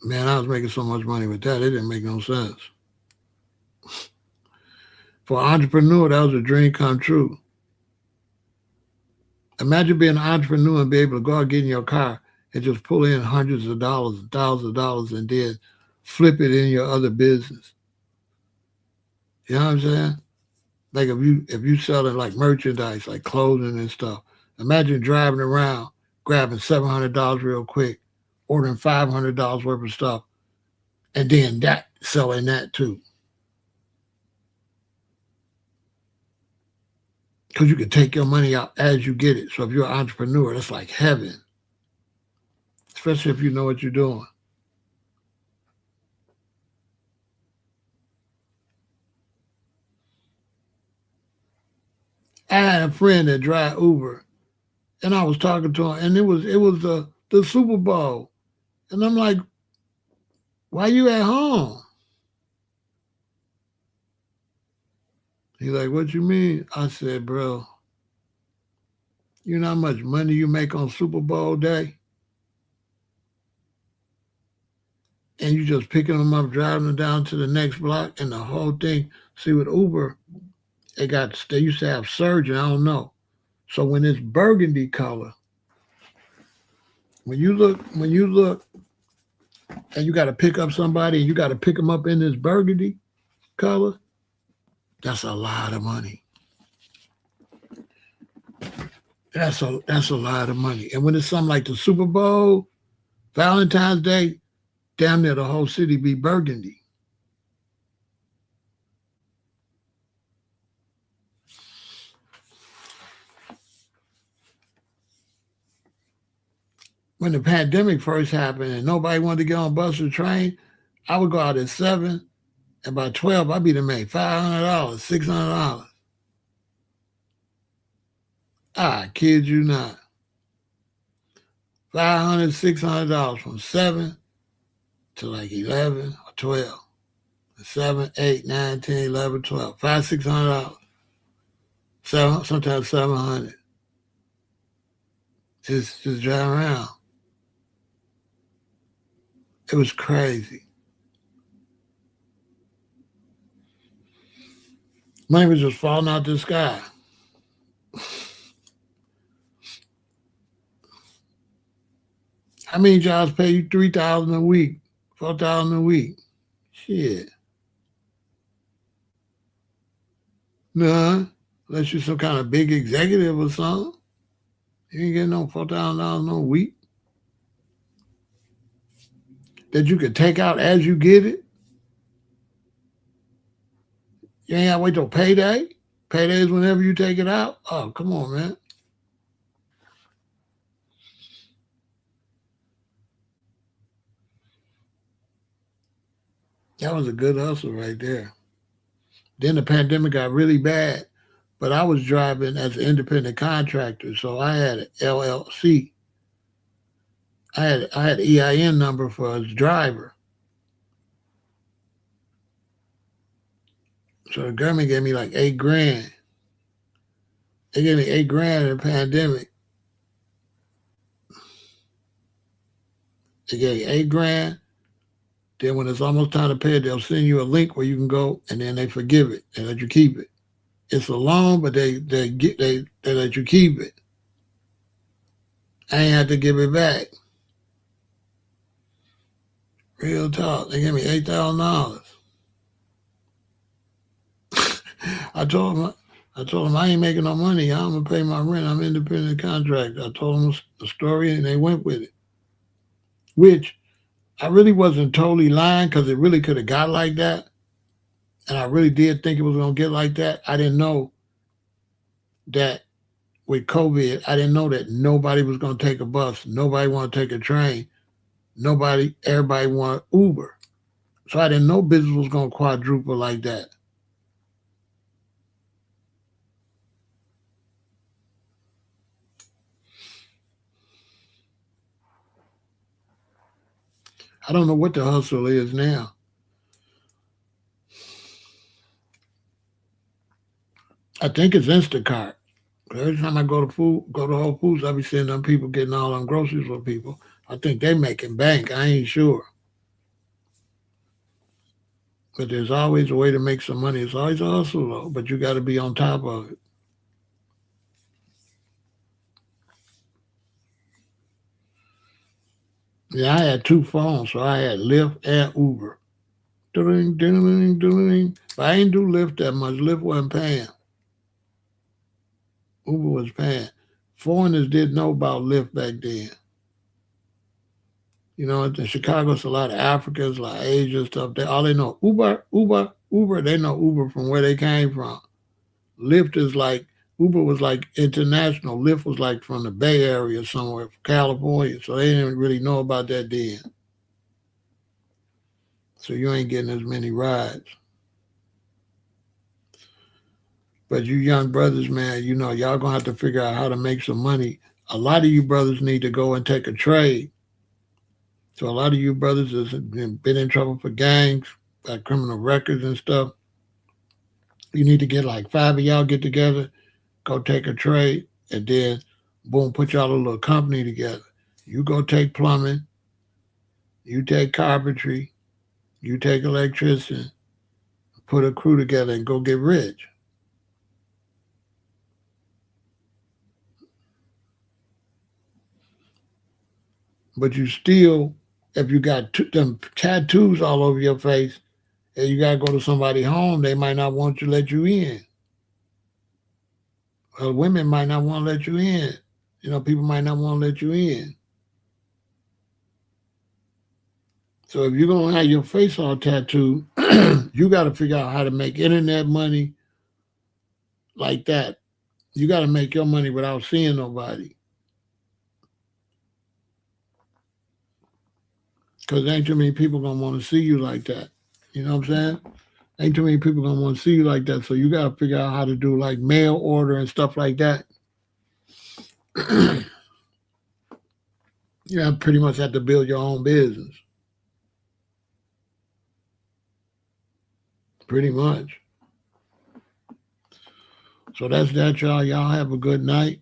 Man, I was making so much money with that, it didn't make no sense. For an entrepreneur, that was a dream come true. Imagine being an entrepreneur and be able to go out, get in your car, and just pull in hundreds of dollars, thousands of dollars, and then flip it in your other business. You know what I'm saying? Like if you selling like merchandise, like clothing and stuff. Imagine driving around, grabbing $700 real quick, ordering $500 worth of stuff, and then that selling that too. Because you can take your money out as you get it. So if you're an entrepreneur, that's like heaven, especially if you know what you're doing. I had a friend that drive Uber, and I was talking to him, and it was the Super Bowl, and I'm like, "Why you at home?" He's like, "What you mean?" I said, "Bro, you know how much money you make on Super Bowl day, and you just picking them up, driving them down to the next block, and the whole thing." See, with Uber, they used to have surgeon. I don't know. So when it's burgundy color, when you look, and you got to pick up somebody, and you got to pick them up in this burgundy color, that's a lot of money. That's a lot of money. And when it's something like the Super Bowl, Valentine's Day, damn near the whole city be burgundy. When the pandemic first happened and nobody wanted to get on bus or train, I would go out at 7, and by 12 I'd be to make $500, $600. I kid you not. $500, $600 from 7 to like 11 or 12. 7, 8, 9, 10, 11, 12. Five, $600. Sometimes 700. Just driving around. It was crazy. Money was just falling out the sky. How many jobs pay you 3,000 a week, 4,000 a week? Shit. None. Unless you're some kind of big executive or something. You ain't getting no $4,000 no week that you can take out as you get it. You ain't got to wait till payday. Payday is whenever you take it out. Oh, come on, man. That was a good hustle right there. Then the pandemic got really bad, but I was driving as an independent contractor, so I had an LLC. I had EIN number for a driver. So the government gave me like 8 grand. They gave me 8 grand in the pandemic. They gave you 8 grand. Then when it's almost time to pay it, they'll send you a link where you can go, and then they forgive it. They let you keep it. It's a loan, but they let you keep it. I ain't had to give it back. Real talk. They gave me $8,000. I told them I ain't making no money. I'm gonna pay my rent. I'm an independent contractor. I told them the story, and they went with it. Which I really wasn't totally lying because it really could have got like that, and I really did think it was gonna get like that. I didn't know that with COVID, I didn't know that nobody was gonna take a bus. Nobody want to take a train. Everybody want Uber. So I didn't know business was gonna quadruple like that. I don't know what the hustle is now. I think it's Instacart. Every time I go to Whole Foods, I be seeing them people getting all them groceries for people. I think they making bank. I ain't sure. But there's always a way to make some money. It's always a hustle though, but you got to be on top of it. Yeah, I had two phones, so I had Lyft and Uber. Ding, ding, ding, ding. But I ain't do Lyft that much. Lyft wasn't paying. Uber was paying. Foreigners didn't know about Lyft back then. You know, in Chicago, it's a lot of Africans, a lot of Asian stuff. All they know Uber, Uber, Uber. They know Uber from where they came from. Lyft is like Uber was like international. Lyft was like from the Bay Area somewhere, California. So they didn't really know about that then. So you ain't getting as many rides. But you young brothers, man, you know, y'all gonna have to figure out how to make some money. A lot of you brothers need to go and take a trade. So a lot of you brothers have been in trouble for gangs, got criminal records and stuff. You need to get like five of y'all get together, go take a trade, and then boom, put y'all a little company together. You go take plumbing, you take carpentry, you take electrician, put a crew together and go get rich. But you still, if you got them tattoos all over your face and you got to go to somebody's home, they might not want to let you in. Women might not want to let you in. You know, people might not want to let you in. So if you're going to have your face all tattooed, you got to figure out how to make internet money like that. You got to make your money without seeing nobody. Because ain't too many people going to want to see you like that. You know what I'm saying? Ain't too many people going to want to see you like that. So you got to figure out how to do like mail order and stuff like that. You pretty much have to build your own business. Pretty much. So that's that, y'all. Y'all have a good night.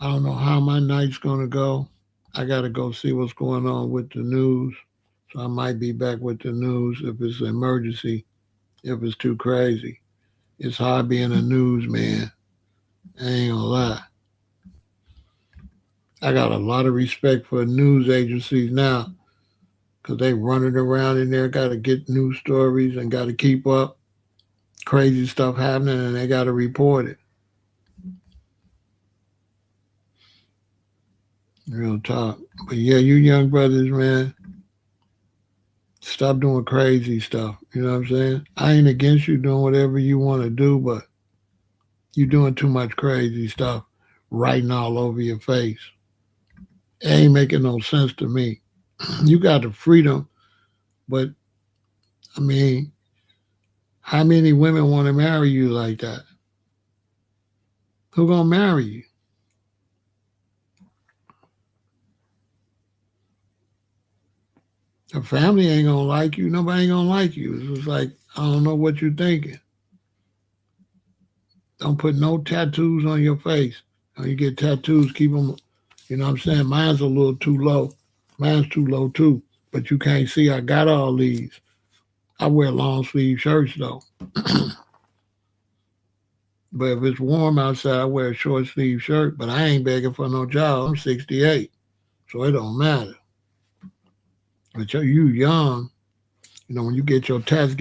I don't know how my night's going to go. I got to go see what's going on with the news. So I might be back with the news if it's an emergency, if it's too crazy. It's hard being a newsman. I ain't going to lie. I got a lot of respect for news agencies now because they running around in there, got to get news stories and got to keep up. Crazy stuff happening and they got to report it. Real talk. But yeah, you young brothers, man, stop doing crazy stuff. You know what I'm saying? I ain't against you doing whatever you want to do, but you doing too much crazy stuff, writing all over your face. It ain't making no sense to me. You got the freedom, but I mean, how many women want to marry you like that? Who gonna marry you? Your family ain't gonna like you. Nobody ain't gonna like you. It's just like, I don't know what you're thinking. Don't put no tattoos on your face. When you get tattoos, keep them, you know what I'm saying? Mine's a little too low. Mine's too low too. But you can't see I got all these. I wear long sleeve shirts though. But if it's warm outside, I wear a short sleeve shirt. But I ain't begging for no job. I'm 68. So it don't matter. But you young, you know, when you get your test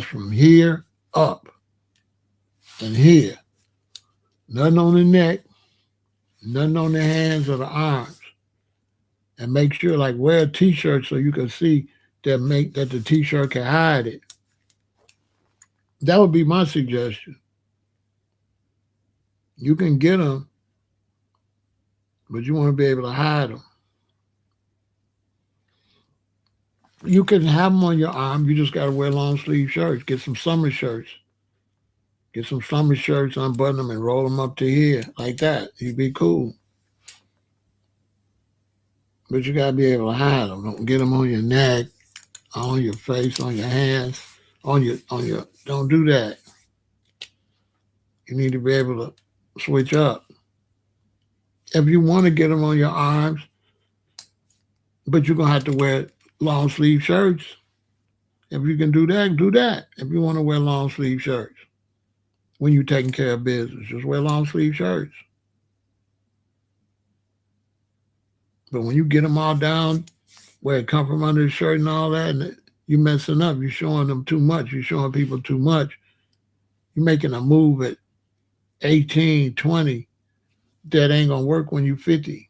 from here up and here. Nothing on the neck, nothing on the hands or the arms. And make sure like wear a t-shirt so you can see that the t-shirt can hide it. That would be my suggestion. You can get them, but you want to be able to hide them. You can have them on your arm. You just got to wear long sleeve shirts. Get some summer shirts. Get some summer shirts, unbutton them, and roll them up to here like that. You'd be cool. But you gotta be able to hide them. Don't get them on your neck, on your face, on your hands, on your. Don't do that. You need to be able to switch up. If you want to get them on your arms, but you're gonna have to wear long sleeve shirts. If you can do that, do that. If you want to wear long sleeve shirts when you're taking care of business, just wear long sleeve shirts. But when you get them all down where it come from under the shirt and all that, and you messing up, you're showing them too much. You're showing people too much. You're making a move at 18, 20 that ain't gonna work when you're 50.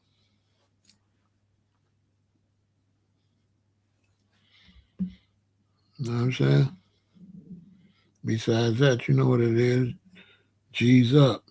You know what I'm saying? Besides that, you know what it is. G's up.